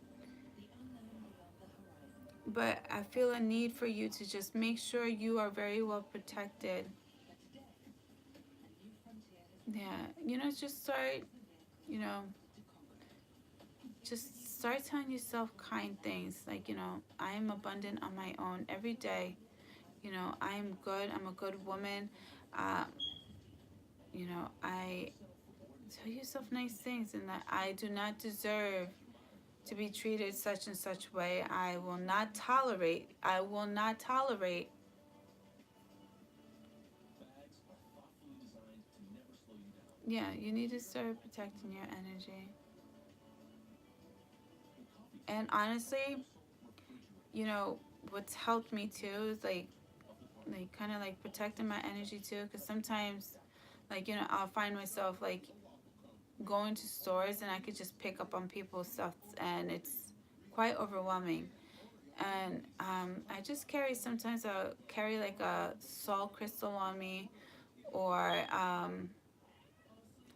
but I feel a need for you to just make sure you are very well protected. Yeah, just start, you know, just start telling yourself kind things. Like, I am abundant on my own every day. I am good. I'm a good woman. Um, I tell yourself nice things, and that I do not deserve to be treated such and such way. I will not tolerate. I will not tolerate. Yeah, you need to start protecting your energy. And honestly, you know, what's helped me too is like kind of like protecting my energy too, because sometimes like I'll find myself like going to stores and I could just pick up on people's stuff, and it's quite overwhelming. And I just carry, sometimes I'll carry like a salt crystal on me, or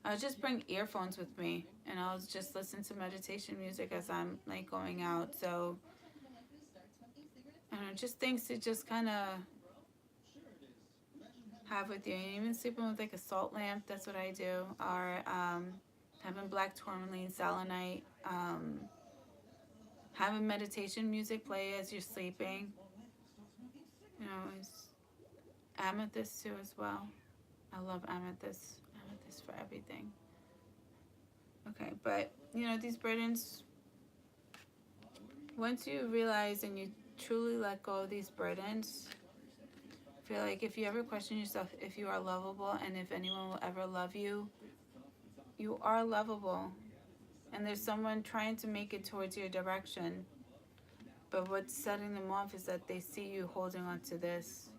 I'll just bring earphones with me, and I'll just listen to meditation music as I'm like going out. So I don't know, just things to just kind of have with you. And even sleeping with like a salt lamp, that's what I do. Or having black tourmaline, selenite, having meditation music play as you're sleeping. It's amethyst too as well. I love amethyst. Amethyst for everything. Okay, but these burdens, once you realize and you truly let go of these burdens, I feel like if you ever question yourself if you are lovable and if anyone will ever love you, you are lovable. And there's someone trying to make it towards your direction. But what's setting them off is that they see you holding on to this.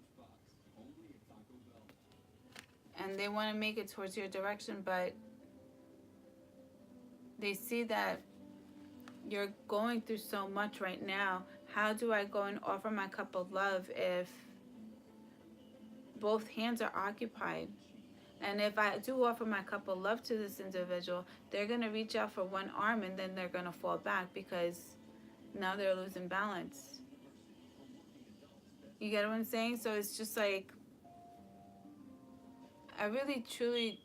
And they want to make it towards your direction, but they see that you're going through so much right now. How do I go and offer my cup of love if both hands are occupied? And if I do offer my cup of love to this individual, they're going to reach out for one arm and then they're going to fall back because now they're losing balance. You get what I'm saying? So it's just like, I really truly,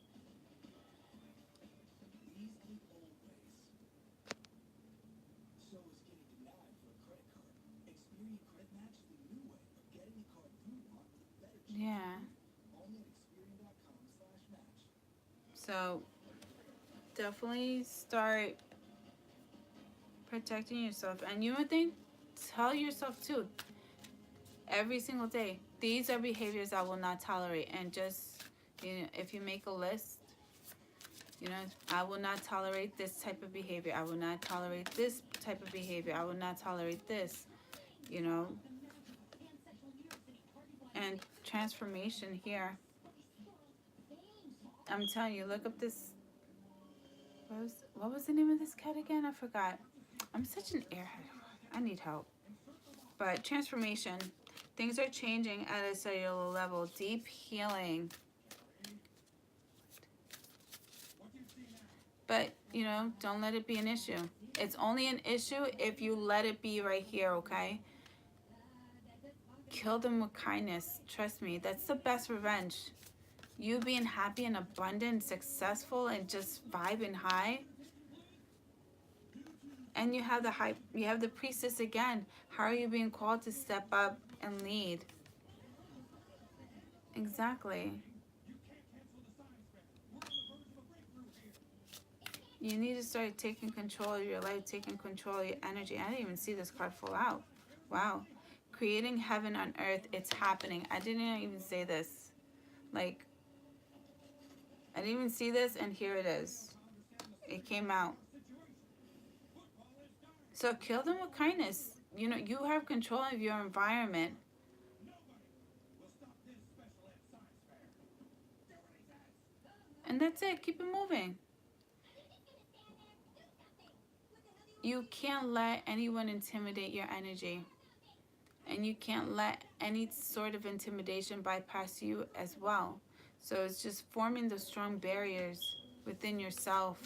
yeah. So definitely start protecting yourself. And you would think, tell yourself too, every single day, these are behaviors I will not tolerate. And just, if you make a list, I will not tolerate this type of behavior. I will not tolerate this type of behavior. I will not tolerate this, you know. And transformation here. I'm telling you, look up this. What was the name of this cat again? I forgot. I'm such an airhead. I need help. But transformation. Things are changing at a cellular level. Deep healing. But, don't let it be an issue. It's only an issue if you let it be right here, okay? Kill them with kindness. Trust me, that's the best revenge. You being happy and abundant, successful, and just vibing high. And you have the priestess again. How are you being called to step up and lead? Exactly. You need to start taking control of your life, taking control of your energy. I didn't even see this card fall out. Wow. Creating heaven on earth, it's happening. I didn't even say this. Like, I didn't even see this, and here it is. It came out. So kill them with kindness. You have control of your environment. And that's it. Keep it moving. You can't let anyone intimidate your energy. And you can't let any sort of intimidation bypass you as well. So it's just forming those strong barriers within yourself.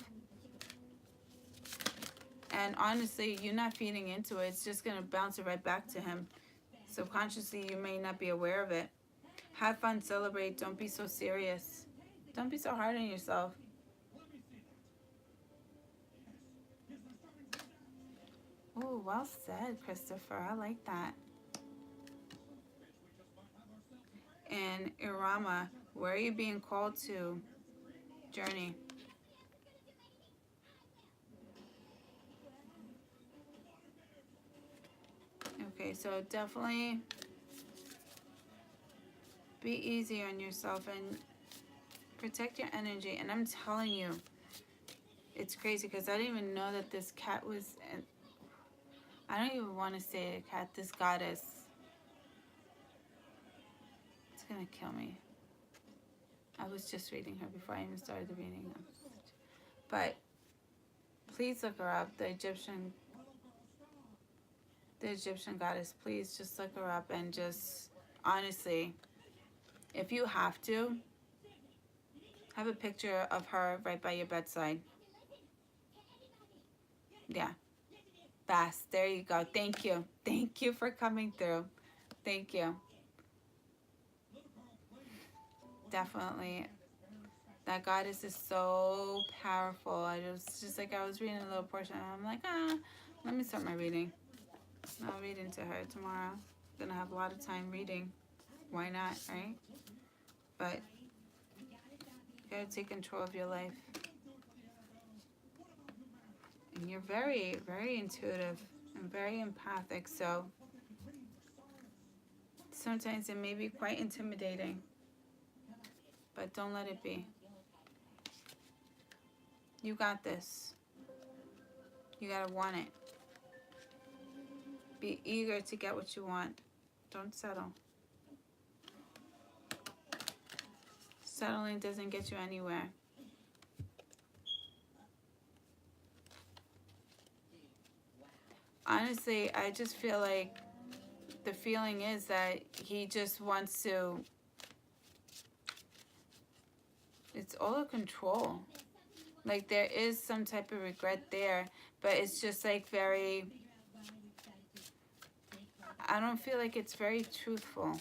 And honestly, you're not feeding into it. It's just going to bounce it right back to him. Subconsciously, you may not be aware of it. Have fun, celebrate. Don't be so serious. Don't be so hard on yourself. Oh, well said, Christopher. I like that. And Irama, where are you being called to? Journey. Okay, so definitely be easy on yourself and protect your energy. And I'm telling you, it's crazy because I didn't even know that this cat was. I don't even want to say a cat. This goddess. It's gonna kill me. I was just reading her before I even started the reading. But please look her up. The Egyptian goddess. Please just look her up and just honestly, if you have to, have a picture of her right by your bedside. Yeah. Fast. There you go. Thank you. Thank you for coming through. Thank you. Definitely. That goddess is so powerful. I just like I was reading a little portion and I'm like, let me start my reading. I'll read into her tomorrow. I'm gonna have a lot of time reading. Why not, right? But you gotta take control of your life. And you're very, very intuitive and very empathic, so sometimes it may be quite intimidating. But don't let it be. You got this. You gotta want it. Be eager to get what you want. Don't settle. Settling doesn't get you anywhere. Honestly, I just feel like the feeling is that he just wants to. It's all a control. Like there is some type of regret there, but it's just like very. I don't feel like it's very truthful,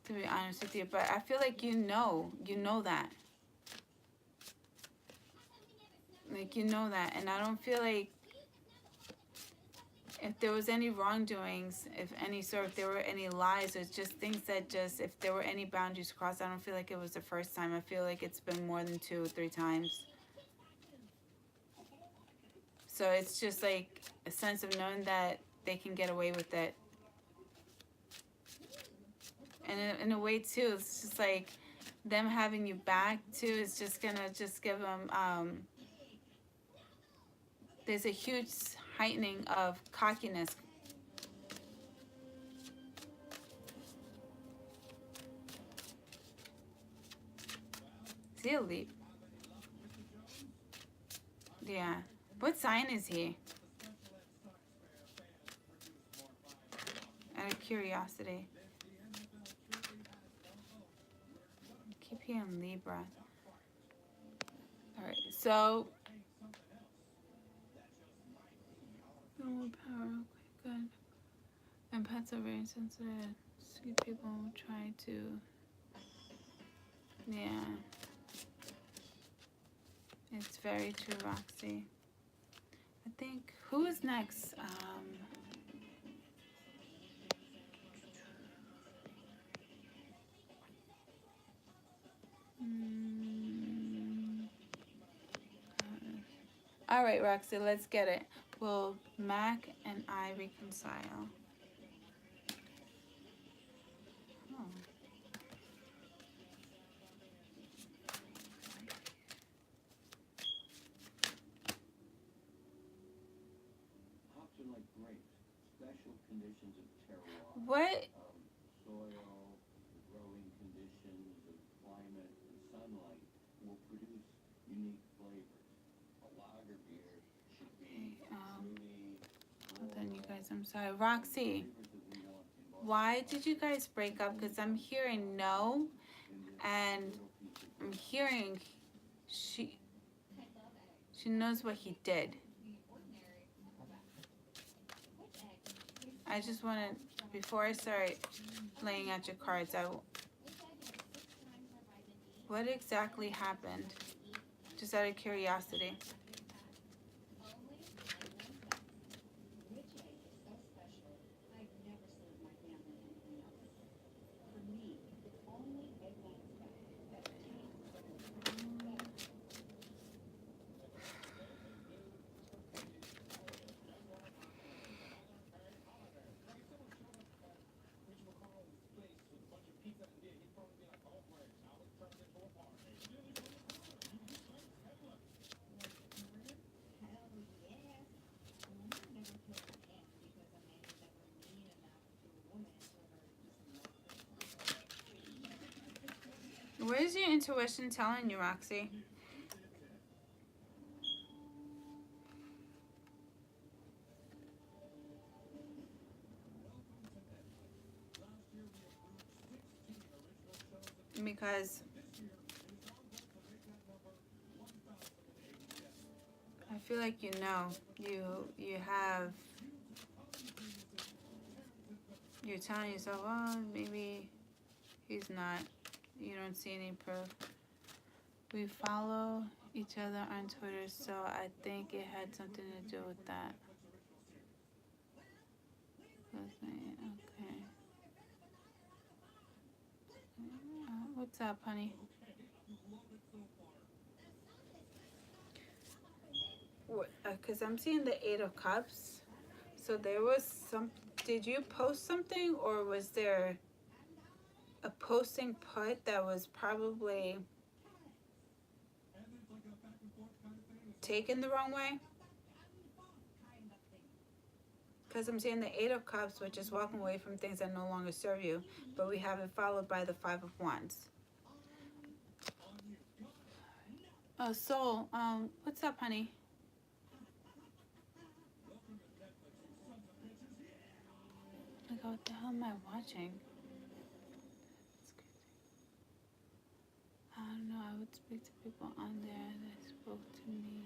to be honest with you. But I feel like you know that. Like you know that, and I don't feel like if there was any wrongdoings, if there were any lies, or just things that just, if there were any boundaries crossed, I don't feel like it was the first time. I feel like it's been more than 2 or 3 times. So it's just like a sense of knowing that they can get away with it. And in a way too, it's just like them having you back too is just gonna just give them, there's a huge heightening of cockiness. Is he a leap? Yeah. What sign is he? Out of curiosity. Keep hearing Libra. Alright, so more power, okay, good. And pets are very sensitive. See, people try to, yeah. It's very true, Roxy. I think, who is next? All right, Roxy, let's get it. Will Mac and I reconcile? Oh. What? Soil, growing conditions of climate and sunlight will produce unique flavors. A lager beer should be hold on, you guys. I'm sorry, Roxy. Why did you guys break up? Because I'm hearing no, and I'm hearing she knows what he did. I just want to, before I start laying out your cards, what exactly happened? Just out of curiosity. What is your intuition telling you, Roxy? Because I feel like you know. You have, you're telling yourself, oh, maybe he's not. You don't see any proof. We follow each other on Twitter, so I think it had something to do with that. Okay. What's up, honey? Because I'm seeing the Eight of Cups. So there was some. Did you post something, or was there a posting put that was probably taken the wrong way? Because I'm seeing the Eight of Cups, which is walking away from things that no longer serve you, but we have it followed by the Five of Wands. Oh, Soul, what's up, honey? Like, what the hell am I watching? I don't know. I would speak to people on there that spoke to me.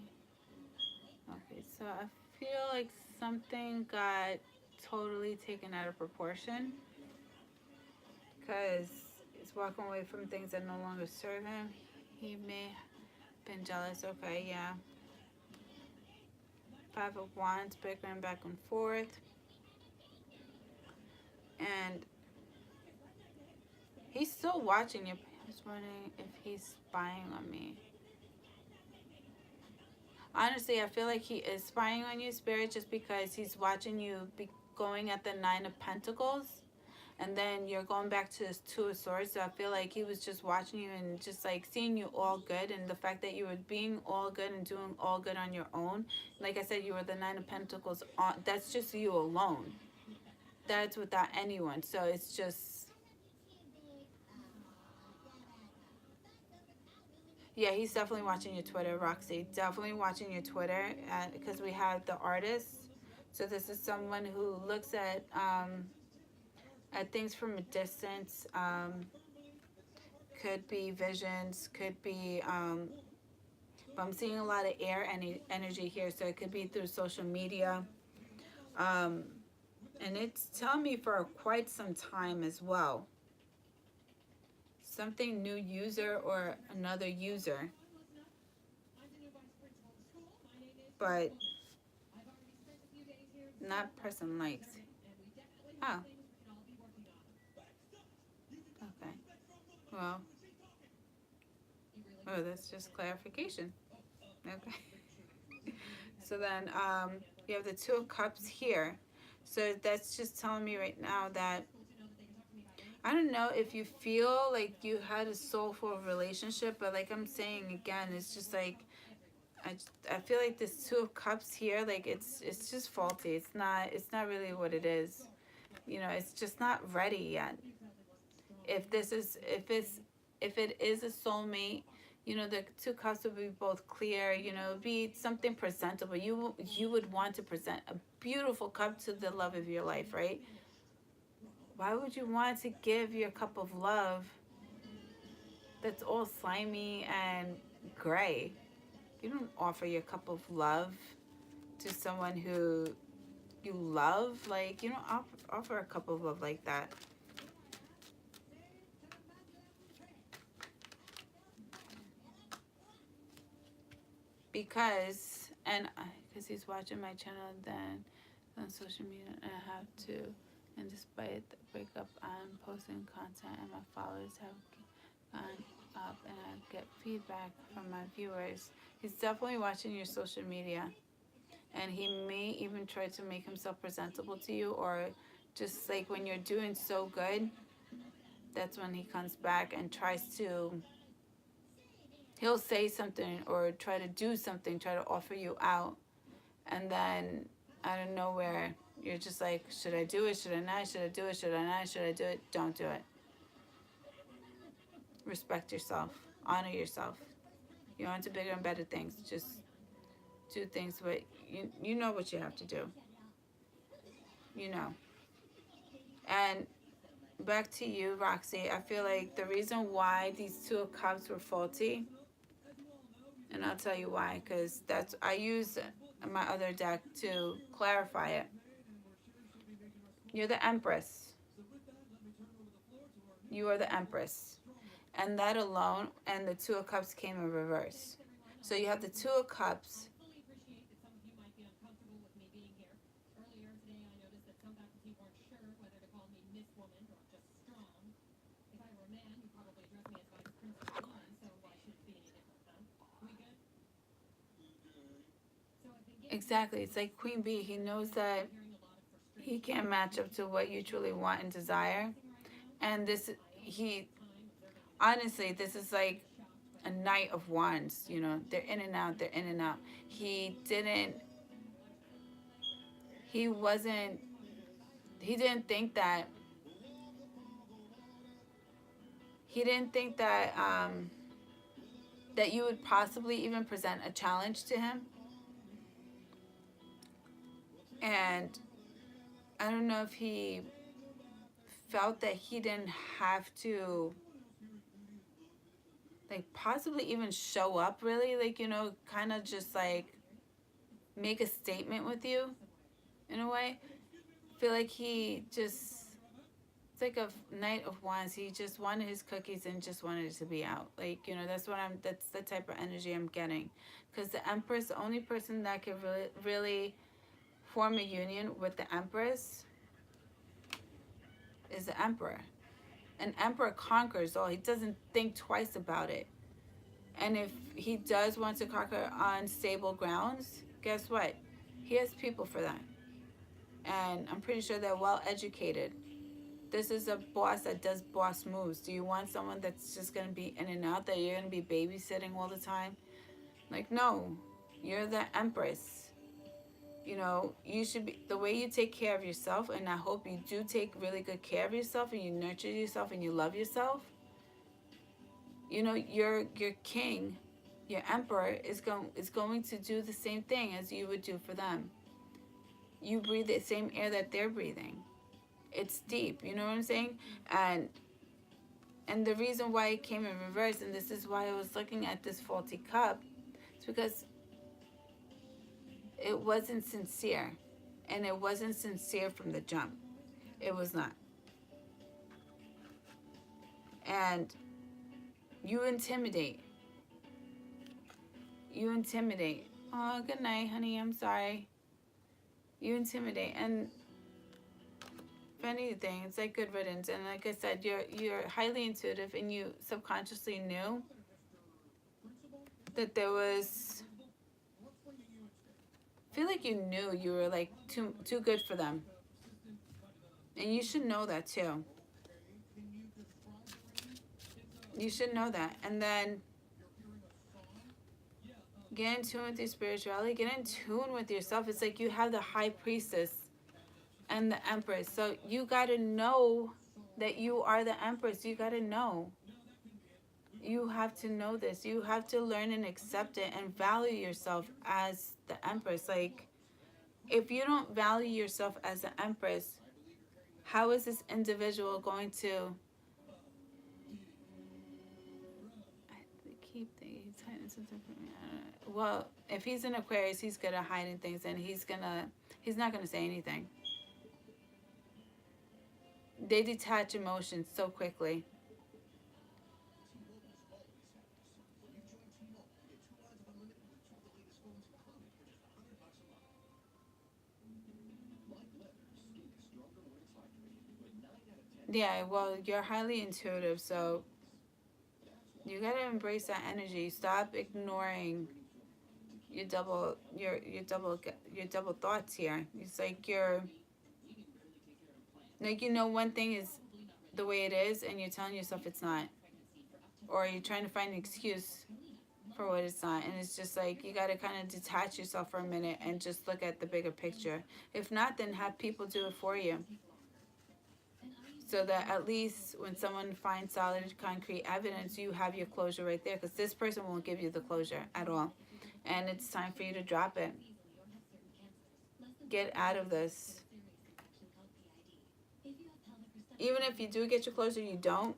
Okay, so I feel like something got totally taken out of proportion because he's walking away from things that no longer serve him. He may have been jealous. Okay, yeah. Five of Wands, bickering back and forth. And he's still watching you. I was wondering if he's spying on me. Honestly, I feel like he is spying on you, Spirit, just because he's watching you be going at the Nine of Pentacles. And then you're going back to this Two of Swords. So I feel like he was just watching you and just like seeing you all good. And the fact that you were being all good and doing all good on your own. Like I said, you were the Nine of Pentacles. That's just you alone. That's without anyone. So it's just... Yeah, he's definitely watching your Twitter, Roxy. Definitely watching your Twitter because we have the artist. So this is someone who looks at things from a distance. Could be visions, could be... but I'm seeing a lot of air energy here, so it could be through social media. And it's telling me for quite some time as well. Something new user or another user. But not person likes. Oh. Okay. Well. Oh, that's just clarification. Okay. So then you have the Two of Cups here. So that's just telling me right now that I don't know if you feel like you had a soulful relationship, but like I'm saying again, it's just like I feel like this Two of Cups here, like it's just faulty. It's not really what it is. You know, it's just not ready yet. If it is a soulmate, you know, the Two Cups would be both clear. You know, be something presentable. You would want to present a beautiful cup to the love of your life, right? Why would you want to give your cup of love that's all slimy and gray? You don't offer your cup of love to someone who you love. Like, you don't offer a cup of love like that. Because he's watching my channel, then on social media, and I have to, and despite the breakup, I'm posting content, and my followers have gone up, and I get feedback from my viewers. He's definitely watching your social media, and he may even try to make himself presentable to you, or just like when you're doing so good, that's when he comes back and tries to, he'll say something or try to do something, try to offer you out, and then out of nowhere, you're just like, should I do it? Should I not? Should I do it? Should I not? Should I do it? Don't do it. Respect yourself. Honor yourself. You're on to bigger and better things. Just do things what you know what you have to do. You know. And back to you, Roxy. I feel like the reason why these 2 of Cups were faulty, and I'll tell you why, because I use my other deck to clarify it. You're the Empress. You are the Empress. And that alone, and the 2 of Cups came in reverse. So you have the 2 of Cups. Exactly. It's like Queen Bee. He knows that he can't match up to what you truly want and desire. And honestly, this is like a Knight of Wands. You know, they're in and out, they're in and out. He wasn't, he didn't think that, that you would possibly even present a challenge to him. And I don't know if he felt that he didn't have to, like, possibly even show up, really, like, you know, kind of just like make a statement with you in a way. I feel like he just, it's like a Knight of Wands. He just wanted his cookies and just wanted it to be out. Like, you know, that's the type of energy I'm getting. Because the Empress, the only person that could really form a union with the Empress is the Emperor. An Emperor conquers all. He doesn't think twice about it. And if he does want to conquer on stable grounds, guess what? He has people for that. And I'm pretty sure they're well educated. This is a boss that does boss moves. Do you want someone that's just going to be in and out, that you're going to be babysitting all the time? Like, no. You're the Empress. You know, you should be, the way you take care of yourself, and I hope you do take really good care of yourself, and you nurture yourself, and you love yourself. You know, your king, your emperor is going to do the same thing as you would do for them. You breathe the same air that they're breathing. It's deep, you know what I'm saying? And the reason why it came in reverse, and this is why I was looking at this faulty cup, is because it wasn't sincere. And it wasn't sincere from the jump. It was not. And you intimidate. You intimidate. Oh, good night, honey. I'm sorry. You intimidate. And if anything, it's like good riddance. And like I said, you're highly intuitive, and you subconsciously knew that there was, I feel like you knew you were like too good for them. And you should know that too. You should know that. And then get in tune with your spirituality. Get in tune with yourself. It's like you have the High Priestess and the Empress. So you got to know that you are the Empress. You got to know. You have to know this. You have to learn and accept it and value yourself as the Empress. Like, if you don't value yourself as the Empress, how is this individual going to keep things hiding something from me? Well, if he's in Aquarius, he's good at hiding things, and he's not gonna say anything. They detach emotions so quickly. Yeah, well, you're highly intuitive, so you gotta embrace that energy. Stop ignoring your double thoughts here. It's like you're like, one thing is the way it is, and you're telling yourself it's not, or you're trying to find an excuse for what it's not. And it's just like you got to kind of detach yourself for a minute and just look at the bigger picture. If not, then have people do it for you, so that at least when someone finds solid concrete evidence, you have your closure right there, because this person won't give you the closure at all. And it's time for you to drop it. Get out of this. Even if you do get your closure, you don't,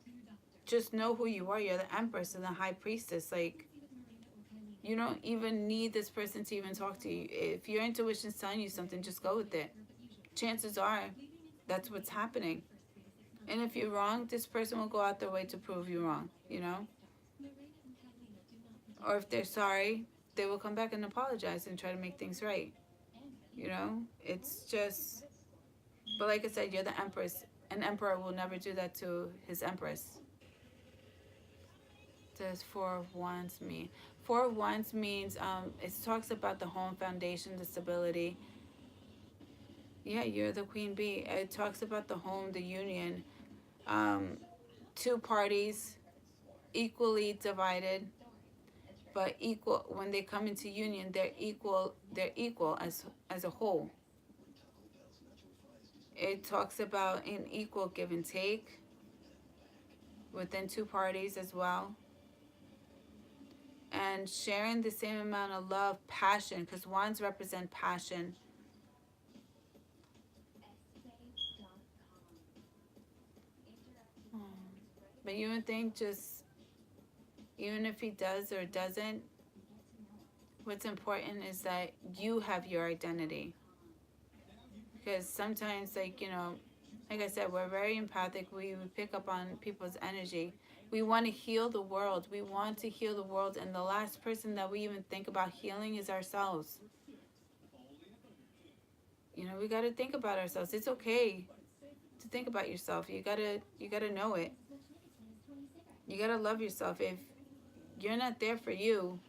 just know who you are. You're the empress and the high priestess. Like, you don't even need this person to even talk to you. If your intuition's telling you something, just go with it. Chances are that's what's happening. And if you're wrong, this person will go out their way to prove you wrong, Or if they're sorry, they will come back and apologize and try to make things right, It's just, but like I said, you're the empress. An emperor will never do that to his empress. Does Four of Wands mean? Four of Wands means it talks about the home foundation, the stability. Yeah, you're the queen bee. It talks about the home, the union. Um, Two parties equally divided, but equal when they come into union. They're equal. They're equal as a whole. It talks about an equal give and take within two parties as well, and sharing the same amount of love, passion, because wands represent passion. But you would think, just even if he does or doesn't, what's important is that you have your identity. Because sometimes, like I said, we're very empathic. We pick up on people's energy. We want to heal the world. We want to heal the world. And the last person that we even think about healing is ourselves. We got to think about ourselves. It's okay to think about yourself. You gotta know it. You gotta love yourself. If you're not there for you,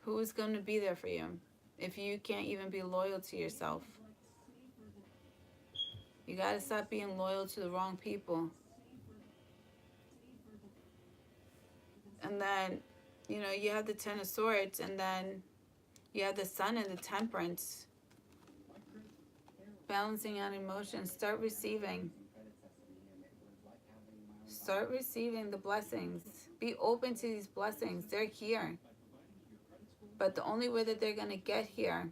who is going to be there for you? If you can't even be loyal to yourself, you gotta stop being loyal to the wrong people. And then, you have the Ten of Swords, and then you have the Sun and the Temperance. Balancing out emotions. Start receiving. Start receiving the blessings. Be open to these blessings. They're here. But the only way that they're going to get here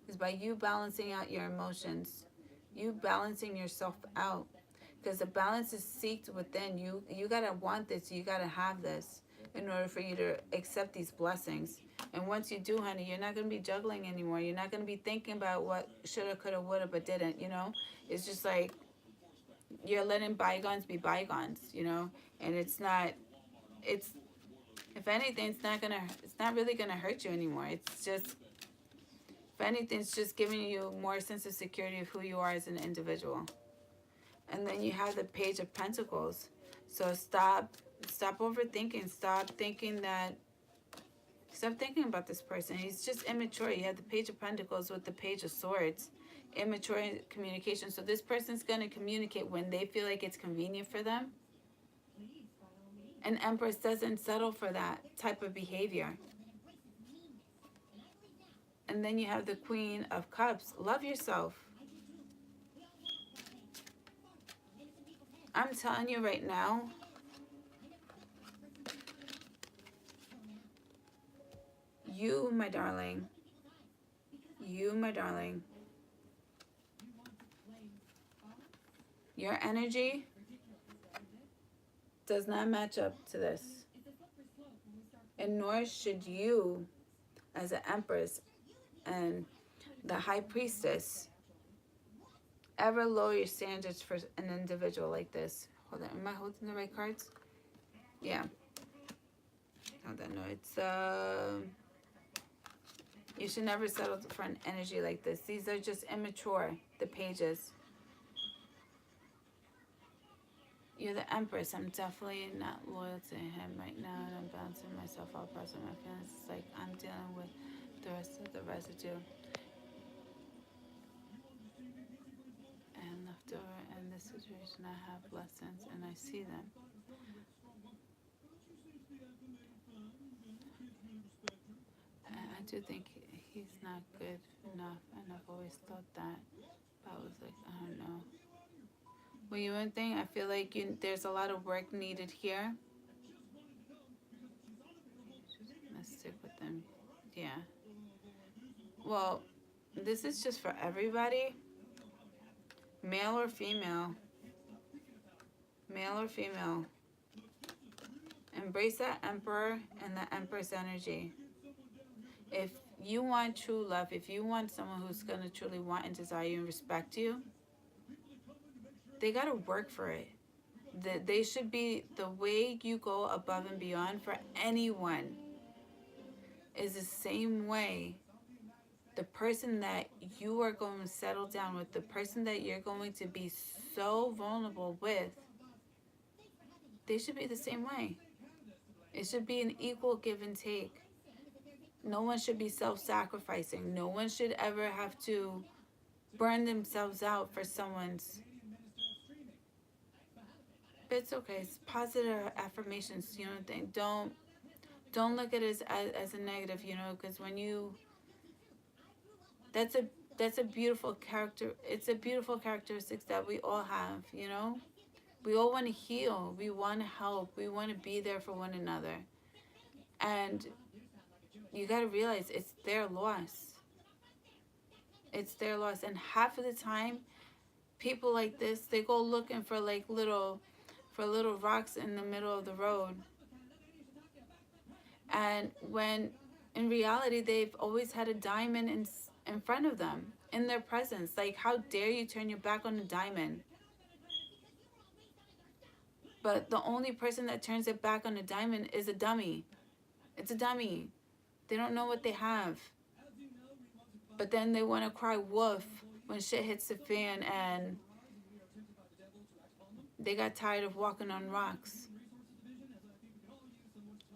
is by you balancing out your emotions. You balancing yourself out. Because the balance is seeked within you. You got to want this. You got to have this in order for you to accept these blessings. And once you do, honey, you're not going to be juggling anymore. You're not going to be thinking about what shoulda, coulda, woulda, but didn't, It's just like you're letting bygones be bygones, And it's not, it's, if anything, it's not really gonna hurt you anymore. It's just, if anything, it's just giving you more sense of security of who you are as an individual. And then you have the Page of Pentacles. So stop overthinking. Stop thinking about this person. He's just immature. You have the Page of Pentacles with the Page of Swords. Immature communication. So this person's going to communicate when they feel like it's convenient for them. An Empress doesn't settle for that type of behavior. And then you have the Queen of Cups. Love yourself. I'm telling you right now, you, my darling, your energy does not match up to this. And nor should you, as an Empress and the High Priestess, ever lower your standards for an individual like this. Hold on, am I holding the right cards? Yeah. Hold on, no, it's you should never settle for an energy like this. These are just immature, the pages. You're the Empress. I'm definitely not loyal to him right now, and I'm balancing myself out, processing my feelings. It's like I'm dealing with the rest of the residue and left over. In this situation, I have lessons, and I see them. And I do think he's not good enough, and I've always thought that. But I was like, I don't know. Well, you one thing, I feel like there's a lot of work needed here. Let's stick with them. Yeah. Well, this is just for everybody. Male or female. Male or female. Embrace that Emperor and the Empress energy. If you want true love, if you want someone who's going to truly want and desire you and respect you, they got to work for it. They should be, the way you go above and beyond for anyone is the same way the person that you are going to settle down with, the person that you're going to be so vulnerable with, they should be the same way. It should be an equal give and take. No one should be self-sacrificing. No one should ever have to burn themselves out for someone's. But it's okay. It's positive affirmations, you know. Don't look at it as a negative, you know, because when you, that's a beautiful character. It's a beautiful characteristics that we all have, you know. We all want to heal. We want to help. We want to be there for one another. And you got to realize it's their loss. It's their loss. And half of the time, people like this, they go looking for like little rocks in the middle of the road. And when in reality, they've always had a diamond in front of them, in their presence. Like, how dare you turn your back on a diamond? But the only person that turns it back on a diamond is a dummy. It's a dummy. They don't know what they have. But then they want to cry wolf when shit hits the fan and they got tired of walking on rocks.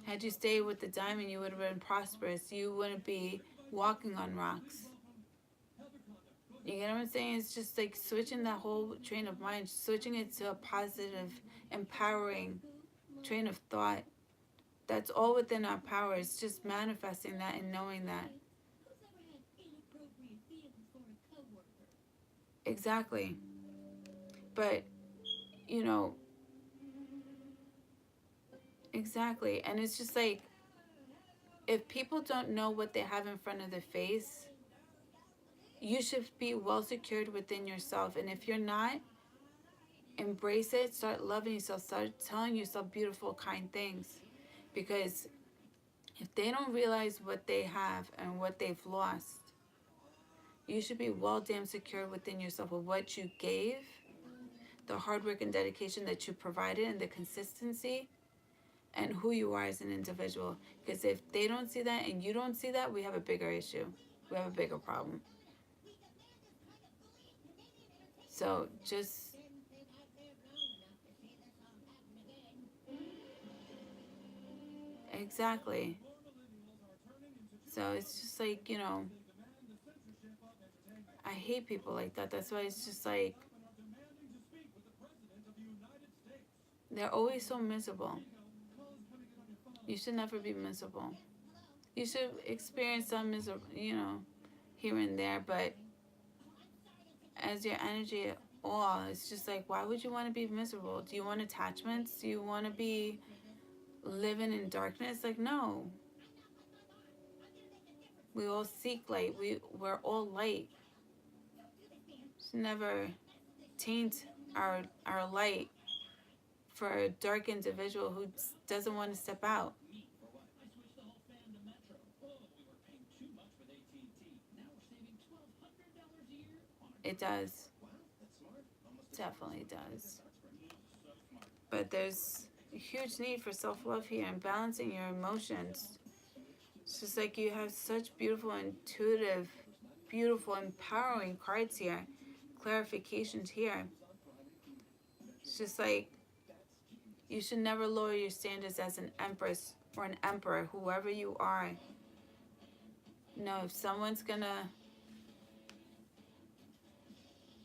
Had you stayed with the diamond, you would have been prosperous. You wouldn't be walking on rocks. You get what I'm saying? It's just like switching that whole train of mind, switching it to a positive, empowering train of thought. That's all within our power. It's just manifesting that and knowing that. Exactly. But, you know, exactly. And it's just like, if people don't know what they have in front of their face, you should be well secured within yourself. And if you're not, embrace it. Start loving yourself. Start telling yourself beautiful, kind things. Because if they don't realize what they have and what they've lost, you should be well damn secure within yourself with what you gave, the hard work and dedication that you provided, and the consistency, and who you are as an individual. Because if they don't see that and you don't see that, we have a bigger issue. We have a bigger problem. So just exactly. So it's just like, you know, I hate people like that. That's why it's just like, they're always so miserable. You should never be miserable. You should experience some misery, you know, here and there, but as your energy all, it's just like, why would you want to be miserable? Do you want attachments? Do you want to be living in darkness? Like, no. We all seek light. We're all light. Just never taint our light for a dark individual who doesn't want to step out. It does. definitely does. But there's a huge need for self-love here and balancing your emotions. It's just like you have such beautiful, intuitive, beautiful, empowering cards here. Clarifications here. It's just like you should never lower your standards as an empress or an emperor, whoever you are. No, if someone's gonna...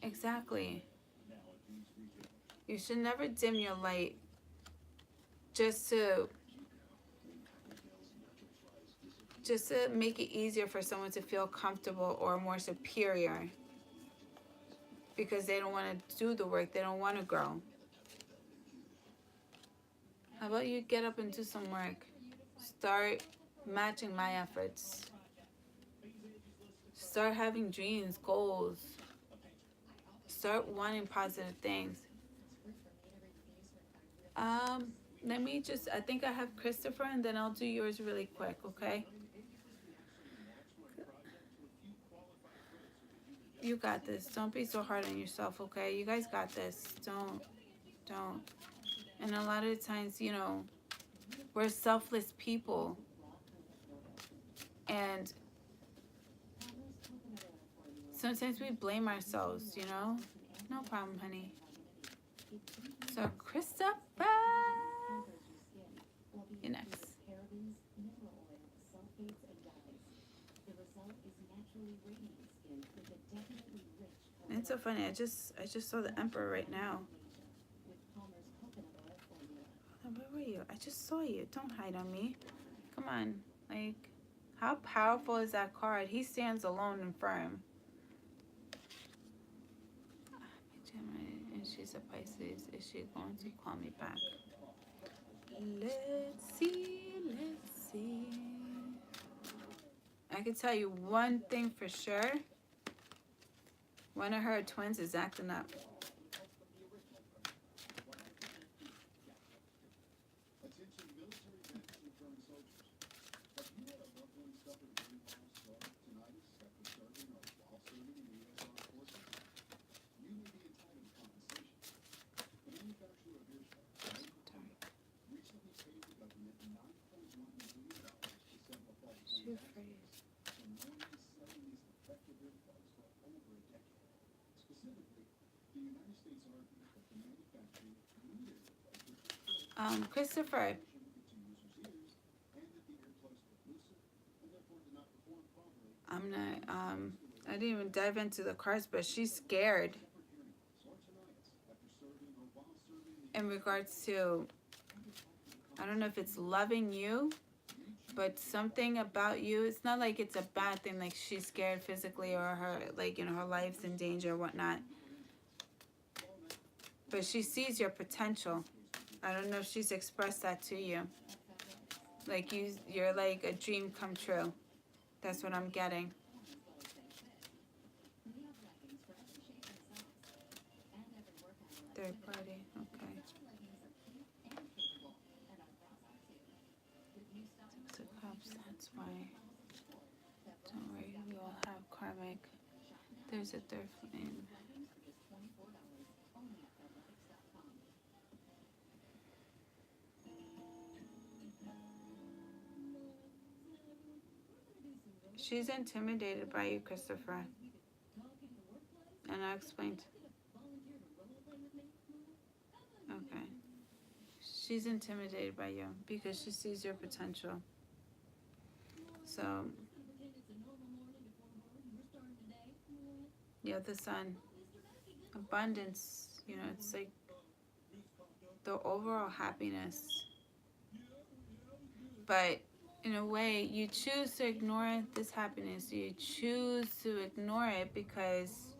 Exactly. You should never dim your light just to make it easier for someone to feel comfortable or more superior because they don't want to do the work, they don't want to grow. How about you get up and do some work? Start matching my efforts. Start having dreams, goals. Start wanting positive things. Let me just, I think I have Christopher and then I'll do yours really quick, okay? You got this. Don't be so hard on yourself, okay? You guys got this. Don't. And a lot of times, you know, we're selfless people. And sometimes we blame ourselves, you know? No problem, honey. So, Christopher, you're next. It's so funny. I just saw the Emperor right now. Where were you? I just saw you. Don't hide on me. Come on. Like, how powerful is that card? He stands alone and firm. And she's a Pisces. Is she going to call me back? Let's see. I can tell you one thing for sure. One of her twins is acting up. Christopher. I'm not, I didn't even dive into the cards, but she's scared. In regards to, I don't know if it's loving you, but something about you, it's not like it's a bad thing, like she's scared physically or her, like, you know, her life's in danger or whatnot. But she sees your potential. I don't know if she's expressed that to you. Like you're like a dream come true. That's what I'm getting. Third party, okay. Six of Cups, that's why. Don't worry, we all have karmic. There's a third flame. She's intimidated by you, Christopher. And I explained. Okay. She's intimidated by you because she sees your potential. So, yeah, the sun. Abundance, you know, it's like the overall happiness. But in a way, you choose to ignore this happiness. You choose to ignore it because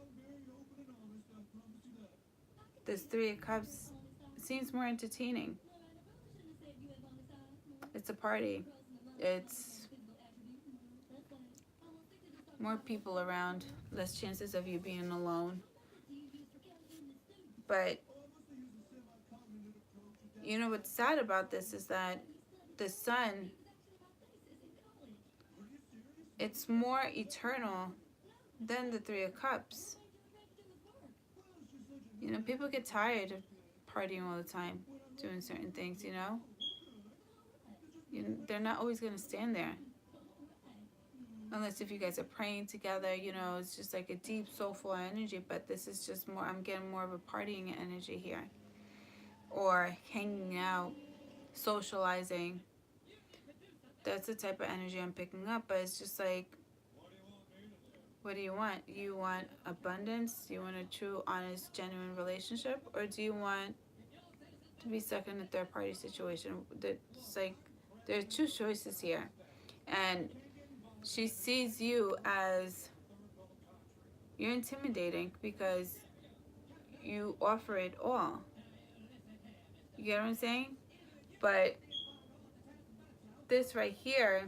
this Three of Cups seems more entertaining. It's a party. It's more people around, less chances of you being alone. But you know what's sad about this is that the sun, it's more eternal than the Three of Cups. You know, people get tired of partying all the time, doing certain things, they're not always going to stand there. Unless if you guys are praying together, it's just like a deep, soulful energy. But this is just more, I'm getting more of a partying energy here. Or hanging out, socializing. That's the type of energy I'm picking up. But it's just like, what do you want? You want abundance? You want a true, honest, genuine relationship? Or do you want to be stuck in a third party situation? It's like, there are two choices here. And she sees you as, you're intimidating because you offer it all. You get what I'm saying? But this right here,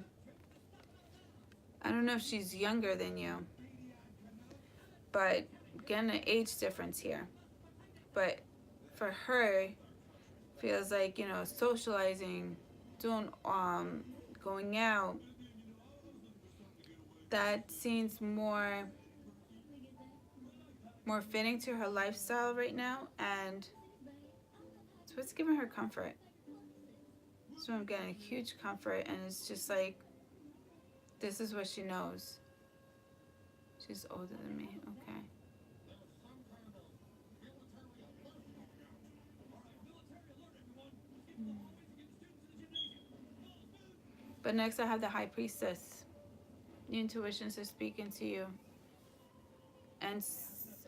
I don't know if she's younger than you, but again, an age difference here. But for her, feels like, socializing, doing, going out, that seems more fitting to her lifestyle right now, and it's what's giving her comfort. So I'm getting huge comfort, and it's just like, this is what she knows. She's older than me. Okay. But next I have the High Priestess. The intuitions are speaking to you. And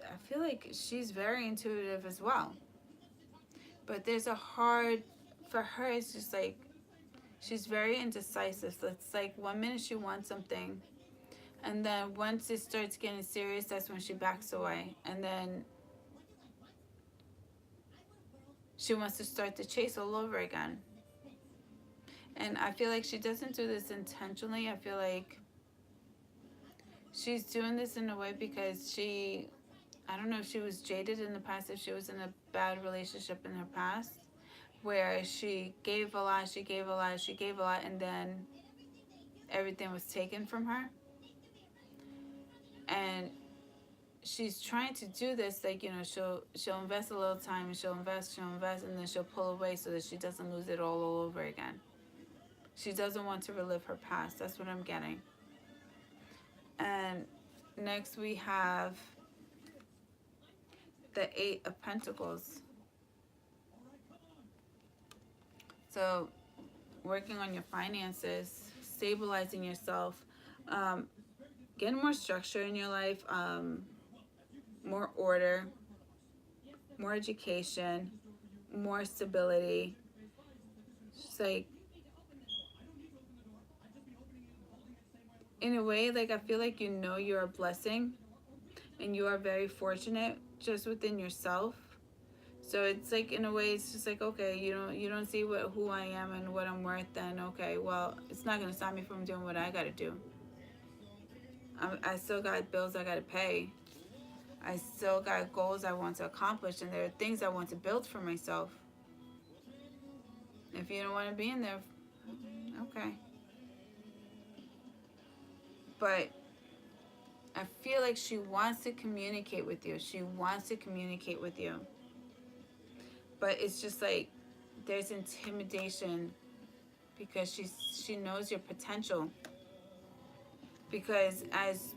I feel like she's very intuitive as well. But there's a hard, for her, it's just like, she's very indecisive. So it's like 1 minute she wants something, and then once it starts getting serious, that's when she backs away. And then she wants to start the chase all over again. And I feel like she doesn't do this intentionally. I feel like she's doing this in a way because I don't know if she was jaded in the past, if she was in a bad relationship in her past, where she gave a lot, she gave a lot, she gave a lot, and then everything was taken from her. And she's trying to do this, like, she'll invest a little time, and she'll invest, and then she'll pull away so that she doesn't lose it all over again. She doesn't want to relive her past. That's what I'm getting. And next we have the Eight of Pentacles. So working on your finances, stabilizing yourself, getting more structure in your life, more order, more education, more stability. It's like, in a way, like, I feel like you're a blessing, and you are very fortunate just within yourself. So it's like, in a way, it's just like, okay, you don't see who I am and what I'm worth, then okay, well, it's not gonna stop me from doing what I gotta do. I still got bills I gotta pay. I still got goals I want to accomplish, and there are things I want to build for myself. If you don't want to be in there, okay. But I feel like she wants to communicate with you. She wants to communicate with you. But it's just like, there's intimidation because she knows your potential. Because as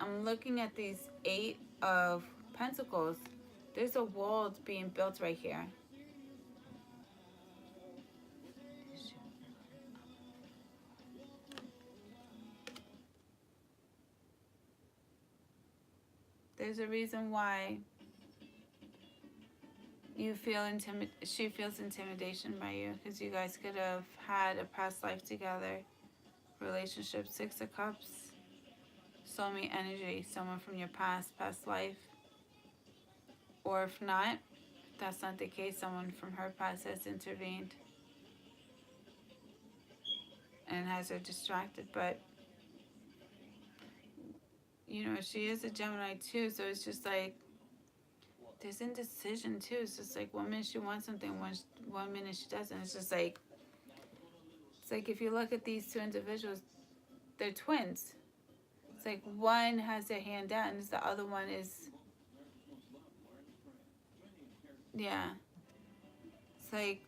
I'm looking at these Eight of Pentacles, there's a wall being built right here. There's a reason why she feels intimidation by you, because you guys could have had a past life together. Relationship, Six of Cups, soulmate energy, someone from your past life. Or if not, that's not the case, someone from her past has intervened and has her distracted. But she is a Gemini too, so it's just like, there's indecision too. It's just like, 1 minute she wants something, one minute she doesn't. It's just like, if you look at these two individuals, they're twins. It's like one has their hand down and the other one is Yeah. It's like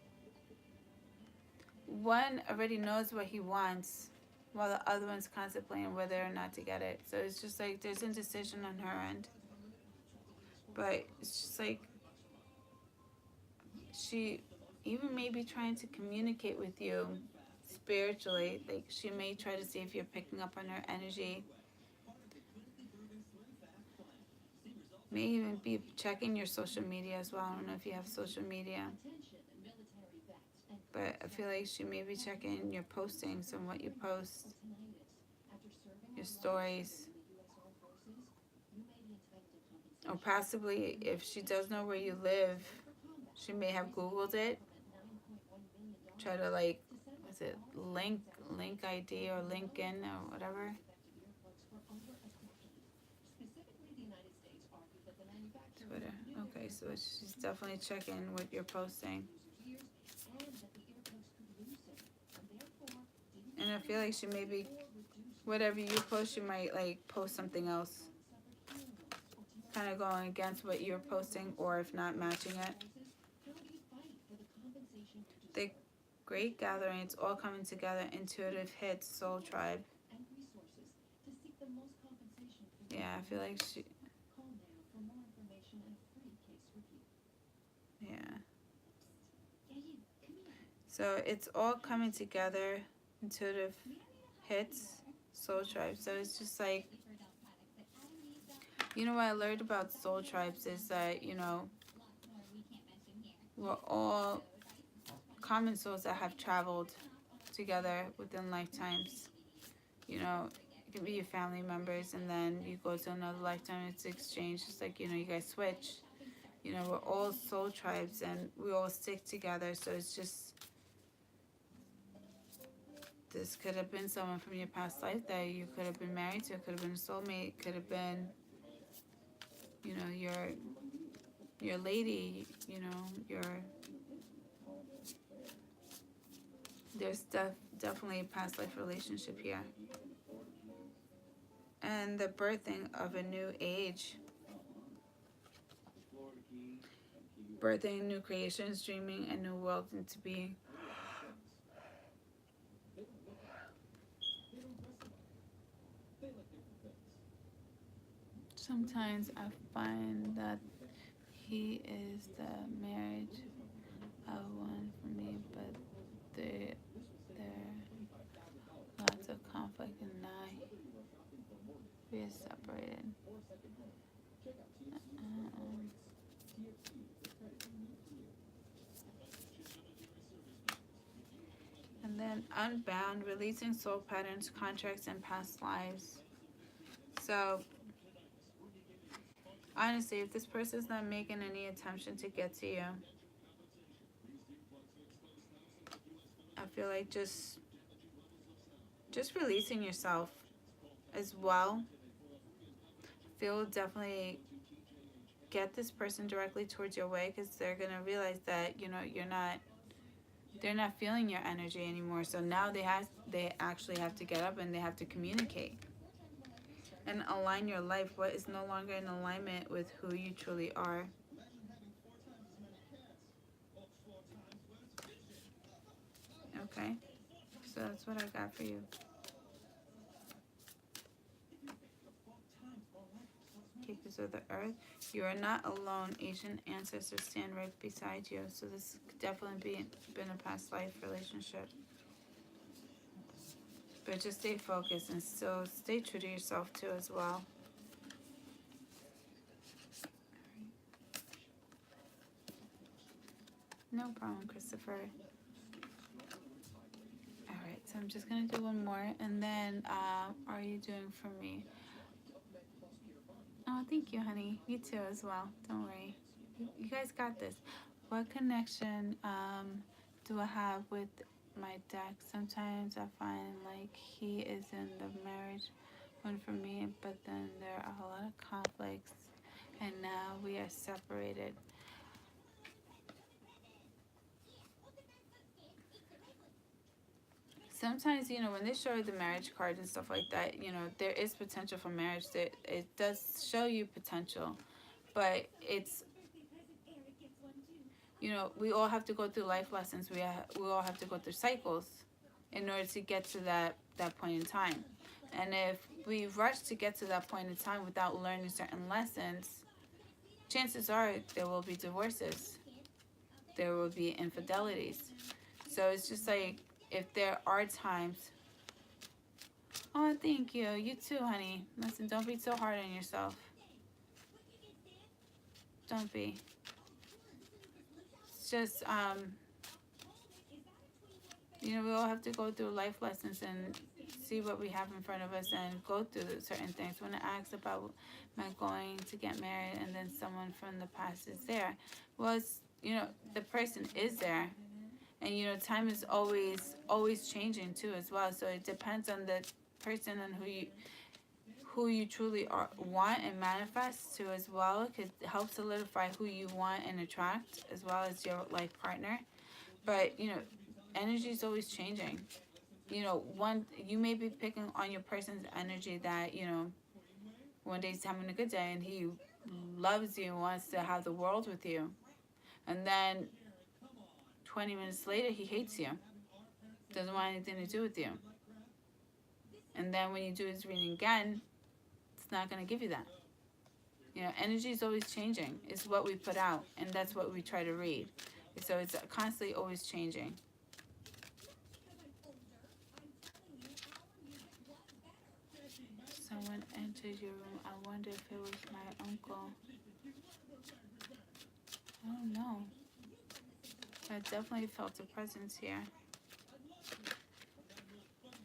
one already knows what he wants while the other one's contemplating whether or not to get it. So it's just like there's indecision on her end. But it's just like she even may be trying to communicate with you spiritually. Like she may try to see if you're picking up on her energy. May even be checking your social media as well. I don't know if you have social media. But I feel like she may be checking your postings and what you post, your stories. Or possibly if she does know where you live, she may have Googled it. Try to like, what's it, link ID or LinkedIn or whatever. Twitter. Okay, so she's definitely checking what you're posting. And I feel like she may be, whatever you post, she might like post something else. Kind of going against what you're posting, or if not matching it. The Great Gatherings all coming together, intuitive hits, soul tribe. Yeah, I feel like she. Yeah. So it's all coming together, intuitive hits, soul tribe. So it's just like, you know what I learned about soul tribes is that, you know, we're all common souls that have traveled together within lifetimes. You know, it can be your family members, and then you go to another lifetime, it's exchange. It's like, you know, you guys switch. You know, we're all soul tribes and we all stick together. So it's just, this could have been someone from your past life that you could have been married to. It could have been a soulmate. Could have been, you know, your lady. You know, there's definitely a past life relationship here. And the birthing of a new age, birthing new creations, dreaming a new world into being. Sometimes I find that he is the marriage of one for me, but there lots of conflict and now we are separated. Um, and then unbound, releasing soul patterns, contracts, and past lives. So honestly, if this person's not making any attention to get to you, I feel like just releasing yourself as well. Feel definitely get this person directly towards your way, because they're gonna realize that, you know, they're not feeling your energy anymore. So now they actually have to get up and they have to communicate and align your life. What is no longer in alignment with who you truly are. Okay, so that's what I got for you. Keepers of the earth, you are not alone. Asian ancestors stand right beside you. So this could definitely been a past life relationship. But just stay focused and still stay true to yourself too as well. No problem, Christopher. All right, so I'm just gonna do one more, and then are you doing for me? Oh, thank you, honey. You too as well. Don't worry. You guys got this. What connection do I have with my deck? Sometimes I find like he is in the marriage one for me, but then there are a lot of conflicts, and now we are separated. Sometimes, you know, when they show you the marriage card and stuff like that, you know, there is potential for marriage. That it does show you potential, but it's You know, we all have to go through life lessons. We all have to go through cycles in order to get to that point in time. And if we rush to get to that point in time without learning certain lessons, chances are there will be divorces, there will be infidelities. So it's just like, if there are times, oh, thank you, you too, honey. Listen, don't be so hard on yourself. Don't be. It's just, you know, we all have to go through life lessons and see what we have in front of us and go through certain things. When I asked about my going to get married and then someone from the past is there, well, it's, you know, the person is there. And, you know, time is always changing too as well. So it depends on the person and who you truly want and manifest to as well. It could help solidify who you want and attract, as well as your life partner. But, you know, energy is always changing. You know, you may be picking on your person's energy that, you know, one day he's having a good day and he loves you and wants to have the world with you. And then 20 minutes later, he hates you. Doesn't want anything to do with you. And then when you do his reading again, it's not going to give you that. You know, energy is always changing. It's what we put out, and that's what we try to read. So it's constantly always changing. Someone entered your room. I wonder if it was my uncle. I don't know. I definitely felt a presence here.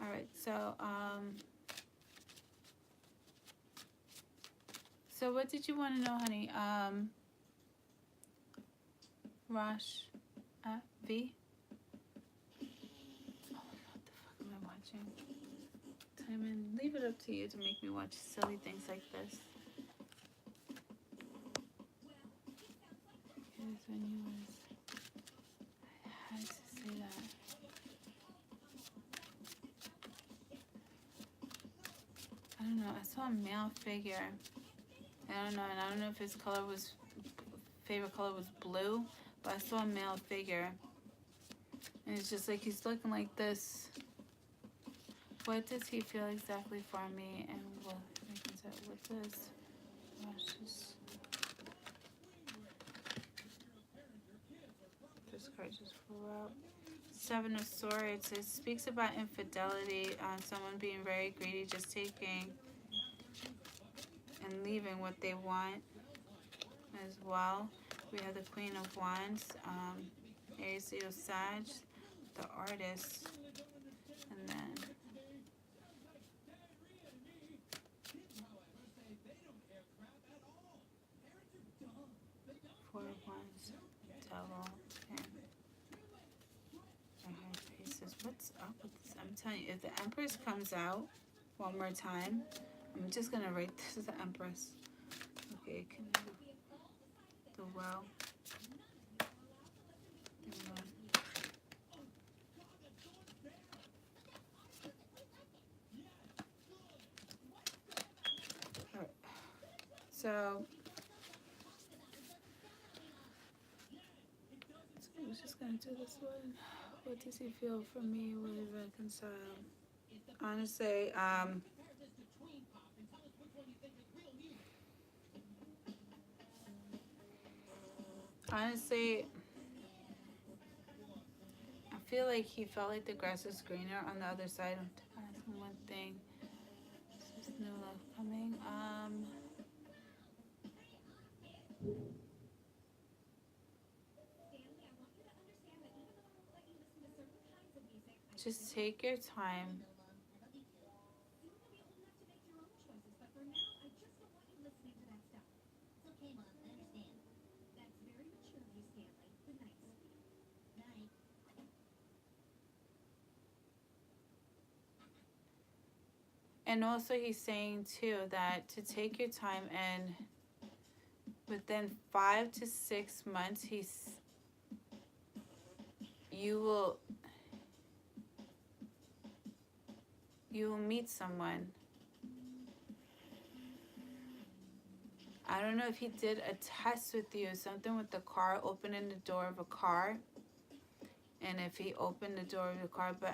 Alright, so what did you want to know, honey? Rosh V? Oh, what the fuck am I watching? Timon, leave it up to you to make me watch silly things like this. Here's when you was... I had to say that. I don't know, I saw a male figure. I don't know, and I don't know if his favorite color was blue, but I saw a male figure. And it's just like he's looking like this. What does he feel exactly for me? And what does Rosh's... This card just flew out. Seven of Swords. It speaks about infidelity, someone being very greedy, just taking and leaving what they want as well. We have the Queen of Wands, Aries, Leo, Sag, the Artist, and then Four of Wands, Devil, and the High Priestess. What's up with this? I'm telling you, if the Empress comes out one more time, I'm just gonna write this as the Empress. Okay, can you the Well? Alright. So I was just gonna do this one. What does he feel for me? Will he reconcile? Honestly, I feel like he felt like the grass was greener on the other side. That's one thing. This is new love coming. Just take your time. And also he's saying too that to take your time, and within 5 to 6 months you will meet someone. I don't know if he did a test with you, something with the car, opening the door of a car. And if he opened the door of the car, but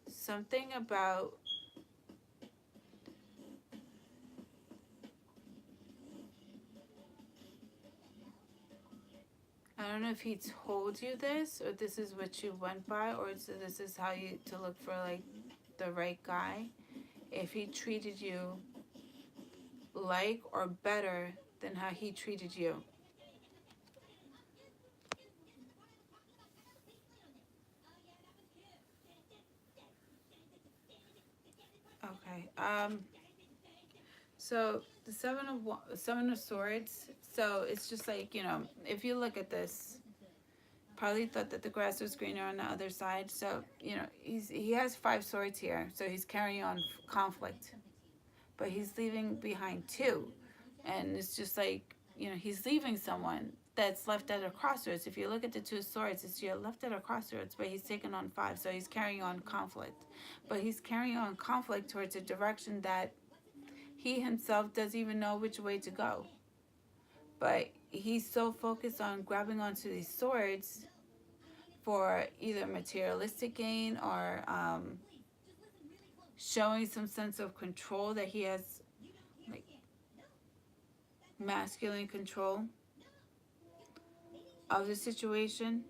something about, I don't know if he told you this, or this is what you went by, or this is how you to look for like the right guy. If he treated you like or better than how he treated you. Okay. So the seven of swords. So it's just like, if you look at this, probably thought that the grass was greener on the other side. So he has five swords here. So he's carrying on conflict, but he's leaving behind two, and it's just like, he's leaving someone that's left at a crossroads. If you look at the two swords, it's you're left at a crossroads, but he's taking on five. So he's carrying on conflict, but he's carrying on conflict towards a direction that he himself doesn't even know which way to go. But he's so focused on grabbing onto these swords for either materialistic gain or showing some sense of control, that he has like masculine control of the situation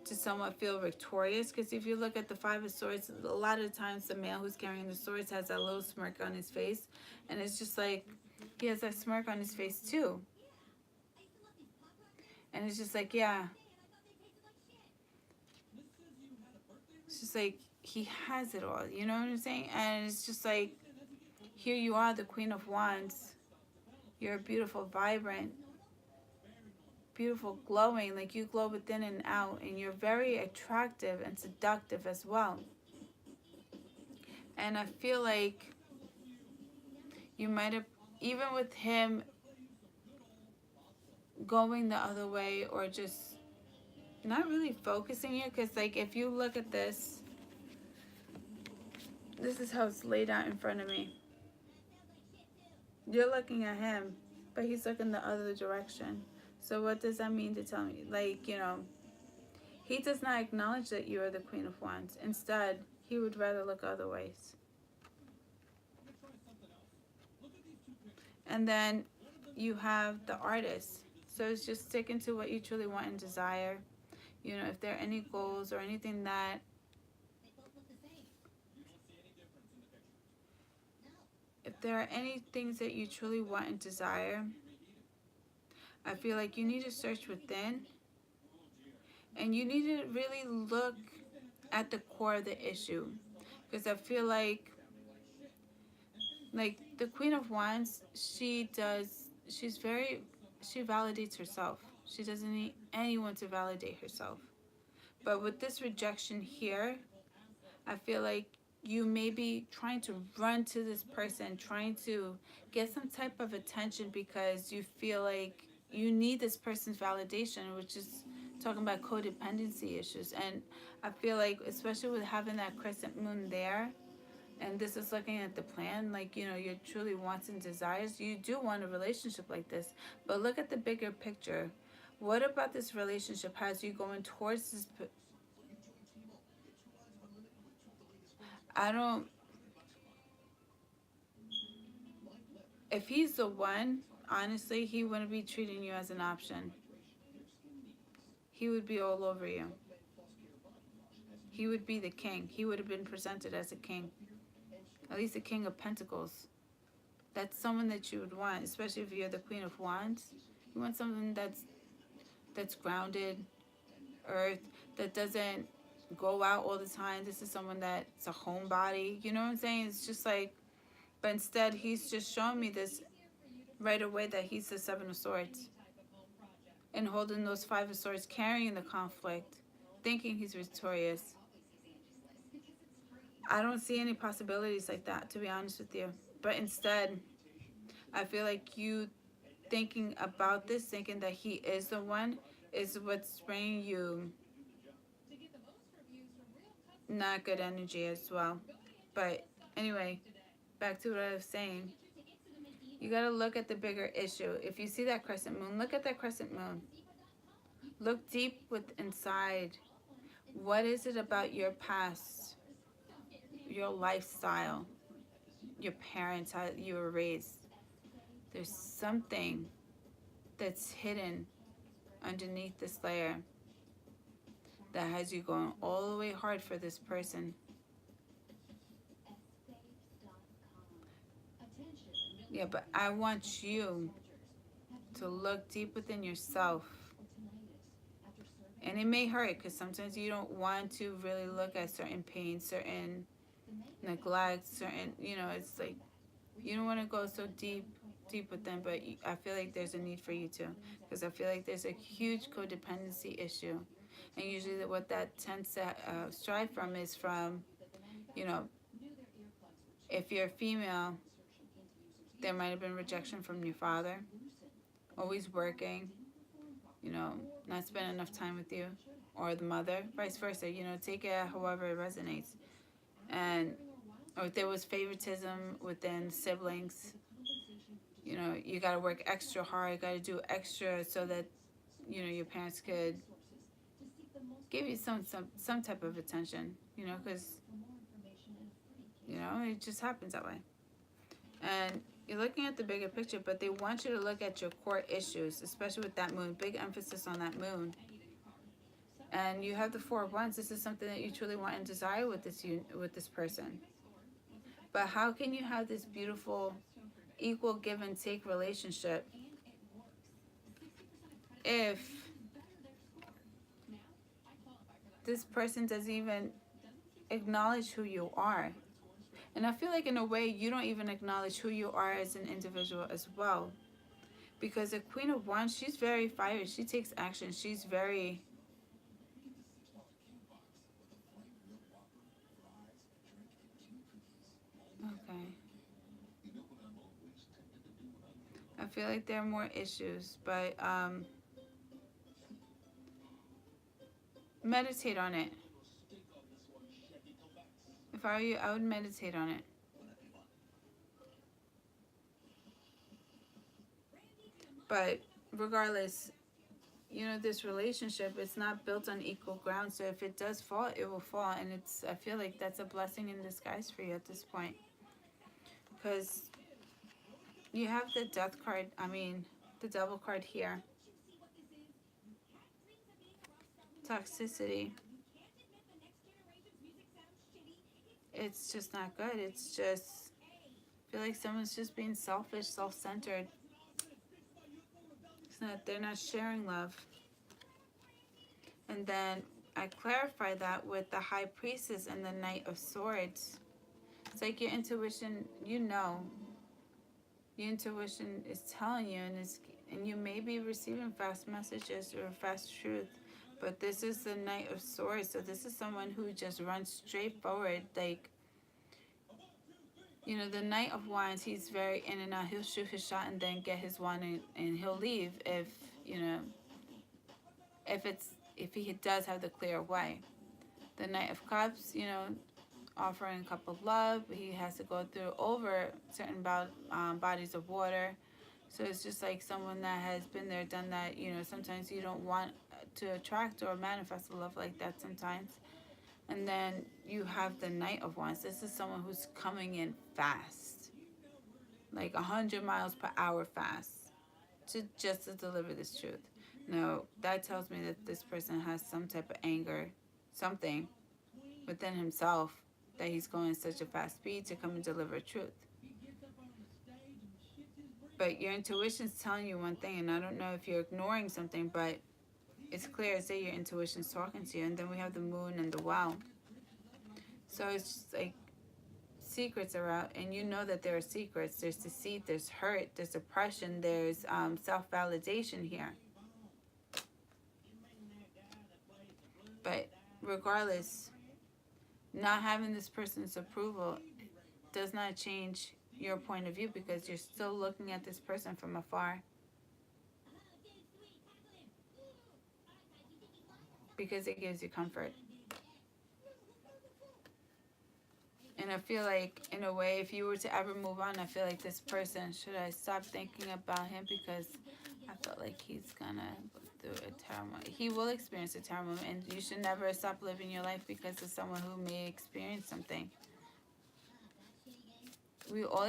to somewhat feel victorious. Because if you look at the five of swords, a lot of times the male who's carrying the swords has that little smirk on his face, and it's just like he has that smirk on his face too, and it's just like, yeah, it's just like he has it all, you know what I'm saying? And it's just like, here you are, the Queen of Wands. You're beautiful, vibrant, beautiful, glowing, like you glow within and out, and you're very attractive and seductive as well. And I feel like you might have, even with him going the other way or just not really focusing you, because like if you look at this, this is how it's laid out in front of me. You're looking at him, but he's looking the other direction. So what does that mean to tell me? Like, he does not acknowledge that you are the Queen of Wands. Instead, he would rather look other ways. And then you have the Artist. So it's just sticking to what you truly want and desire. If there are any goals or anything that if there are any things that you truly want and desire, I feel like you need to search within, and you need to really look at the core of the issue. Because I feel like the Queen of Wands, she validates herself. She doesn't need anyone to validate herself. But with this rejection here, I feel like you may be trying to run to this person, trying to get some type of attention because you feel like you need this person's validation, which is talking about codependency issues. And I feel like, especially with having that crescent moon there, and this is looking at the plan, like, your truly wants and desires, you do want a relationship like this. But look at the bigger picture. What about this relationship has you going towards this? I don't, if he's the one, honestly, he wouldn't be treating you as an option. He would be all over you. He would be the king. He would have been presented as a king. At least a king of pentacles. That's someone that you would want, especially if you're the Queen of Wands. You want someone that's grounded, earth, that doesn't go out all the time. This is someone that's a homebody. You know what I'm saying? It's just like, but instead he's just showing me this right away, that he's the Seven of Swords. And holding those Five of Swords, carrying the conflict, thinking he's victorious. I don't see any possibilities like that, to be honest with you. But instead, I feel like you thinking about this, thinking that he is the one, is what's bringing you not good energy as well. But anyway, back to what I was saying. You got to look at the bigger issue. If you see that crescent moon, look at that crescent moon. Look deep with inside. What is it about your past, your lifestyle, your parents, how you were raised? There's something that's hidden underneath this layer that has you going all the way hard for this person. Yeah, but I want you to look deep within yourself. And it may hurt because sometimes you don't want to really look at certain pain, certain neglect, certain, it's like you don't want to go so deep with them, but I feel like there's a need for you to, because I feel like there's a huge codependency issue. And usually what that tends to strive from is from, you know, if you're a female, there might have been rejection from your father, always working, not spending enough time with you, or the mother, vice versa, take it however it resonates. And, or if there was favoritism within siblings, you got to work extra hard, you got to do extra so that, your parents could give you some type of attention, because, it just happens that way. And you're looking at the bigger picture, but they want you to look at your core issues, especially with that moon. Big emphasis on that moon. And you have the Four of Wands. This is something that you truly want and desire with this person. But how can you have this beautiful, equal give and take relationship if this person doesn't even acknowledge who you are? And I feel like in a way you don't even acknowledge who you are as an individual as well. Because the Queen of Wands, she's very fiery. She takes action. She's very... Okay. I feel like there are more issues, but meditate on it. If I were you, I would meditate on it. But regardless, this relationship, it's not built on equal ground. So if it does fall, it will fall. And I feel like that's a blessing in disguise for you at this point. Because you have the death card, the devil card here. Toxicity. It's just not good. It's just, I feel like someone's just being selfish, self-centered. They're not sharing love. And then I clarify that with the High Priestess and the Knight of Swords. It's like your intuition, your intuition is telling you, and you may be receiving fast messages or fast truth, but this is the Knight of Swords, so this is someone who just runs straight forward. Like, the Knight of Wands, he's very in and out. He'll shoot his shot and then get his wand and he'll leave if he does have the clear way. The Knight of Cups, offering a cup of love, he has to go through over certain bodies of water. So it's just like someone that has been there, done that. Sometimes you don't want to attract or manifest a love like that sometimes. And then you have the Knight of Wands. This is someone who's coming in fast, like 100 miles per hour fast, just to deliver this truth. Now, that tells me that this person has some type of anger, something within himself, that he's going at such a fast speed to come and deliver truth. But your intuition's telling you one thing, and I don't know if you're ignoring something, but it's clear as day your intuition's talking to you. And then we have the Moon and the Well. So it's just like secrets are out, and that there are secrets. There's deceit, there's hurt, there's oppression, there's self-validation here. But regardless, not having this person's approval does not change your point of view, because you're still looking at this person from afar. Because it gives you comfort. And I feel like, in a way, if you were to ever move on, I feel like this person, should I stop thinking about him? Because I feel like he's gonna go through a terrible, he will experience a terrible moment, and you should never stop living your life because of someone who may experience something. We all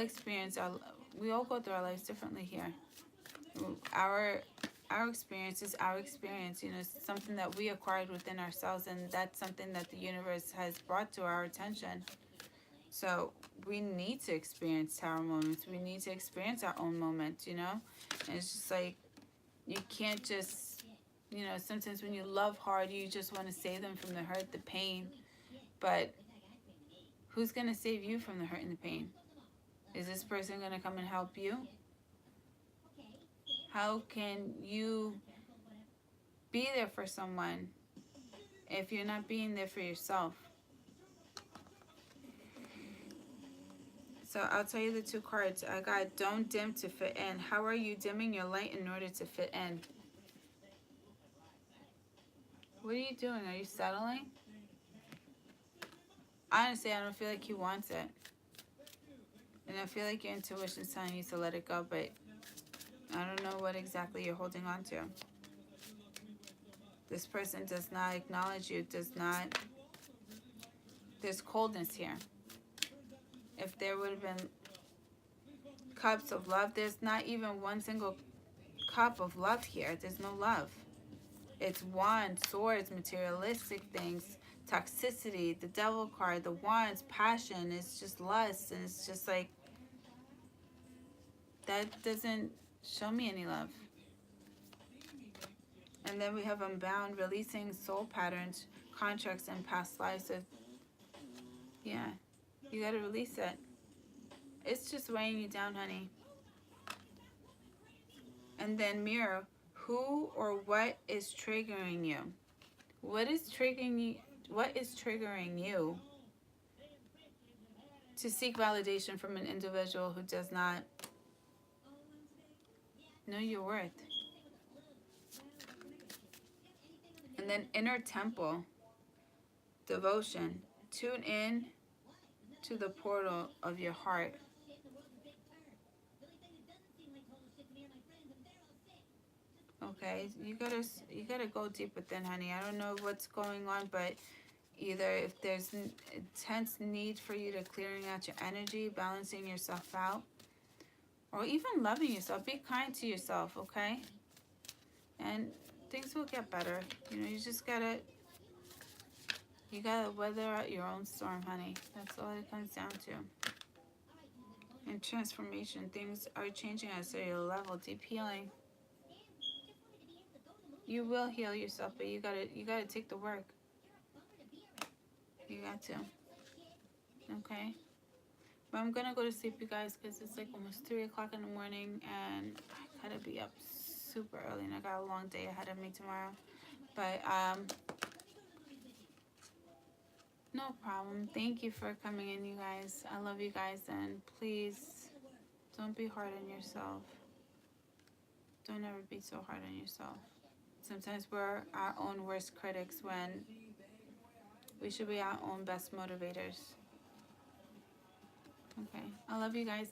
we all go through our lives differently here. Our experience is our experience, you know, it's something that we acquired within ourselves, and that's something that the universe has brought to our attention. So we need to experience tower moments. We need to experience our own moments, you know? And it's just like, you can't just, you know, sometimes when you love hard, you just want to save them from the hurt, the pain. But who's going to save you from the hurt and the pain? Is this person going to come and help you? How can you be there for someone if you're not being there for yourself? So I'll tell you the two cards. I got don't dim to fit in. How are you dimming your light in order to fit in? What are you doing? Are you settling? Honestly, I don't feel like he wants it. And I feel like your intuition's telling you to let it go, but I don't know what exactly you're holding on to. This person does not acknowledge you, there's coldness here. If there would have been cups of love, there's not even one single cup of love here. There's no love. It's wands, swords, materialistic things, toxicity, the devil card, the wands, passion. It's just lust, and it's just like, that doesn't show me any love. And then we have unbound, releasing soul patterns, contracts, and past lives. So, yeah, you gotta release it. It's just weighing you down, honey. And then mirror, who or what is triggering you? What is triggering you? What is triggering you to seek validation from an individual who does not know your worth? And then inner temple, devotion. Tune in to the portal of your heart. Okay, you gotta go deep within, honey. I don't know what's going on, but either if there's an intense need for you to clearing out your energy, balancing yourself out, or even loving yourself. Be kind to yourself, okay? And things will get better. You know, you gotta weather out your own storm, honey. That's all it comes down to. And transformation, things are changing at a cellular level. Deep healing. You will heal yourself, but you gotta take the work. You got to. Okay? But I'm gonna go to sleep, you guys, because it's like almost 3 o'clock in the morning, and I gotta be up super early, and I got a long day ahead of me tomorrow. But no problem. Thank you for coming in, you guys. I love you guys, and please don't be hard on yourself. Don't ever be so hard on yourself. Sometimes we're our own worst critics when we should be our own best motivators. Okay. I love you guys.